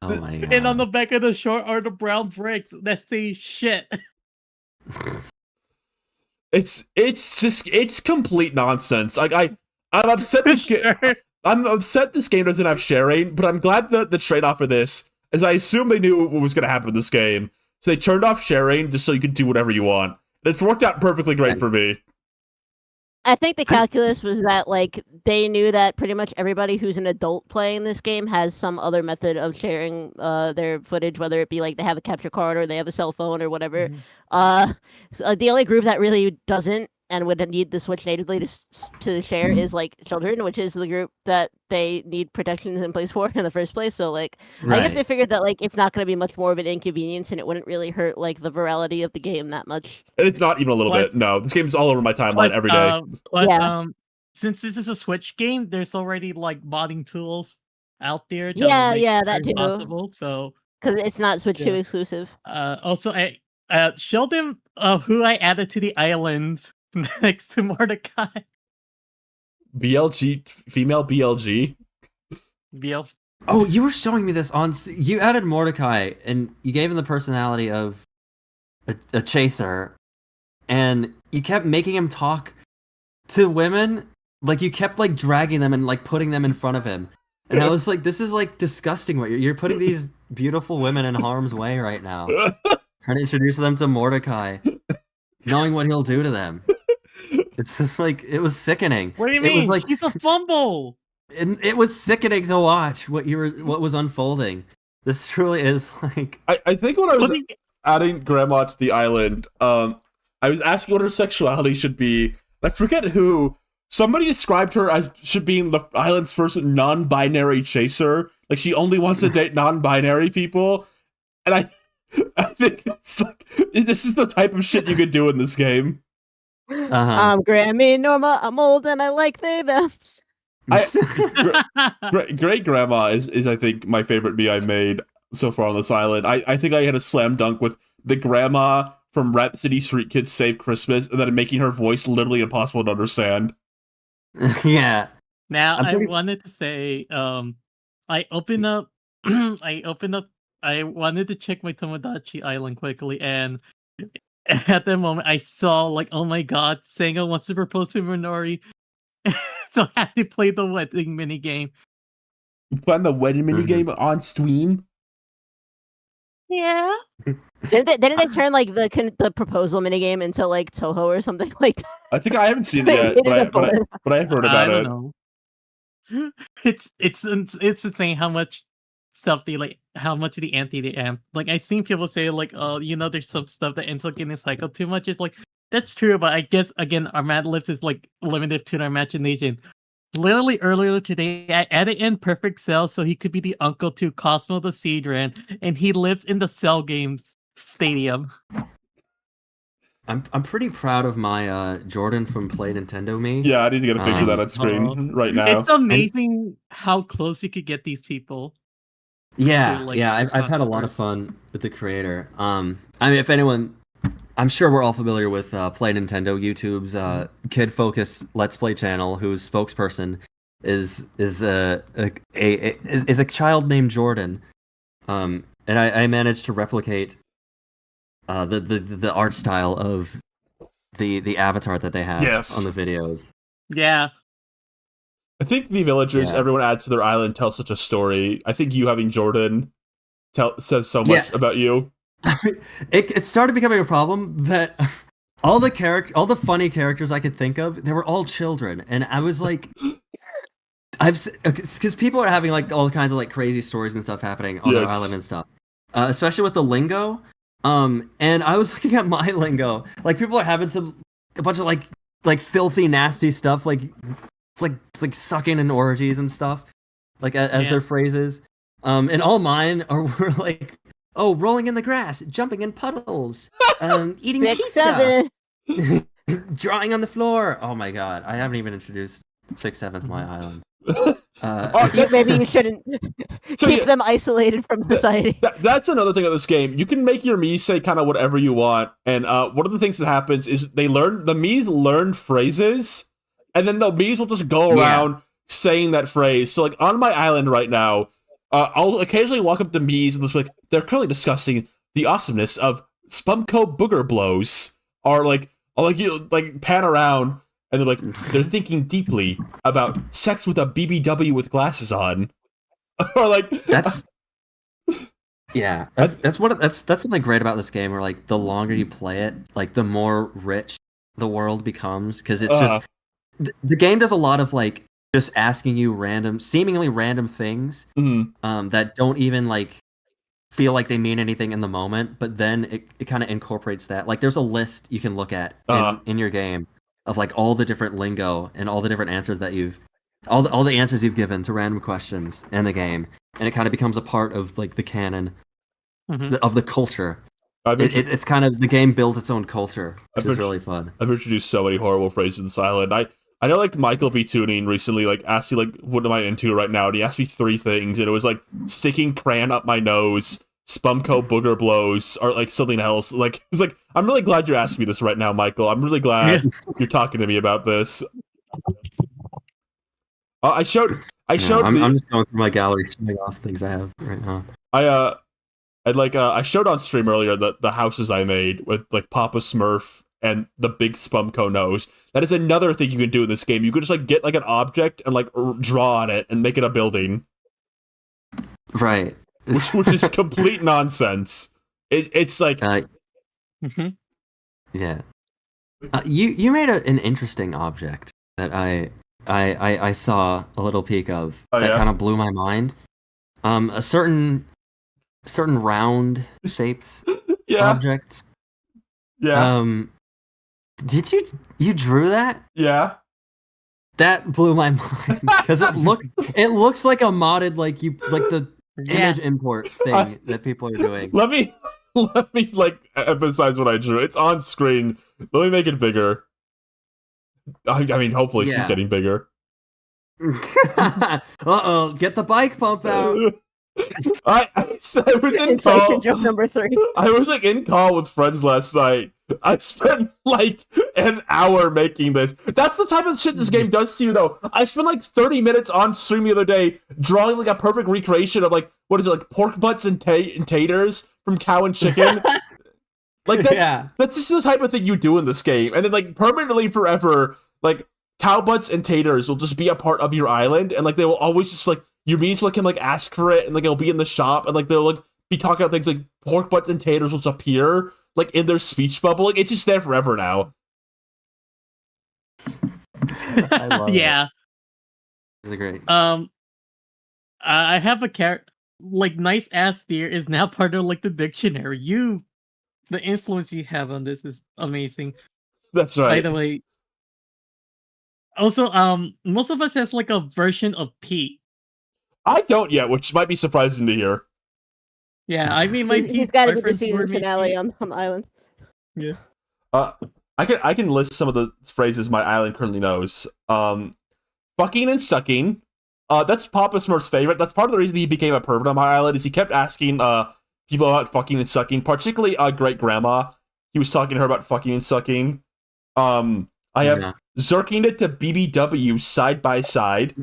Oh my god. And on the back of the short are the brown bricks that say shit. It's complete nonsense. Like I'm upset I'm upset this game doesn't have sharing, but I'm glad that the trade-off for this is I assume they knew what was gonna happen in this game. So they turned off sharing just so you could do whatever you want. It's worked out perfectly great for me. I think the calculus was that like they knew that pretty much everybody who's an adult playing this game has some other method of sharing their footage, whether it be like they have a capture card or they have a cell phone or whatever. So the only group that really doesn't and would need the Switch natively to share is like children, which is the group that they need protections in place for in the first place. So like, I guess they figured that like it's not going to be much more of an inconvenience and it wouldn't really hurt like the virality of the game that much. And it's not even a little bit. No, this game's all over my timeline every day. Since this is a Switch game, there's already like modding tools out there. That too. Possible, so because it's not Switch 2 exclusive. Also, I showed them who I added to the island next to Mordecai. BLG, female BLG. Oh, you were showing me this on. You added Mordecai, and you gave him the personality of a chaser, and you kept making him talk to women. Like you kept like dragging them and like putting them in front of him, and I was like, "This is like disgusting. What you're putting these beautiful women in harm's way right now." Trying to introduce them to Mordecai, knowing what he'll do to them. It's just like it was sickening. What do you mean? It was like he's a fumble. It was sickening to watch what was unfolding. This truly is like. I think when I was adding Grandma to the island, I was asking what her sexuality should be. I forget who. Somebody described her as should being the island's first non-binary chaser. Like she only wants to date non-binary people, and I think it's like this is the type of shit you could do in this game. I'm Grammy Norma. I'm old and I like they thems. Great Grandma is I think my favorite me I made so far on this island. I think I had a slam dunk with the grandma from Rhapsody Street Kids Save Christmas, and then making her voice literally impossible to understand. Yeah. Now I wanted to say, I opened up I wanted to check my Tomodachi Island quickly, and at the moment I saw like, oh my god, Senga wants to propose to Minori, so I had to play the wedding minigame. You playing the wedding minigame on stream? Yeah. Didn't they turn like the proposal minigame into like Toho or something like that? I think I haven't seen it They yet, made but it a but I've heard about I don't it. know. It's insane how much stuff they like, how much the anti they amp. Like I've seen people say like, oh, there's some stuff that ends up getting cycled too much. It's like that's true, but I guess again our Mad Libs is like limited to their imagination. Literally earlier today, I added in Perfect Cell so he could be the uncle to Cosmo the Seedran, and he lives in the Cell Games stadium. I'm pretty proud of my Jordan from Play Nintendo me. Yeah, I need to get a picture of that on screen right now. It's amazing how close you could get these people. Yeah, to, like, I've had a lot of fun with the creator. I mean, if anyone, I'm sure we're all familiar with Play Nintendo YouTube's Kid Focus Let's Play channel, whose spokesperson is a child named Jordan, and I managed to replicate the art style of the avatar that they have on the videos. Yeah. I think the villagers everyone adds to their island tells such a story. I think you having Jordan says so much about you. It started becoming a problem that all the funny characters I could think of, they were all children, and I was like, because people are having like all kinds of like crazy stories and stuff happening on their island and stuff, especially with the lingo. And I was looking at my lingo, like people are having a bunch of like filthy, nasty stuff, like sucking in orgies and stuff, like as their phrases. And all mine were like, oh, rolling in the grass, jumping in puddles, eating 6, pizza, 7. drawing on the floor. Oh my god, I haven't even introduced 6, 7 to my island. Maybe you shouldn't keep them isolated from society. That's another thing of this game. You can make your Miis say kind of whatever you want, and one of the things that happens is the Miis learn phrases, and then the Miis will just go around saying that phrase. So like on my island right now, I'll occasionally walk up to Miis and just like, they're currently discussing the awesomeness of Spumco booger blows, or like I'll like pan around. And they're like, they're thinking deeply about sex with a BBW with glasses on, or like that's something great about this game. Where like the longer you play it, like the more rich the world becomes, because it's just the game does a lot of like just asking you seemingly random things that don't even like feel like they mean anything in the moment, but then it kind of incorporates that. Like there's a list you can look at in your game of like all the different lingo and all the different answers that all the answers you've given to random questions in the game, and it kind of becomes a part of like the canon of the culture. It's kind of, the game builds its own culture, which is really fun. I've introduced so many horrible phrases in this island. I know like Michael B. Tuning recently like asked you like, what am I into right now? And he asked me 3 things, and it was like sticking crayon up my nose, Spumco booger blows, or like something else. Like it was like, I'm really glad you're asking me this right now, Michael. I'm really glad you're talking to me about this. I showed. I'm just going through my gallery, showing off things I have right now. I showed on stream earlier the houses I made with like Papa Smurf and the big Spumco nose. That is another thing you can do in this game. You could just like get like an object and like draw on it and make it a building. Right. which is complete nonsense. It's like yeah. You made an interesting object that I saw a little peek of that kind of blew my mind. A certain round shapes objects. Yeah. Did you drew that? Yeah. That blew my mind because it looks like a modded like the image import thing that people are doing. Let me like emphasize what I drew. It's on screen. Let me make it bigger. I mean, hopefully she's getting bigger. Uh-oh, get the bike pump out. I was in call. Joke number 3. I was like in call with friends last night, I spent like an hour making this. That's the type of shit this game does to you, though. I spent like 30 minutes on stream the other day drawing like a perfect recreation of like, what is it, like pork butts and taters from Cow and Chicken. Like that's just the type of thing you do in this game, and then like permanently forever, like cow butts and taters will just be a part of your island, and like they will always just like your means can like ask for it, and like it'll be in the shop, and like they'll like be talking about things like pork butts and taters will just appear like in their speech bubble. Like it's just there forever now. I love Yeah. It's great. I have a character like nice ass deer is now part of like the dictionary. The influence you have on this is amazing. That's right. By the way, also, most of us has like a version of Pete. I don't yet, which might be surprising to hear. Yeah, I mean, he's got to be the season finale on the island. Yeah. I can list some of the phrases my island currently knows. Fucking and sucking. That's Papa Smurf's favorite. That's part of the reason he became a pervert on my island, is he kept asking people about fucking and sucking, particularly great grandma. He was talking to her about fucking and sucking. I have zerking it to BBW side by side.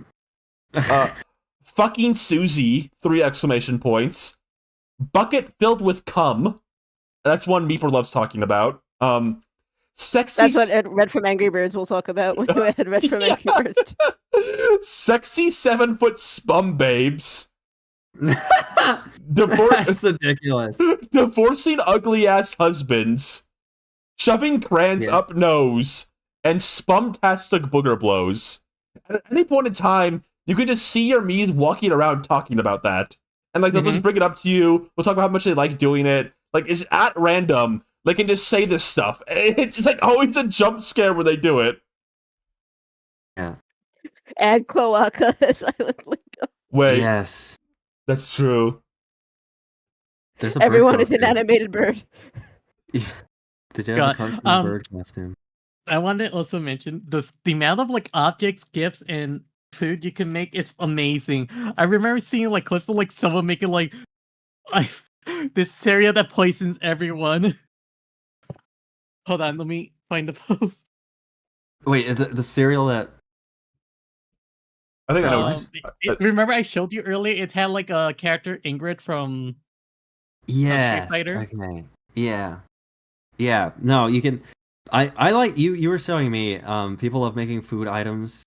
Fucking Susie, 3 exclamation points. Bucket filled with cum. That's one Meeper loves talking about. Sexy. That's what Red from Angry Birds will talk about when you had Red from Angry Birds. Sexy 7-foot spum babes. That's ridiculous. Divorcing ugly ass husbands. Shoving crayons up nose. And spumtastic booger blows. At any point in time, you can just see your Mies walking around talking about that. And like they'll just bring it up to you. We'll talk about how much they like doing it. Like it's at random. They can just say this stuff. It's just like always a jump scare when they do it. Yeah. Add cloaca as island lingo. Wait. Yes. That's true. There's a Everyone is an animated bird. Did you have a cartoon bird costume? I want to also mention the amount of like objects, gifts, and food you can make is amazing. I remember seeing like clips of like someone making like this cereal that poisons everyone. Hold on, let me find the post. Wait, the cereal that... I think I know. Remember I showed you earlier? It had like a character Ingrid from Street Fighter. Okay. Yeah. Yeah. No, you can... I like... You were showing me people love making food items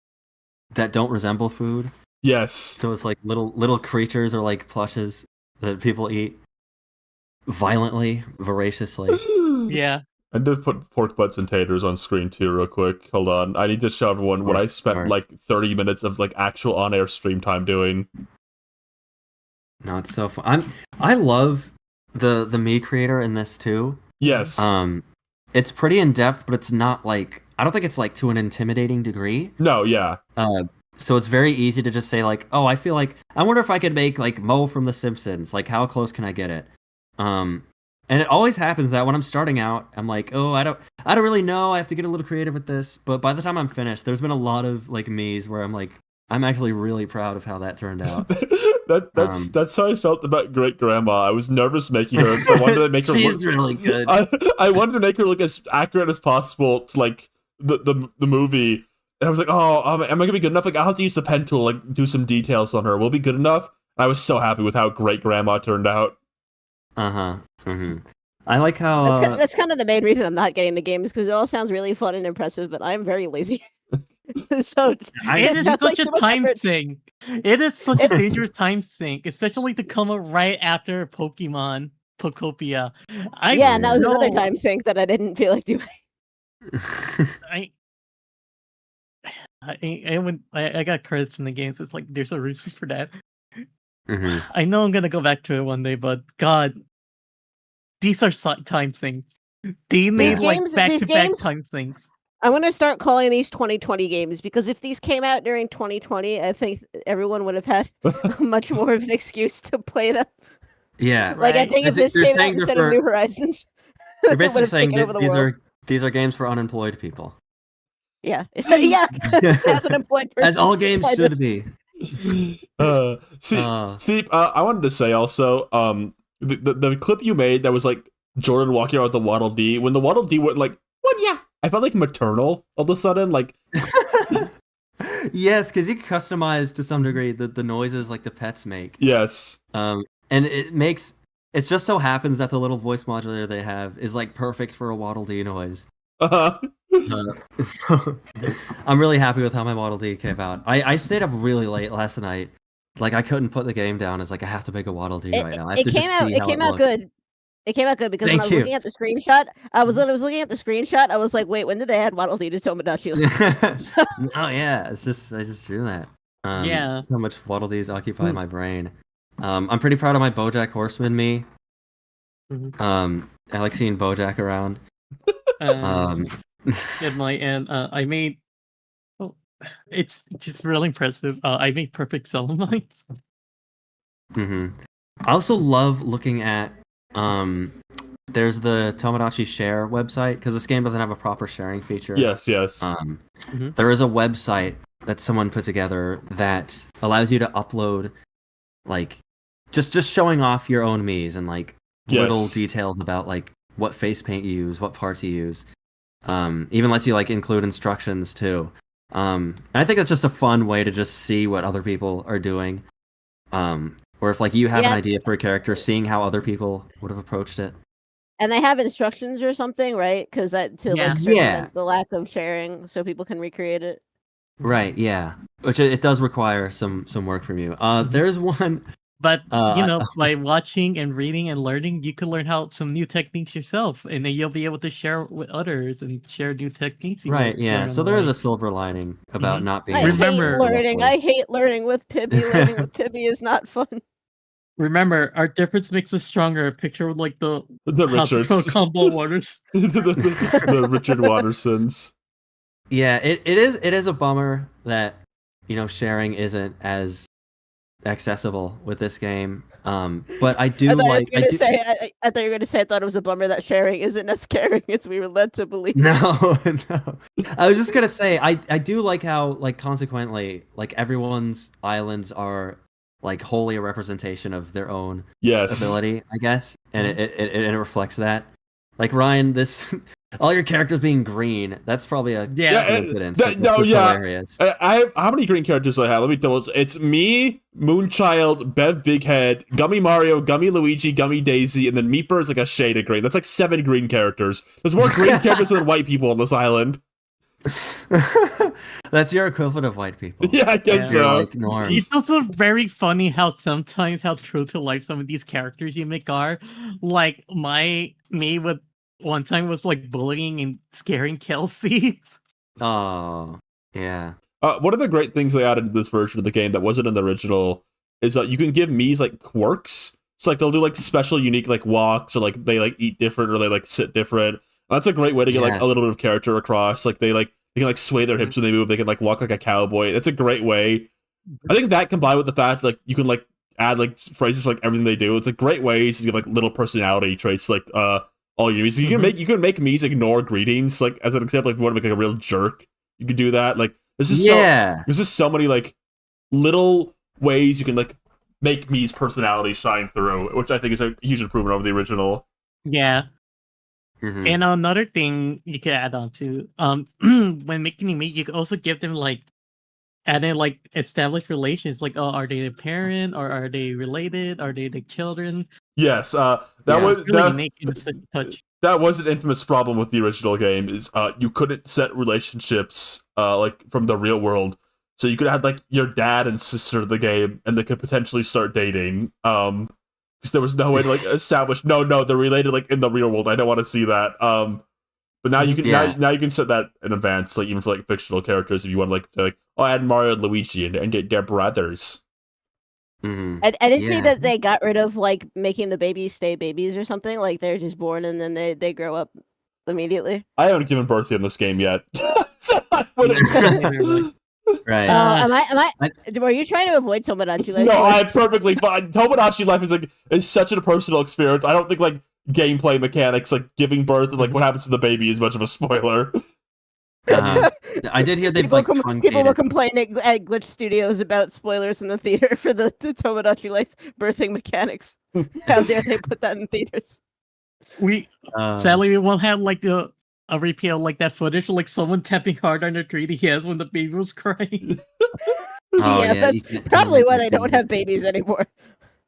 that don't resemble food. Yes. So it's like little creatures or like plushes that people eat violently, voraciously. Yeah. I did put pork butts and taters on screen too, real quick. Hold on. I need to show everyone what I spent like 30 minutes of like actual on-air stream time doing. No, it's so fun. I love the me creator in this too. Yes. It's pretty in depth, but it's not like, I don't think it's like to an intimidating degree. No, yeah. So it's very easy to just say like, oh, I wonder if I could make like Moe from The Simpsons. Like, how close can I get it? And it always happens that when I'm starting out, I'm like, oh, I don't really know. I have to get a little creative with this. But by the time I'm finished, there's been a lot of like me's where I'm like, I'm actually really proud of how that turned out. That's how I felt about Great Grandma. I was nervous making her. So I wanted to make her. She's really good. I wanted to make her look as accurate as possible to like the movie. And I was like, oh, am I gonna be good enough? Like, I'll have to use the pen tool, like do some details on her. Will it be good enough? And I was so happy with how Great Grandma turned out. I like how that's kind of the main reason I'm not getting the game, is because it all sounds really fun and impressive, but I'm very lazy. So it is such a time sink. It is such a dangerous time sink, especially to come up right after Pokemon Pokopia. And that was another time sink that I didn't feel like doing. I got credits in the game, so it's like there's a reason for that. I know I'm gonna go back to it one day, but God, these are time sinks. They made like back-to-back time sinks. I'm gonna start calling these 2020 games, because if these came out during 2020, I think everyone would have had much more of an excuse to play them. Yeah, like I think if this came out instead of New Horizons, you're basically saying that these are games for unemployed people. Yeah, yeah, as an employed person, as all games should be. Steve, I wanted to say also, the clip you made that was like Jordan walking around with the Waddle Dee. When the Waddle Dee went like, what? Yeah, I felt like maternal all of a sudden. Like, Yes, because you can customize to some degree the noises like the pets make. yes. And it just so happens that the little voice modulator they have is like perfect for a Waddle Dee noise. Uh-huh. So I'm really happy with how my Waddle Dee came out. I stayed up really late last night. Like I couldn't put the game down. It's like I have to make a Waddle Dee right now. I have to just see It how came out looks. good. It came out good because when I was looking at the screenshot, I was looking at the screenshot. I was like, wait, when did they add Waddle Dee to Tomodachi Life? Oh yeah, I just drew that. Yeah. How much Waddle Dees occupy my brain. I'm pretty proud of my BoJack Horseman me. Mhm. I like seeing BoJack around. At my end, I made. Oh, it's just really impressive. I made perfect Selenite. I also love looking at there's the Tomodachi Share website because this game doesn't have a proper sharing feature. Yes. There is a website that someone put together that allows you to upload like just showing off your own Miis and like little details about like what face paint you use, what parts you use. Even lets you like include instructions too. And I think it's just a fun way to just see what other people are doing. Or if like you have an idea for a character, seeing how other people would have approached it. And they have instructions or something, right? Because like circumvent the lack of sharing, so people can recreate it. Right. Yeah. Which it does require some work from you. There's one. But by watching and reading and learning, you can learn how some new techniques yourself, and then you'll be able to share with others and share new techniques. Right. Yeah. So there is a silver lining about not being. I hate learning with Pibby. Learning with Pibby is not fun. Remember, our difference makes us stronger. Picture with like the Richards combo waters, the Richard Wattersons. Yeah, it is a bummer that sharing isn't as accessible with this game. But I do like. I thought you were gonna say I thought it was a bummer that sharing isn't as caring as we were led to believe. No. I was just gonna say I do like how like consequently like everyone's islands are like wholly a representation of their own ability, I guess, and it reflects that. Like Ryan, all your characters being green, that's probably a coincidence. Hilarious. How many green characters do I have? Let me double. It's me, Moonchild, Bev Bighead, Gummy Mario, Gummy Luigi, Gummy Daisy, and then Meeper is like a shade of green. That's like 7 green characters. There's more green characters than white people on this island. That's your equivalent of white people. Yeah, I guess so. Like norms. It's also very funny how true to life some of these characters you make are. Like me with one time was like bullying and scaring Kelsey. Oh, yeah. One of the great things they added to this version of the game that wasn't in the original is that you can give Miis like quirks. So like they'll do like special, unique like walks, or like they like eat different, or they like sit different. That's a great way to get like a little bit of character across. Like they can like sway their hips when they move. They can like walk like a cowboy. That's a great way. I think that combined with the fact like you can like add like phrases for, like everything they do. It's like great ways to give like little personality traits like all your Miis. So you can make Miis ignore greetings. Like as an example, if you want to make like a real jerk, you can do that. Like there's just so many like little ways you can like make Mii's personality shine through, which I think is a huge improvement over the original. Yeah. Mm-hmm. And another thing you can add on to, when making a Mii, you can also give them like, add in like established relations, like, oh, are they a parent, or are they related? Are they like children? Yes, that was an infamous problem with the original game. Is you couldn't set relationships like from the real world, so you could have like your dad and sister in the game, and they could potentially start dating. Because there was no way to like establish no they're related like in the real world. I don't want to see that. But now you can now you can set that in advance, like even for like fictional characters, if you want to like oh, I had Mario and Luigi and they're brothers. Mm-hmm. I did see that they got rid of like making the babies stay babies or something. Like they're just born and then they grow up immediately. I haven't given birth in this game yet. So I wouldn't. Right. Were you trying to avoid Tomodachi Life? No, I'm perfectly fine. Tomodachi Life is such a personal experience. I don't think like gameplay mechanics, like giving birth and like what happens to the baby, is much of a spoiler. I did hear they've people were complaining at Glitch Studios about spoilers in the theater for the Tomodachi Life birthing mechanics. How dare they put that in theaters? Sadly we won't have like a repeat of like that footage, like someone tapping hard on the 3DS when the baby was crying. Yeah, that's probably why they don't have babies anymore.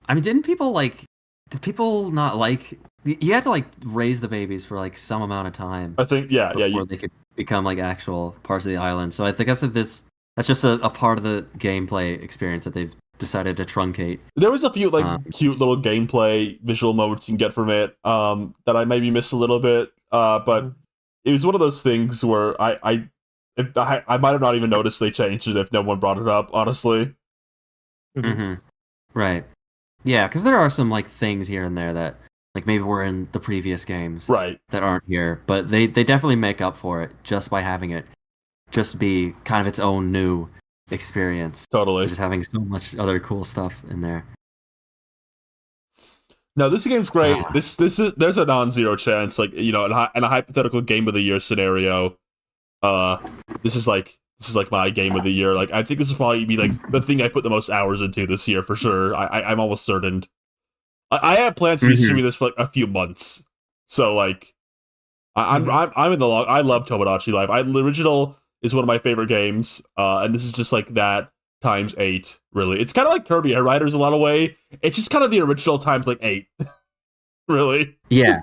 I mean, did people not like? You had to like raise the babies for like some amount of time. I think, before they could become like actual parts of the island. So I guess that that's just a part of the gameplay experience that they've decided to truncate. There was a few like cute little gameplay visual moments you can get from it that I maybe missed a little bit, but it was one of those things where I might have not even noticed they changed it if no one brought it up, honestly. Mm-hmm. Right. Yeah, because there are some like things here and there that like maybe were in the previous games, right, that aren't here, but they definitely make up for it just by having it just be kind of its own new experience. Totally. Just having so much other cool stuff in there. No, this game's great. There's a non-zero chance, like, you know, in a hypothetical game of the year scenario. This is like my game of the year. Like, I think this will probably be like the thing I put the most hours into this year for sure. I'm almost certain. I have plans to be streaming this for like a few months. So like, I'm in the long. I love Tomodachi Life. The original is one of my favorite games, and this is just like that times 8. Really, it's kind of like Kirby Air Riders a lot of way. It's just kind of the original times like 8. Really. Yeah.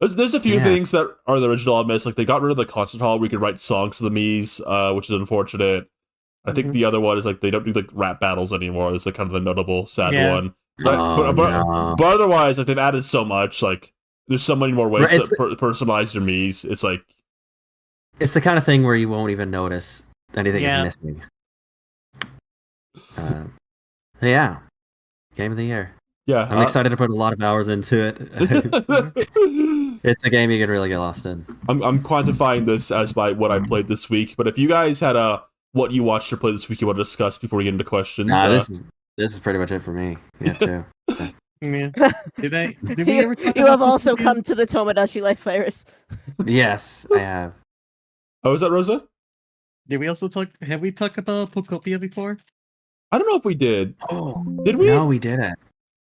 There's a few things that are the original I miss. Like they got rid of the concert hall where you could write songs for the Mii's, which is unfortunate. I think the other one is like they don't do like rap battles anymore. It's like kind of the notable sad one. But otherwise, like they've added so much. Like there's so many more ways to personalize your Mii's. It's like it's the kind of thing where you won't even notice anything is missing. Yeah, game of the year. Yeah, I'm excited to put a lot of hours into it. It's a game you can really get lost in. I'm quantifying this as by what I played this week. But if you guys had what you watched or played this week you want to discuss before we get into questions, this is pretty much it for me. Yeah, too. Yeah. Did we ever talk you have also come to the Tomodachi Life virus. Yes, I have. Oh, is that Rosa? Did we also talk? Have we talked about Pokopia before? I don't know if we did. Oh, did we? No, we didn't.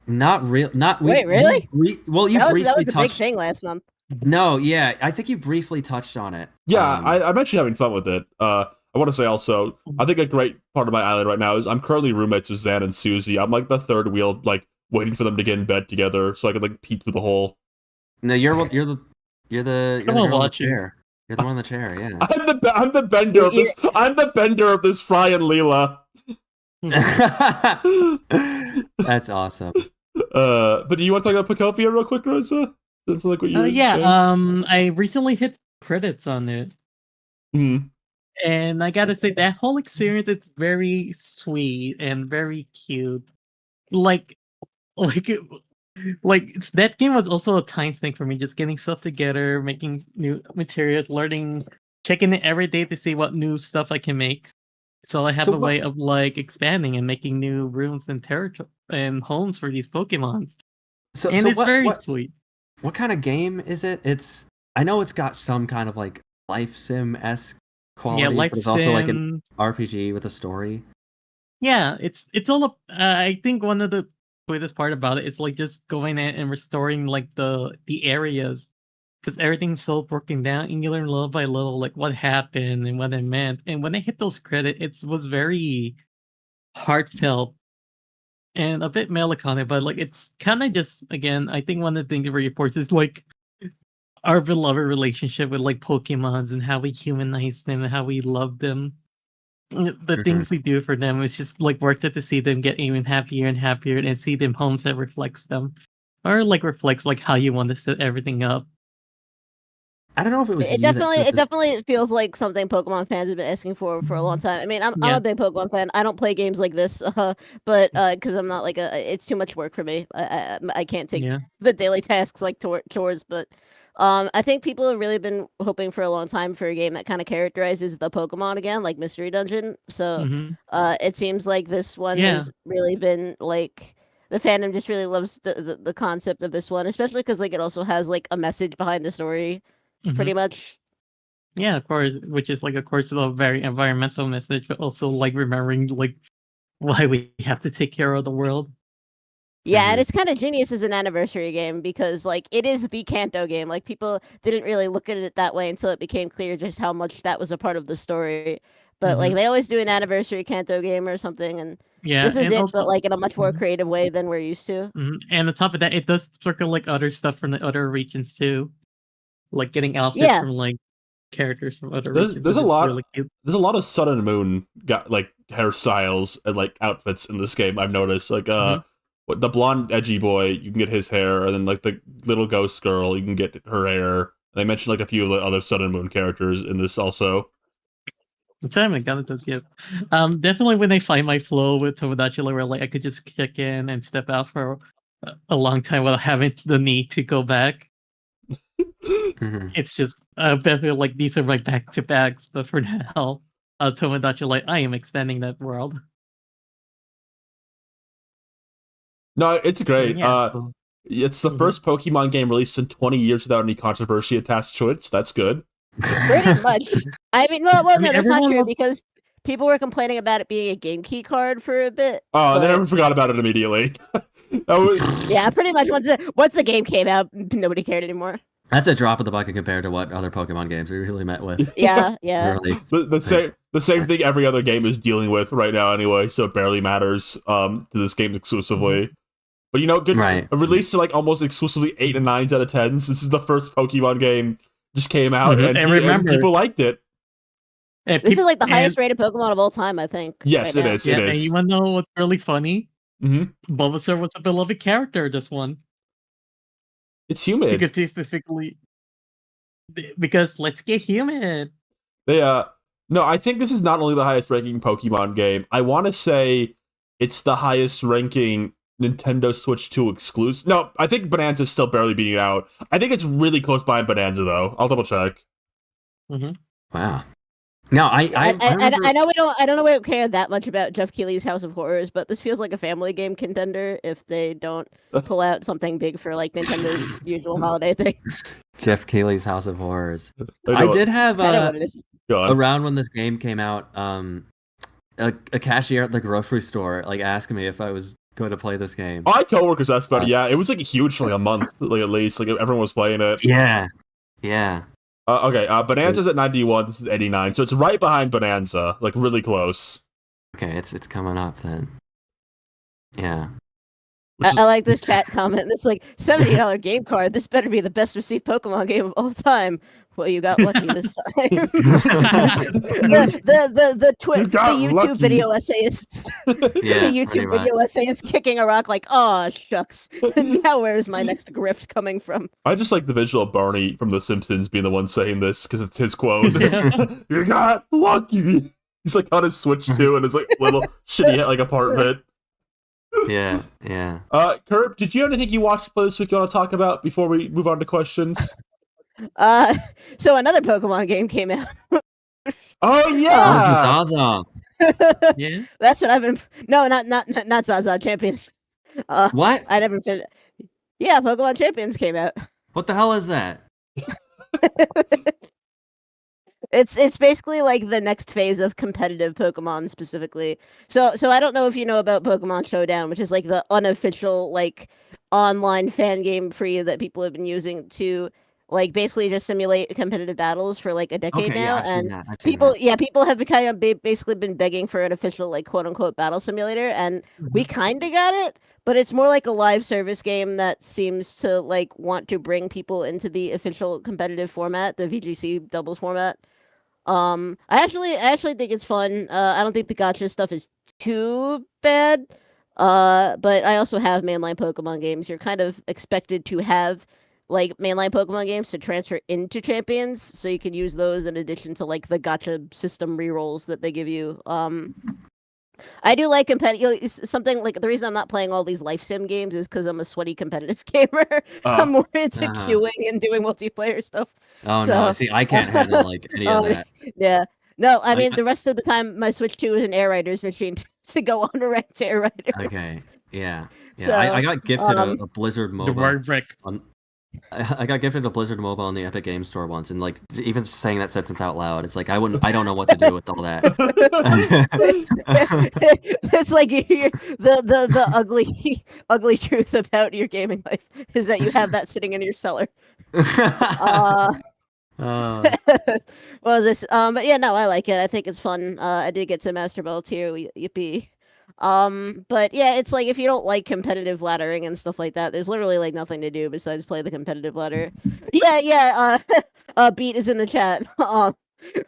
Not real. Not wait. Really? Well, you briefly that was touched. A big thing last month. No, yeah, I think you briefly touched on it. Yeah, I'm actually having fun with it. I want to say also, I think a great part of my island right now is I'm currently roommates with Zan and Susie. I'm like the third wheel, like waiting for them to get in bed together so I could like peek through the hole. No, you're the girl in the chair. You're the one in the chair. Yeah. I'm the bender of this. I'm the bender of this Fry and Leela. That's awesome. But do you want to talk about Pokopia real quick, Rosa? That's like what you. I recently hit credits on it. And I gotta say that whole experience, it's very sweet and very cute. Like that game was also a time sink for me, just getting stuff together, making new materials, learning, checking it every day to see what new stuff I can make. So I have a way of like expanding and making new rooms and territory and homes for these Pokemons. It's very sweet. What kind of game is it? I know it's got some kind of like life sim-esque qualities, but it's also like an RPG with a story. Yeah, it's all I think one of the sweetest part about it is like just going in and restoring like the areas, because everything's so broken down and you learn little by little like what happened and what it meant. And when I hit those credits, it was very heartfelt and a bit melancholic, but like it's kind of just, again, I think one of the things it reports is like our beloved relationship with like Pokemons and how we humanize them and how we love them. The things we do for them is just like worth it to see them get even happier and happier and see them homes that reflects them, or like reflects like how you want to set everything up. I don't know if it was. It definitely feels like something Pokemon fans have been asking for a long time. I mean, I'm a big Pokemon fan. I don't play games like this, but because I'm not like it's too much work for me. I can't take the daily tasks like chores. But I think people have really been hoping for a long time for a game that kind of characterizes the Pokemon again, like Mystery Dungeon. So it seems like this one has really been like. The fandom just really loves the concept of this one, especially because like it also has like a message behind the story. Pretty much. Yeah, of course, which is like, of course, a very environmental message, but also like remembering like why we have to take care of the world. Yeah, and it's kind of genius as an anniversary game because, like, it is the Kanto game. Like, people didn't really look at it that way until it became clear just how much that was a part of the story. But like, they always do an anniversary Kanto game or something, and this is it, also, but like in a much more creative way than we're used to. And on top of that, it does circle like other stuff from the other regions too, like getting outfits from like characters from other regions. There's a lot. Really cute. There's a lot of Sun and Moon got like hairstyles and like outfits in this game. I've noticed like what the blonde edgy boy, you can get his hair, and then like the little ghost girl, you can get her hair. And they mentioned like a few of the other Sun and Moon characters in this also. I haven't got it those yet. Definitely when I find my flow with Tomodachi Life, where like I could just kick in and step out for a long time without having the need to go back. It's just definitely like these are my back-to-backs, but for now, Tomodachi Life, I am expanding that world. No, it's great. Yeah. It's the first Pokemon game released in 20 years without any controversy attached to it, so that's good. Pretty much. I mean, no, that's not true because people were complaining about it being a game key card for a bit. Oh, they never forgot about it immediately. Yeah, pretty much. Once the game came out, nobody cared anymore. That's a drop in the bucket compared to what other Pokemon games we usually met with. Yeah. Really. The same thing every other game is dealing with right now anyway, so it barely matters to this game exclusively. But you know, good released to like almost exclusively 8 and 9s out of 10s. This is the first Pokemon game just came out and people liked it. This is like the highest rated Pokemon of all time, I think. Yes, it is. Yeah, it is. And you want to know what's really funny? Bulbasaur was a beloved character, this one. It's humid. Because let's get humid. No, I think this is not only the highest ranking Pokemon game. I want to say it's the highest ranking Nintendo Switch 2 exclusive. No, I think Bonanza's still barely beating it out. I think it's really close behind Bonanza, though. I'll double check. Wow. No, I know I don't know we don't care that much about Jeff Keighley's House of Horrors, but this feels like a family game contender if they don't pull out something big for like Nintendo's usual holiday thing. Jeff Keighley's House of Horrors. I did have around when this game came out, a cashier at the grocery store like asking me if I was going to play this game. Oh, I had coworkers asked about it. Yeah, it was like huge for like a month, like at least. Like everyone was playing it. Yeah. Okay, Bonanza's at 91, this is 89, so it's right behind Bonanza, like really close. Okay, it's coming up then. Yeah. I like this chat comment. It's like $70 game card. This better be the best received Pokemon game of all time. Well, you got lucky this time. the YouTube video essayists. Yeah, the YouTube video essayists kicking a rock like, oh shucks. Now where's my next grift coming from? I just like the visual of Barney from The Simpsons being the one saying this because it's his quote. You got lucky. He's like on his Switch too, and his like little shitty like apartment. Yeah. Kirb, did you have anything you watched play this week you want to talk about before we move on to questions? So another Pokemon game came out. Oh yeah, Zaza. Yeah, that's what I've been. No, not Zaza Champions. What? I never finished. Yeah, Pokemon Champions came out. What the hell is that? It's basically like the next phase of competitive Pokemon specifically. So I don't know if you know about Pokemon Showdown, which is like the unofficial like online fan game for you that people have been using to like basically just simulate competitive battles for like a decade now. And people have been kind of basically been begging for an official like quote unquote battle simulator, and we kind of got it, but it's more like a live service game that seems to like want to bring people into the official competitive format, the VGC doubles format. I actually think it's fun. I don't think the gacha stuff is too bad. But I also have mainline Pokemon games. You're kind of expected to have like mainline Pokemon games to transfer into Champions, so you can use those in addition to like the gacha system rerolls that they give you. I do like competitive. Something like the reason I'm not playing all these life sim games is because I'm a sweaty competitive gamer. I'm more into queuing and doing multiplayer stuff. Oh no! See, I can't handle like any of that. Yeah. No, I mean the rest of the time my Switch 2 is an Air Riders machine to go on a ranked Air Riders. Okay. Yeah. So, I got gifted a Blizzard MOBA. The word brick. I got gifted a Blizzard Mobile in the Epic Games Store once, and like even saying that sentence out loud, it's like I don't know what to do with all that. It's like the ugly truth about your gaming life is that you have that sitting in your cellar. What was this? But yeah, no, I like it. I think it's fun. I did get to Master Ball too. Yippee. But yeah, it's like if you don't like competitive laddering and stuff like that, there's literally like nothing to do besides play the competitive ladder. Yeah. Beat is in the chat.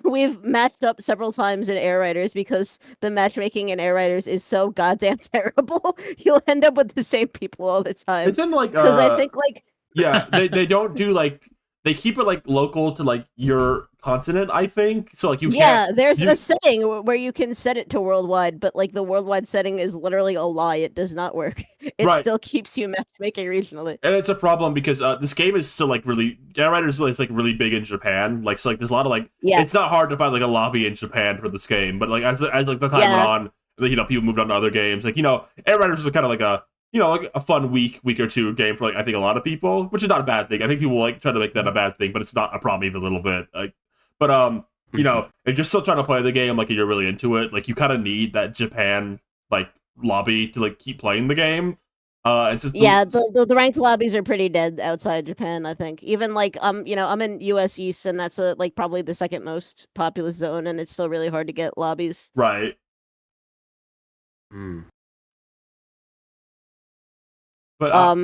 We've matched up several times in Air Riders because the matchmaking in Air Riders is so goddamn terrible. You'll end up with the same people all the time. It's in like because I think like yeah, they don't do like they keep it like local to like your continent, I think. So like you can't. There's a setting where you can set it to worldwide, but like the worldwide setting is literally a lie. It does not work. It still keeps you matchmaking regionally. And it's a problem because this game is still like really Air Riders is like really big in Japan. Like so like there's a lot of like it's not hard to find like a lobby in Japan for this game, but like as like the time went on, you know, people moved on to other games. Like, you know, Air Riders is kind of like a like a fun week or two game for like I think a lot of people, which is not a bad thing. I think people like try to make that a bad thing, but it's not a problem even a little bit. Like, but you know, if you're still trying to play the game, like you're really into it, like you kind of need that Japan like lobby to like keep playing the game. It's just the ranked lobbies are pretty dead outside Japan. I think even like you know, I'm in US East, and that's like probably the second most populous zone, and it's still really hard to get lobbies. Right. But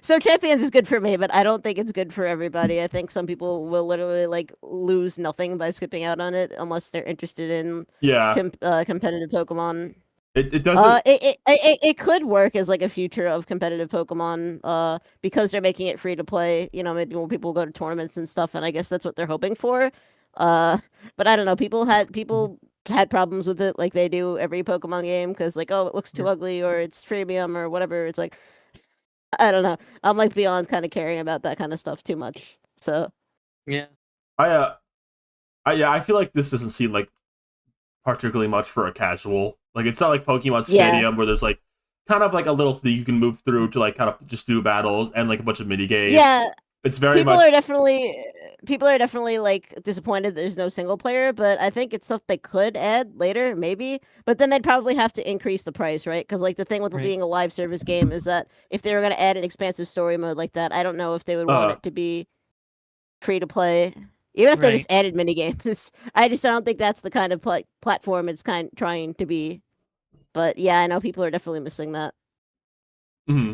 so Champions is good for me, but I don't think it's good for everybody. I think some people will literally like lose nothing by skipping out on it unless they're interested in competitive Pokemon. It doesn't. It could work as like a future of competitive Pokemon, because they're making it free to play. You know, maybe more people go to tournaments and stuff, and I guess that's what they're hoping for. But I don't know. People had problems with it, like they do every Pokemon game, because like, oh, it looks too ugly, or it's freemium, or whatever. It's like, I don't know. I'm like beyond kind of caring about that kind of stuff too much. So yeah, I feel like this doesn't seem like particularly much for a casual. Like it's not like Pokemon Stadium where there's like kind of like a little thing you can move through to like kind of just do battles and like a bunch of mini games. Yeah, it's very people are definitely like disappointed there's no single player, but I think it's stuff they could add later, maybe. But then they'd probably have to increase the price, right? Because like the thing with being a live service game is that if they were going to add an expansive story mode like that, I don't know if they would want it to be free to play. Even if they just added mini games, I don't think that's the kind of platform it's trying to be. But yeah, I know people are definitely missing that. Mm-hmm.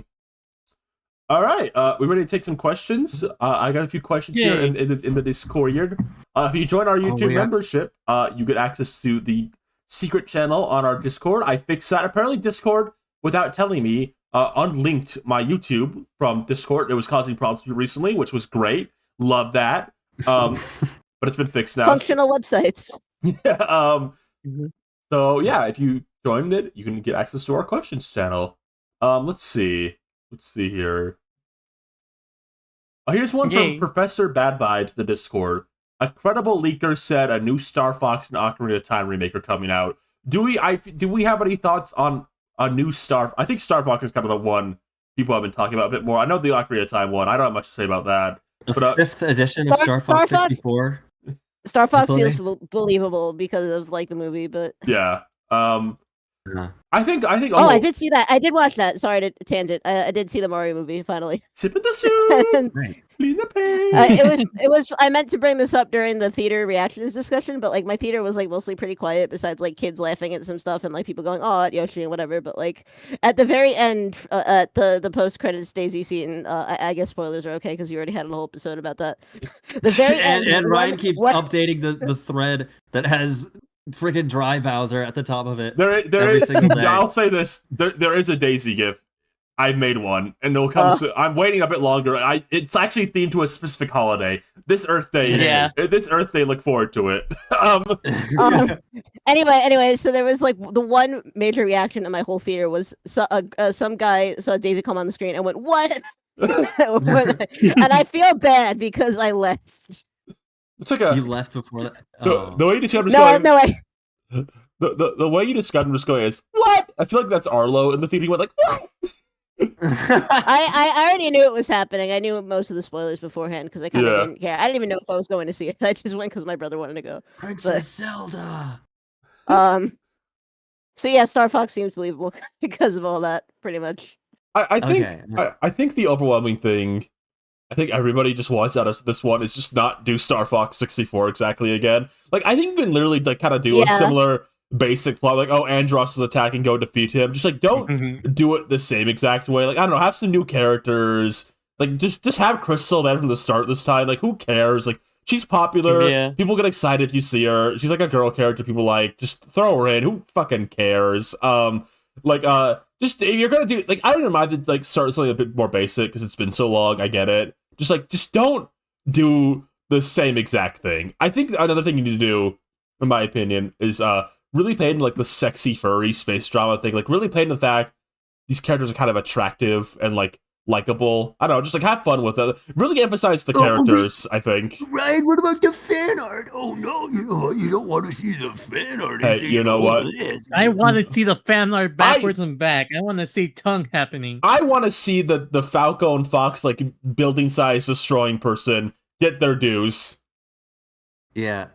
All right, we ready to take some questions? I got a few questions here in the Discord. If you join our YouTube membership, you get access to the secret channel on our Discord. I fixed that. Apparently, Discord, without telling me, unlinked my YouTube from Discord. It was causing problems for me recently, which was great. Love that. But it's been fixed now. Functional websites. Yeah. So yeah, if you joined it, you can get access to our questions channel. Let's see here. Here's one from Professor Bad Vibes, the Discord. A credible leaker said a new Star Fox and Ocarina of Time remake are coming out. Do we have any thoughts on a new Star? I think Star Fox is kind of the one people have been talking about a bit more. I know the Ocarina of Time one. I don't have much to say about that. But fifth edition of Star Fox 64. Star Fox feels believable because of like the movie, but yeah. I think. Oh, I did see that. I did watch that. Sorry to tangent. I did see the Mario movie finally. Sipping the soup. Clean the pain. It was. I meant to bring this up during the theater reactions discussion, but like my theater was like mostly pretty quiet, besides like kids laughing at some stuff and like people going, "Oh, at Yoshi" and whatever. But like at the very end, at the post credits Daisy scene, I guess spoilers are okay because you already had a whole episode about that. The very end, and Ryan keeps updating the thread that has freaking dry Bowser at the top of it. There every is, single day. I'll say this: there is a Daisy GIF. I've made one, and it'll come soon. I'm waiting a bit longer. It's actually themed to a specific holiday. This Earth Day. Yeah. This Earth Day. Look forward to it. Anyway, so there was like the one major reaction in my whole theater was some guy saw Daisy come on the screen and went, "What?" And I feel bad because I left. It's like you left before that. The way you described the way you described him just going is what? I feel like that's Arlo in the theater. He went like what? I already knew it was happening. I knew most of the spoilers beforehand because I kind of didn't care. I didn't even know if I was going to see it. I just went because my brother wanted to go. Princess Zelda. So yeah, Star Fox seems believable because of all that, pretty much. I think Okay. I think the overwhelming thing, I think everybody just wants out of this one is just not do Star Fox 64 exactly again. Like, I think you can literally like kind of do a similar basic plot, like, oh, Andros is attacking, go defeat him. Just like don't do it the same exact way. Like, I don't know, have some new characters. Like, just have Crystal there from the start this time. Like, who cares? Like, she's popular. Yeah. People get excited if you see her. She's like a girl character people like. Just throw her in. Who fucking cares? Just if you're gonna do like, I don't mind to like start something a bit more basic because it's been so long. I get it. Just don't do the same exact thing. I think another thing you need to do, in my opinion, is really play into like the sexy furry space drama thing. Like really play into the fact these characters are kind of attractive and like likable. I don't know, just like have fun with it. Really emphasize the characters, I think. Ryan, what about the fan art? Oh no, you don't want to see the fan art. Hey, you know what? I want to see the fan art backwards and back. I want to see tongue happening. I want to see the Falco and Fox like building size destroying person get their dues. Yeah.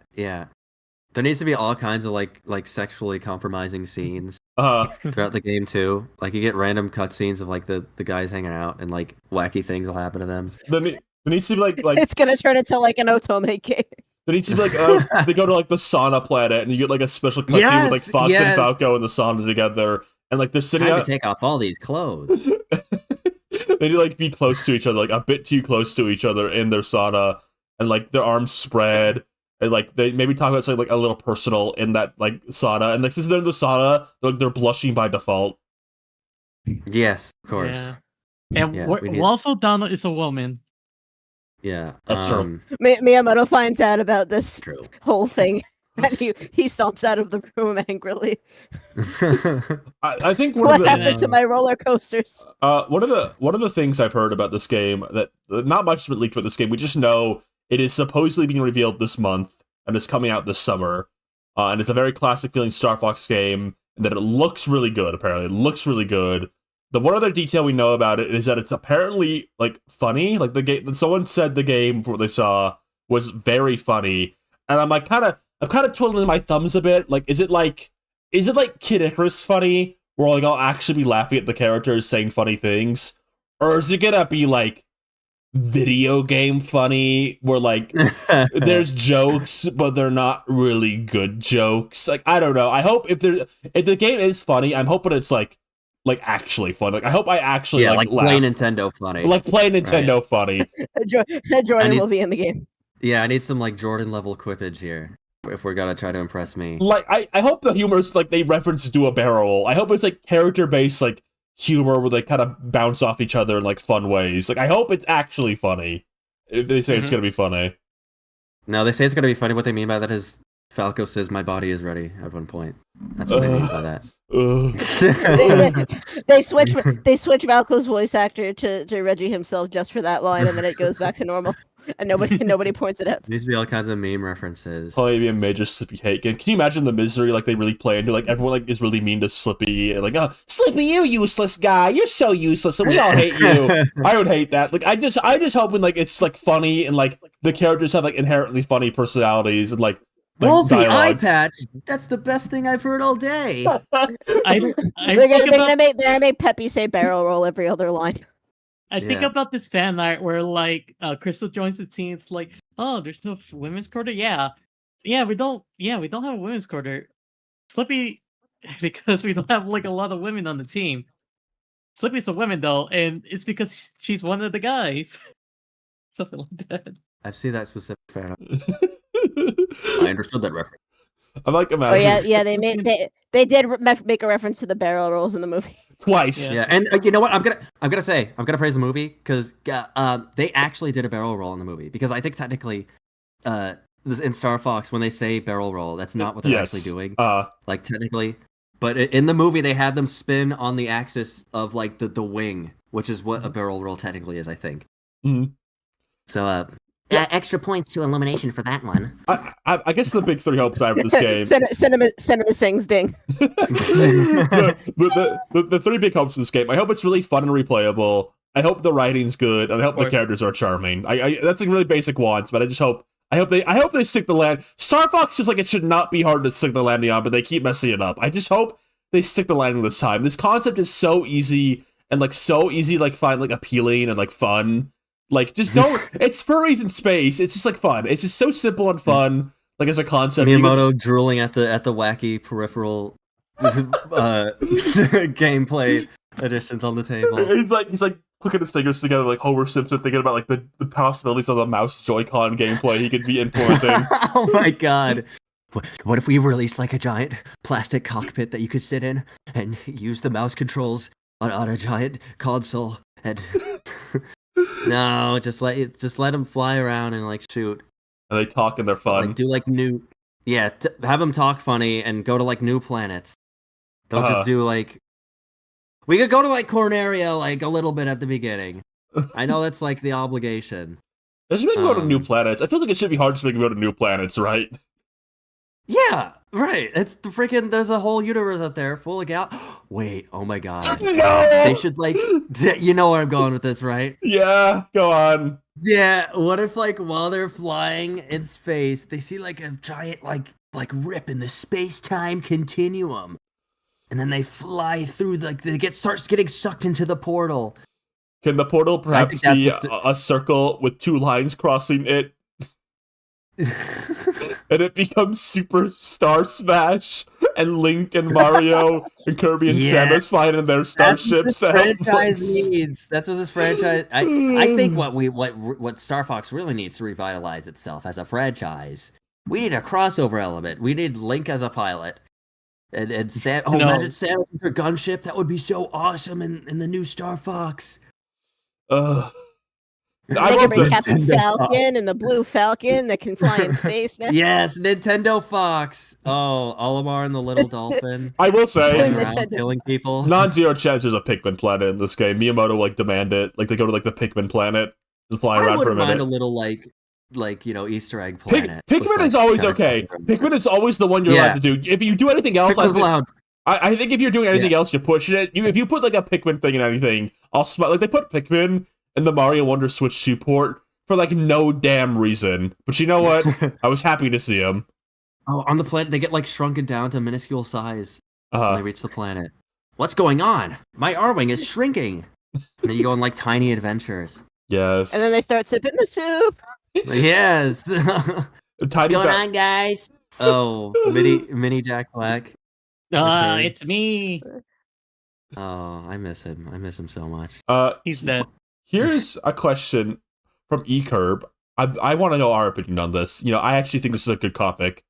There needs to be all kinds of like sexually compromising scenes throughout the game too. Like you get random cutscenes of like the guys hanging out and like wacky things will happen to them. There needs to be like It's gonna turn into like an Otome game. there needs to be like they go to like the sauna planet and you get like a special cutscene with like Fox and Falco and the sauna together and like they're sitting Time out. to take off all these clothes. They need to like be close to each other, like a bit too close to each other in their sauna, and like their arms spread. And like they maybe talk about something like a little personal in that like sauna, and like since they're in the sauna, they're blushing by default. Yes, of course. Yeah. And Yeah, Waffle Donald is a woman. Yeah, That's true. Miyamoto finds out about this True. whole thing, and he stomps out of the room angrily. I think What happened to my roller coasters? one of the things I've heard about this game that not much has been leaked about this game. We just know it is supposedly being revealed this month and is coming out this summer. And it's a very classic feeling Star Fox game, and that it looks really good. Apparently, it looks really good. The one other detail we know about it is that it's apparently like funny. Like the game, someone said the game for what they saw was very funny, and I'm kind of twiddling my thumbs a bit. Like, is it like Kid Icarus funny, where like I'll actually be laughing at the characters saying funny things, or is it gonna be like video game funny, where like there's jokes but they're not really good jokes? Like, I don't know. I hope if the game is funny, I'm hoping it's like actually fun. Like, I hope I actually like play laugh. Nintendo funny. Like play Nintendo funny. Jordan will be in the game. Yeah, I need some like Jordan level quippage here if we're gonna try to impress me. Like, I hope the humor's like they reference do a barrel roll. I hope it's like character based like humor where they kind of bounce off each other in like fun ways. Like, I hope it's actually funny. If they say it's gonna be funny. No, they say it's gonna be funny. What they mean by that is Falco says my body is ready at one point. That's what they mean by that. They switch Valko's voice actor to Reggie himself just for that line, and then it goes back to normal, and nobody points it out. There needs to be all kinds of meme references. Probably be a major Slippy hate game. Can you imagine the misery like they really play into? Like everyone like is really mean to Slippy and like, oh, Slippy, you useless guy, you're so useless, and we all hate you. I would hate that. Like I just hoping like it's like funny and like the characters have like inherently funny personalities and like Wolfie dialogue. eye patch. That's the best thing I've heard all day. They're gonna make Peppy say barrel roll every other line. I think about this fan art where like Crystal joins the team. It's like, oh, there's no women's quarter. Yeah, we don't have a women's quarter. Slippy, because we don't have like a lot of women on the team. Slippy's a woman though, and it's because she's one of the guys. Something like that. I've seen that specific fan art. I understood that reference. I'm like imagining. Oh yeah, they did make a reference to the barrel rolls in the movie twice. Yeah, and you know what? I'm gonna praise the movie because they actually did a barrel roll in the movie, because I think technically, in Star Fox when they say barrel roll, that's not what they're actually doing. Like technically, but in the movie they had them spin on the axis of like the wing, which is what a barrel roll technically is, I think. Mm-hmm. So extra points to elimination for that one. I guess the big three hopes I have for this game. Cinema sings ding. The three big hopes for this game. I hope it's really fun and replayable. I hope the writing's good, and I hope the characters are charming. That's like really basic wants, but I hope they stick the land. Star Fox just like it should not be hard to stick the landing on, but they keep messing it up. I just hope they stick the landing this time. This concept is so easy and like so easy to like find like appealing and like fun. Like just don't. It's furries in space. It's just like fun. It's just so simple and fun. Like as a concept. Miyamoto drooling at the wacky peripheral gameplay additions on the table. He's like clicking his fingers together like Homer Simpson, thinking about like the possibilities of the mouse Joy-Con gameplay he could be implementing. Oh my god. What if we released like a giant plastic cockpit that you could sit in and use the mouse controls on a giant console and no, just let them fly around and like shoot. And they talk and they're fun. Like, do like new, have them talk funny and go to like new planets. Don't just do like. We could go to like Corneria like a little bit at the beginning. I know that's like the obligation. They should make them go to new planets. I feel like it should be hard to make them go to new planets, right? Yeah, right. It's the freaking. There's a whole universe out there full of Wait, oh my god. No! They should like. You know where I'm going with this, right? Yeah, go on. Yeah. What if like while they're flying in space, they see like a giant like rip in the space-time continuum, and then they fly through like starts getting sucked into the portal. Can the portal perhaps be a circle with two lines crossing it? And it becomes Super Star Smash, and Link and Mario and Kirby and Samus flying in their starships to help franchise needs. That's what this franchise. I think what Star Fox really needs to revitalize itself as a franchise. We need a crossover element. We need Link as a pilot, and imagine Samus with her gunship. That would be so awesome in the new Star Fox. They can bring Captain Falcon and the Blue Falcon that can fly in space now. Yes, Nintendo Fox. Oh, Olimar and the Little Dolphin. I will say, killing people. Non-zero chance there's a Pikmin planet in this game. Miyamoto like demand it. Like they go to like the Pikmin planet and fly around for a minute. I wouldn't mind a little like Easter egg planet. Pikmin is always okay. Pikmin is always the one you're allowed to do. If you do anything else, I think if you're doing anything else, you're pushing it. If you put like a Pikmin thing in anything, I'll smile. Like they put Pikmin in the Mario Wonder Switch 2 port for like no damn reason. But you know what? I was happy to see him. Oh, on the planet, they get like shrunken down to minuscule size when they reach the planet. What's going on? My R-Wing is shrinking. And then you go on like tiny adventures. Yes. And then they start sipping the soup. Yes. What's going on, guys? Oh, mini Jack Black. It's me. Oh, I miss him. I miss him so much. He's dead. Here's a question from Kirb. I want to know our opinion on this. You know, I actually think this is a good topic.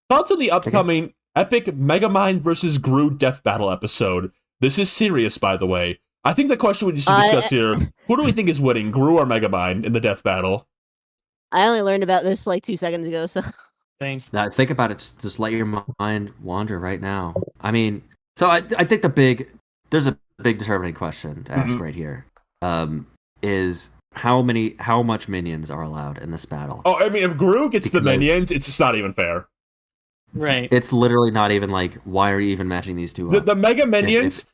Thoughts on the upcoming epic Megamind versus Gru death battle episode? This is serious, by the way. I think the question we should discuss here: who do we think is winning, Gru or Megamind, in the death battle? I only learned about this like 2 seconds ago, so. Thanks. Now, think about it. Just let your mind wander right now. I mean, so I think there's a big determining question to ask right here. Is how much minions are allowed in this battle? Oh, I mean, if Gru gets the minions, it's just not even fair. Right. It's literally not even like, why are you even matching these two up? The Mega Minions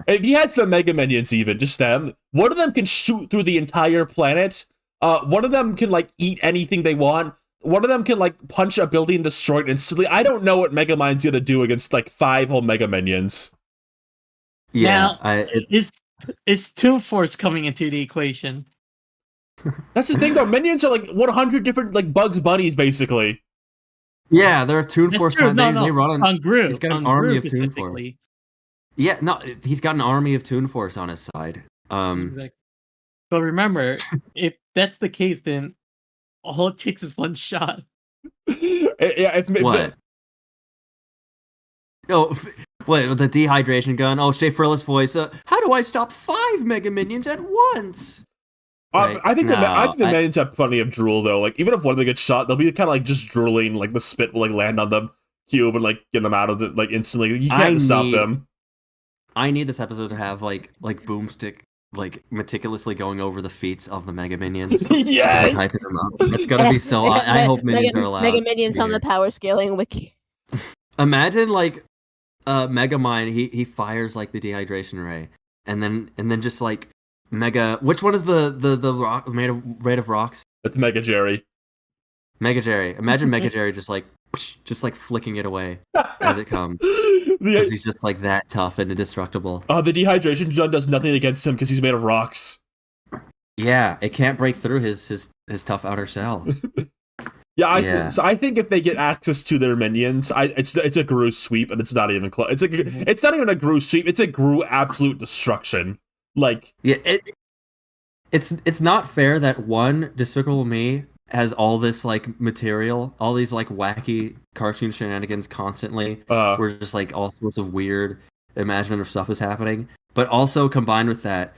if he has the Mega Minions, even just them, one of them can shoot through the entire planet. One of them can like eat anything they want. One of them can like punch a building and destroy it instantly. I don't know what Megamind's gonna do against like 5 whole Mega Minions. Yeah, is Toon Force coming into the equation? That's the thing though. Minions are like 100 different like Bugs Bunnies basically. Yeah, they're Toon Force. They run on Gru. He's got an army of Toon Force. Yeah, no, he's got an army of Toon Force on his side. Exactly. But remember, if that's the case, then all it takes is one shot. What? Oh, wait, the dehydration gun. Oh, Shay Frilla's voice. How do I stop 5 Mega Minions at once? Right. I think the minions have plenty of drool though. Like even if one of them gets shot, they'll be kind of like just drooling. Like the spit will like land on the cube and like get them out of it like instantly. You can't stop them. I need this episode to have like boomstick like meticulously going over the feats of the Mega Minions. Yes! Like, hyping them up. It's gonna be so. I hope Minions are allowed. Mega Minions on here. the power scaling wiki. Imagine like Megamind. He fires like the dehydration ray, and then just like Mega. Which one is the rock made of rocks? That's Mega Jerry. Mega Jerry. Imagine Mega Jerry just like flicking it away as it comes. The Because he's just like that tough and indestructible. the dehydration gun does nothing against him because he's made of rocks. Yeah, it can't break through his tough outer shell. So I think if they get access to their minions, it's a Gru sweep, and it's not even close. It's not even a Gru sweep. It's a Gru absolute destruction. Like it's not fair that one Despicable Me has all this like material, all these like wacky cartoon shenanigans constantly. Where just like all sorts of weird, imaginative stuff is happening. But also combined with that,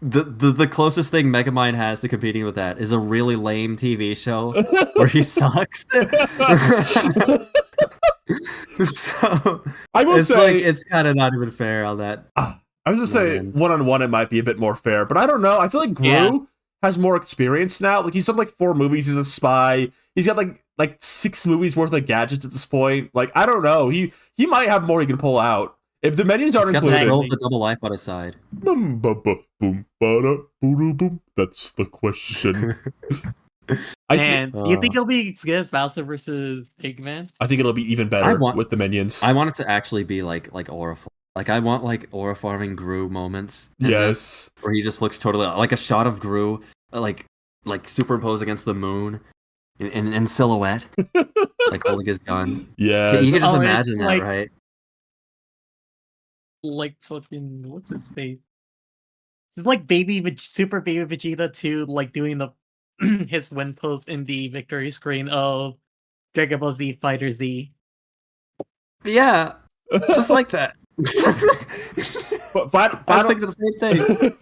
the closest thing Megamind has to competing with that is a really lame TV show where he sucks. So I will say like it's kind of not even fair on that. I was gonna say 1-on-1 it might be a bit more fair, but I don't know. I feel like Gru has more experience now. Like he's done like 4 movies as a spy. He's got like 6 movies worth of gadgets at this point. Like I don't know. He might have more he can pull out. If the minions aren't included, roll the double life on his side. That's the question. And you think it'll be as good as Bowser versus Eggman? I think it'll be even better with the minions. I want it to actually be like aura. Like I want like aura farming Gru moments. Yes, where he just looks totally like a shot of Gru, like superimposed against the moon, in silhouette, like holding his gun. Yeah, you can just imagine that, right? Like fucking what's his face? It's like super baby Vegeta too, like doing the his win pose in the victory screen of Dragon Ball Z Fighter Z. Yeah, just like that. I was thinking the same thing.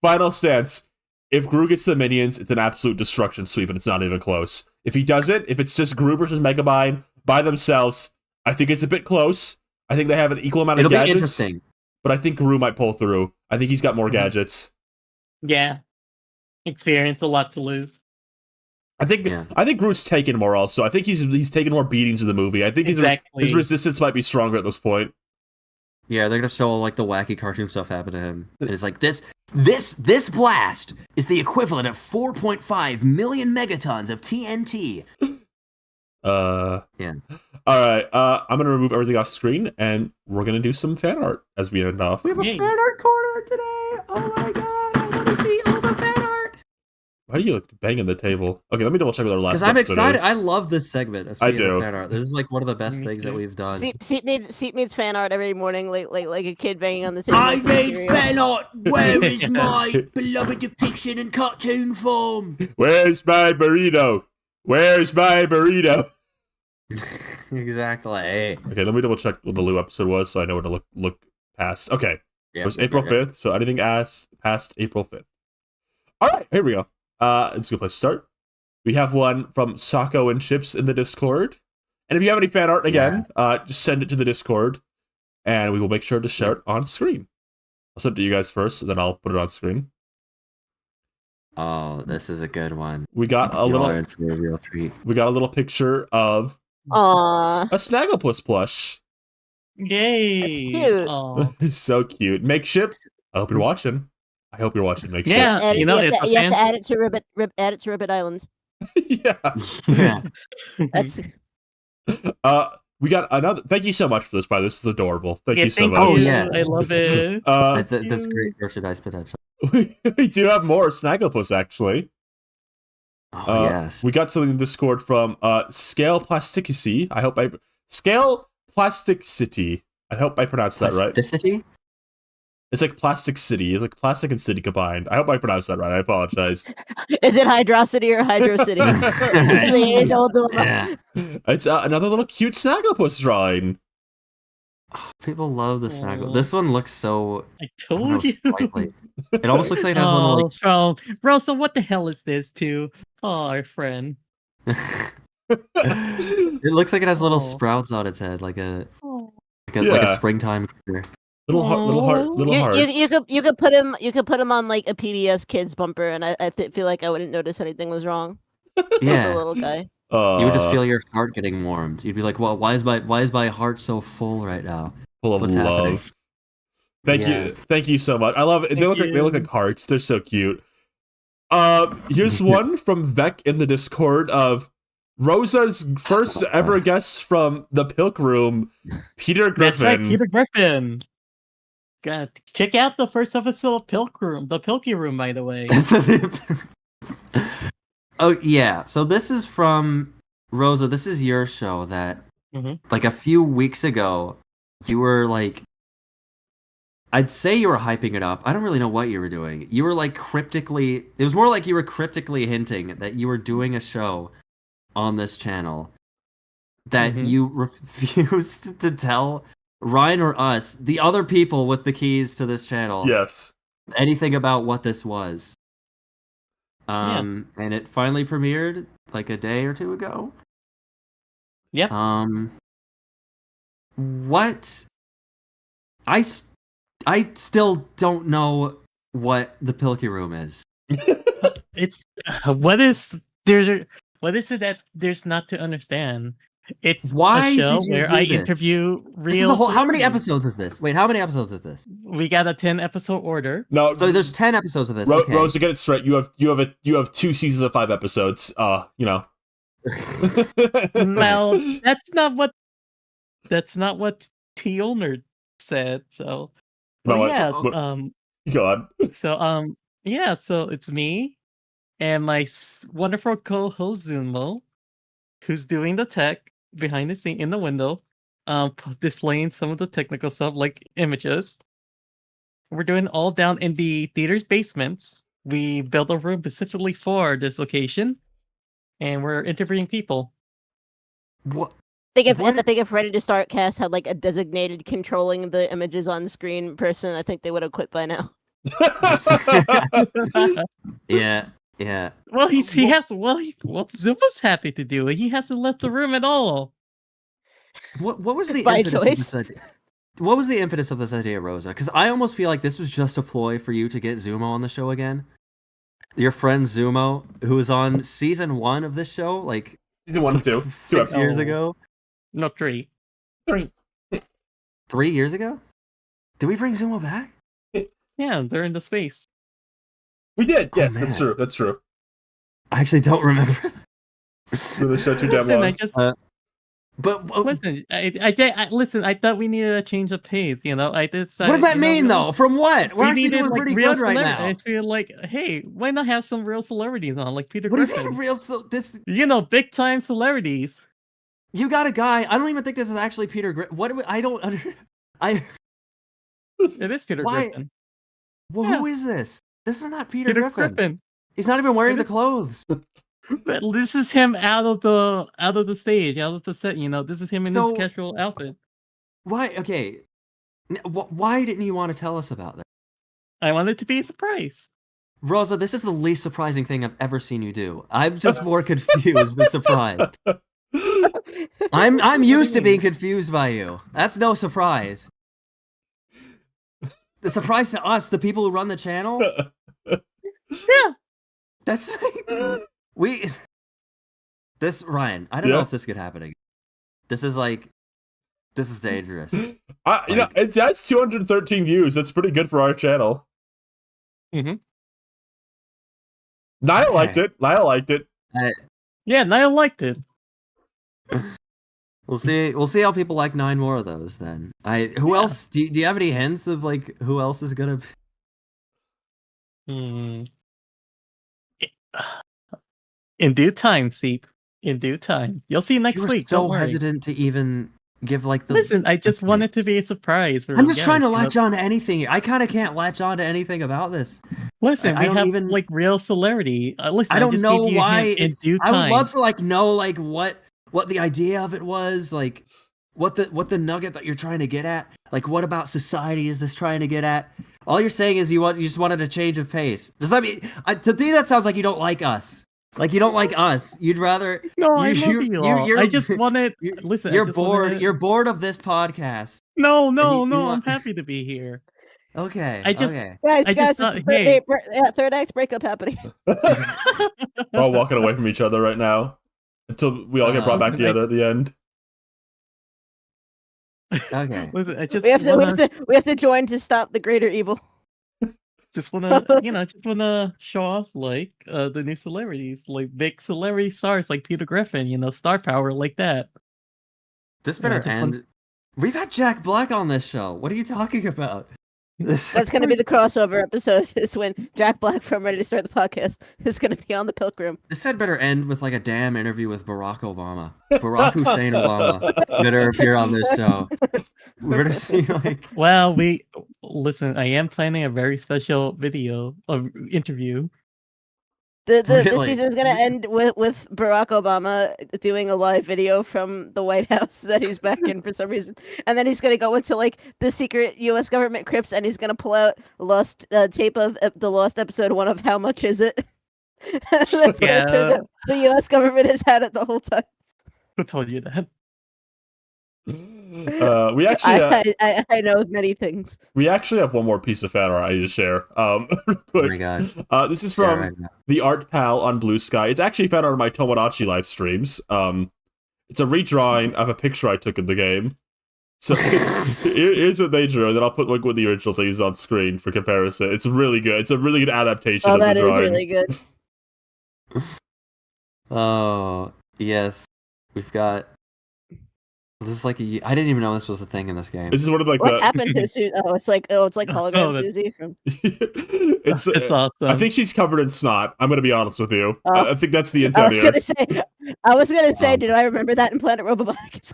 Final stance. If Gru gets the minions, it's an absolute destruction sweep, and it's not even close. If he doesn't, if it's just Gru versus Megamind by themselves, I think it's a bit close. I think they have an equal amount of gadgets. It'll be interesting. But I think Gru might pull through. I think he's got more gadgets. Yeah. Experience, a lot to lose. I think Gru's taken more also. I think he's taken more beatings in the movie. I think his resistance might be stronger at this point. Yeah, they're gonna show like the wacky cartoon stuff happen to him. And it's like this blast is the equivalent of 4.5 million megatons of TNT. Yeah. Alright, I'm gonna remove everything off screen and we're gonna do some fan art as we end off. We have a fan art corner today! Oh my god, I wanna see all the fan art! Why are you banging the table? Okay, let me double check what our last episode Because I'm excited. is. I love this segment of seeing the fan art. This is like one of the best things that we've done. Seat needs fan art every morning, like a kid banging on the table. I need fan art! Where is my beloved depiction in cartoon form? Where's my burrito? Where's my burrito? Exactly. Okay, let me double check what the Lou episode was so I know where to look past. Okay. Yeah, it was April 5th, so anything past April 5th. Alright, here we go. It's a good place to start. We have one from Sako and Chips in the Discord. And if you have any fan art, again, just send it to the Discord, and we will make sure to share it on screen. I'll send it to you guys first, and then I'll put it on screen. Oh, this is a good one. We got a little for a real treat. We got a little picture of a Snagglepuss plush. Yay! That's cute. He's so cute. Makeshift. I hope you're watching. I hope you're watching Makeshift. Yeah, you have to add it to Ribbit Island. Yeah. That's. We got another. Thank you so much for this, by the way. This is adorable. Thank you so much. Oh yeah, I love it. That's great merchandise potential. We do have more Snagglepuss, actually. Oh yes. We got something in Discord from Scale Plasticity. Scale Plastic City. I hope I pronounced that right. Plasticity? It's like Plastic City. It's like plastic and city combined. I hope I pronounced that right. I apologize. Is it Hydrocity or Hydrocity? Yeah. It's another little cute Snagglepuss drawing. Oh, people love the Snaggle. This one looks so. I told you. Sprightly. It almost looks like it has a little like. Bro, so what the hell is this too? Oh, our friend. It looks like it has little sprouts on its head, like a springtime critter. little hearts. You could put him on like a PBS Kids bumper, and I feel like I wouldn't notice anything was wrong. Just Yeah. a little guy. You would just feel your heart getting warmed. You'd be like, "Well, why is my heart so full right now? full of What's love. happening?" Thank you so much. I love it. They look like hearts. They're so cute. Here's one from Vec in the Discord of Rosa's first ever guest from the Pilk Room, Peter Griffin. That's right, Peter Griffin. God, check out the first episode of Pilk Room, the Pilky Room, by the way. Oh yeah, so this is from Rosa. This is your show that, like a few weeks ago, you were like, I'd say you were hyping it up. I don't really know what you were doing. You were like cryptically. It was more like you were cryptically hinting that you were doing a show on this channel that you refused to tell Ryan or us, the other people with the keys to this channel, anything about what this was. And it finally premiered like a day or two ago. Yep. What? I still don't know what the Pilky Room is. It's what is it that there's not to understand? It's Why a show did you where do I this? interview This is real. how many celebrities. episodes is this? Wait, how many episodes is this? We got a 10-episode order. No, So there's 10 episodes of this. Okay. Rose, to get it straight, you have 2 seasons of 5 episodes. You know. Well, that's not what T owner said. So, No, well, what- yeah. Go on. So yeah. So it's me and my wonderful co-host Zumo, who's doing the tech behind the scene in the window, displaying some of the technical stuff like images. We're doing all down in the theater's basements. We built a room specifically for this occasion, and we're interviewing people. What? I think if Ready to Start cast had like a designated controlling the images on screen person, I think they would have quit by now. Yeah. Well, Zuma's happy to do it. He hasn't left the room at all. What was the By impetus of choice. this idea? What was the impetus of this idea, Rosa? Because I almost feel like this was just a ploy for you to get Zumo on the show again. Your friend Zumo, who was on season 1 of this show, like Season 1 and 2. 6 years ago. No, 3. 3 years ago? Did we bring Zumo back? Yeah, they're in the space. We did. Oh, Yes, man. that's true. I actually don't remember. So the show too damn Listen, long. I just But listen. Listen. I thought we needed a change of pace. You know, what does that mean, though? From what? We're actually doing pretty good right now. I feel like, hey, why not have some real celebrities on, like Peter What do you Griffin? mean real? This You know, big time celebrities. you got a guy. I don't even think this is actually Peter Griffin. What? I don't under. It is Peter Why? Griffin. Well, Yeah. who is this? This is not Peter, Peter Griffin. Griffin. He's not even wearing It the is- clothes. But this is him out of the stage, out of the set. You know, this is him in So- his casual outfit. Why? Okay. Why didn't you want to tell us about that? I want it to be a surprise. Rosa, this is the least surprising thing I've ever seen you do. I'm just more confused than surprised. I'm used to being confused by you. That's no surprise. The surprise to us, the people who run the channel, Yeah. that's we. This Ryan, I don't know Yeah. if this could happen again. This is dangerous. You know, it has 213 views. That's pretty good for our channel. Mhm. Niall liked it. Yeah, Niall liked it. We'll see how people like 9 more of those then. Who else? Do you have any hints of like who else is gonna? Hmm. In due time, Seep. In due time. You'll see next You were week. so Don't worry. hesitant to even give like the. Listen, I just Okay. want it to be a surprise. I'm just trying to latch on to anything. I kind of can't latch on to anything about this. Listen, I we don't have even- like real celebrity. Listen, I don't just know gave you a why hint in it's. due I would time. love to like know like what the idea of it was, like what the nugget that you're trying to get at. Like what about society is this trying to get at? All you're saying is you just wanted a change of pace. Does that mean to me that sounds like you don't like us? Like you don't like us. You'd rather. No, I you- love you- you all. you're- I just wanted. you- Listen, I You're just bored. wanted- You're bored of this podcast. No, you I'm want- happy to be here. Okay. I just- okay. Guys, I just it's thought, the hey. third act breakup happening. We're all walking away from each other right now until we all get brought back Listen, together at the end. Okay. Listen, I just We have wanna, to join to stop the greater evil. just wanna, just wanna show off like the new celebrities, like big celebrity stars like Peter Griffin, star power like that. This Yeah, better just end. We've had Jack Black on this show. What are you talking about? That's going to be the crossover episode. Is when Jack Black from Ready to Start the Podcast is going to be on the Pilgrim. This had better end with like a damn interview with Barack Obama. Barack Hussein Obama better appear on this show. We better see like. Well, listen. I am planning a very special video of interview. The Really? season is going to end with Barack Obama doing a live video from the White House that he's back in for some reason, and then he's going to go into like the secret U.S. government crypts, and he's going to pull out lost tape of the lost episode 1 of How Much Is It? That's what it turns out the U.S. government has had it the whole time. Who told you that? We actually, I know many things. we actually have one more piece of fan art I need to share. Real Oh quick. my god. This is Yeah, from right now. the Art Pal on Blue Sky. It's actually found on my Tomodachi Life streams. It's a redrawing of a picture I took in the game. So here's what they drew, and then I'll put like what the original thing is on screen for comparison. It's really good. It's a really good adaptation Oh, of the that is drawing. really good. Oh yes, we've got. This is like I didn't even know this was a thing in this game. This is one of like What the. happened to Susie? Oh, it's like hologram that- Susie from. it's It's awesome. I think she's covered in snot. I'm gonna be honest with you. Oh. I think that's the I intent was here. gonna say, did I remember that in Planet Robobotics?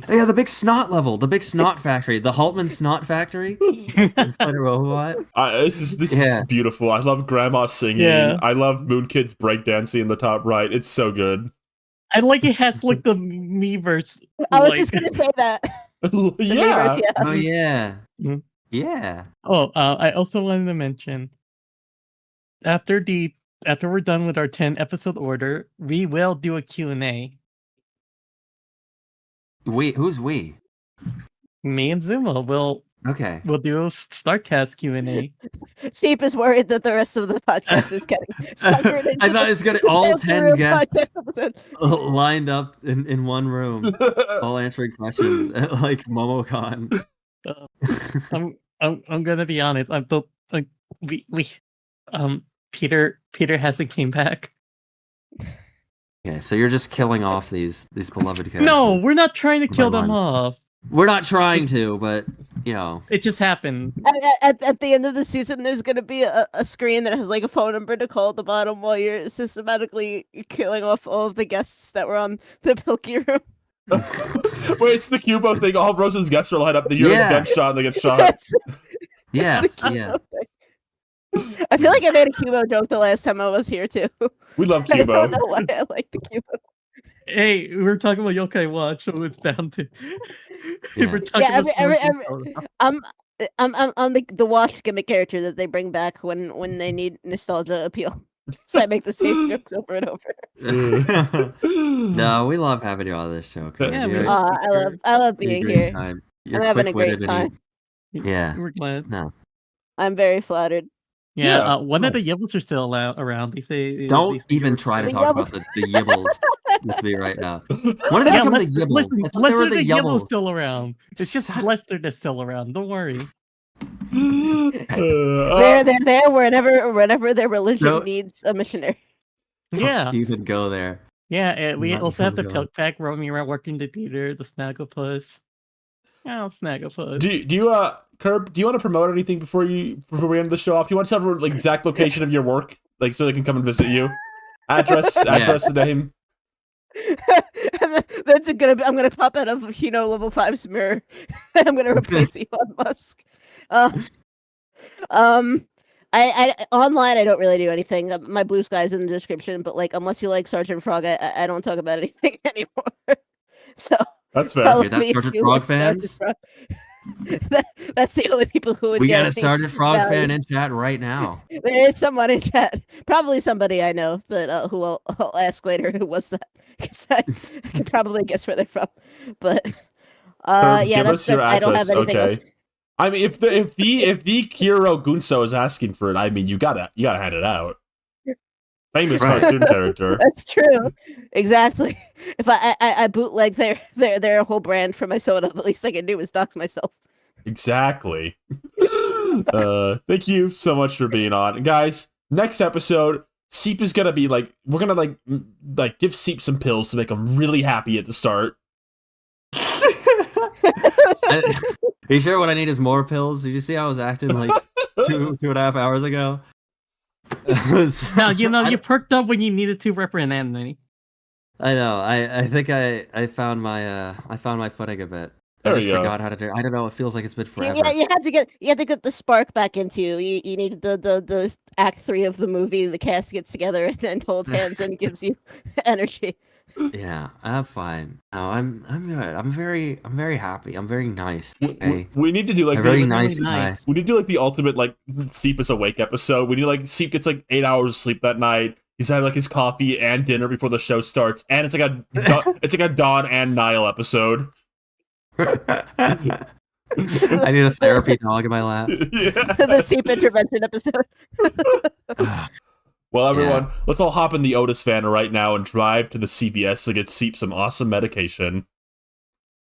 Yeah, the big snot level, the big snot factory, the Haltman snot factory. Planet Robot. This is Yeah. beautiful. I love Grandma singing. Yeah. I love Moon Kids breakdancing in the top right. It's so good. I like it has like the Miiverse. I was like- just gonna say that. The Yeah. Miiverse, yeah. Oh yeah, Mm. yeah. Oh, I also wanted to mention after we're done with our 10 episode order, we will do a Q&A. Who's we? Me and Zuma will Okay. do a StarCast Q&A. Steep is worried that the rest of the podcast is getting suckered into I thought it was gonna the all Failed 10 Career guests podcast episode. lined up in one room, all answering questions like MomoCon. I'm gonna be honest. Peter hasn't came back. Okay, so you're just killing off these beloved characters. No, we're not trying to Come kill them on. off. We're not trying to, but you know. It just happened. At the end of the season, there's gonna be a screen that has like a phone number to call at the bottom while you're systematically killing off all of the guests that were on the Pilky Room. Wait, it's the Cubo thing. All of Rosen's guests are lined up. They hear Yeah. a gunshot and they get shot. Yes, Yeah, the Cubo yeah. thing. I feel like I made a Cubo joke the last time I was here too. We love I don't know Cubo. why I like the Cubo. Hey, we were talking about Yokai Watch, so it's bound to. Yeah. We're talking Yeah, about I'm the wash gimmick character that they bring back when they need nostalgia appeal. So I make the same jokes over and over. No, we love having you on this show. Kirb. Yeah, You're- I love you're a being great here. time. You're I'm having a great quick-witted and time. Yeah. We're glad. No. I'm very flattered. Yeah, Yeah, one of the Yibbles are still around. They say. Don't they say even we're- try to The talk Yibbles. about the Yibbles with me right now. When did they Yeah, become the Lester, Yibbles? listen, I thought they were Lester the the Yibble's Yibbles. still around. It's just Shut- Lester that's still around. Don't worry. They're there whenever their religion No. needs a missionary. Yeah, Don't even go there. yeah. We Not also have the until Pilk Pack roaming around working the theater, the Snagglepuss. Oh, Snagglepuss. do you Kirb, do you want to promote anything before we end the show off? Do you want to have like exact location of your work, like so they can come and visit you? Address, name. That's I'm gonna pop out of Level-5's mirror. I'm gonna replace Elon Musk. I online I don't really do anything. My Blue Sky's in the description, but like unless you like Sergeant Frog, I don't talk about anything anymore. So That's fair. follow You're not me if Sergeant you Frog like Sergeant fans? Frog. That's the only people who would We get got a any Sergeant Frog value. fan in chat right now. There is someone in chat, probably somebody I know, but who I'll ask later who was that, because I could probably guess where they're from. But Yeah, give us your I don't have address, anything else. okay? I mean, if the Kiro Gunso is asking for it, I mean, you gotta hand it out. Famous Right. cartoon character. That's true. Exactly. If I bootleg their whole brand for my soda, the least I can do is dox myself. Exactly. Thank you so much for being on, guys. Next episode, Seep is gonna be like, we're gonna like give Seep some pills to make him really happy at the start. Are you sure what I need is more pills? Did you see how I was acting like 2.5 hours ago? Now you perked up when you needed to reprimand me. I know. I think I found my footing a bit. I There just you go. forgot how to do. I don't know. It feels like it's been forever. Yeah, you had to get the spark back into you. You needed the act 3 of the movie. The cast gets together and holds hands and gives you energy. Yeah, I'm fine. No, I'm good. I'm very happy. I'm very nice. We need to do like I'm very the, nice Really guy. nice. we need to do like the ultimate like Seep is awake episode. We need like Seep gets like 8 hours of sleep that night. He's had like his coffee and dinner before the show starts, and it's like a Dawn and Niall episode. I need a therapy dog in my lap. Yeah. The Seep intervention episode. Well, everyone, let's all hop in the Otis van right now and drive to the CVS to get Seep some awesome medication.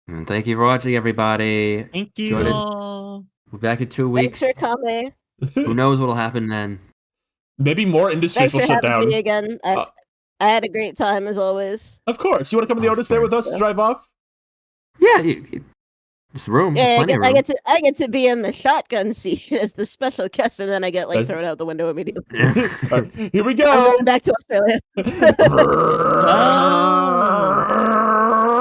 And thank you for watching, everybody. Thank you. Join us. all. We're back in 2 weeks. Thanks for coming. Who knows what'll happen then? Maybe more industries Thanks will for shut having down. me again. I had a great time as always. Of course. You want to come in the Otis van with us to drive off? Yeah, this room. Yeah, There's plenty of room. I get to be in the shotgun seat as the special guest, and then I get like That's- thrown out the window immediately. All right, here we I'm go. going back to Australia. Oh.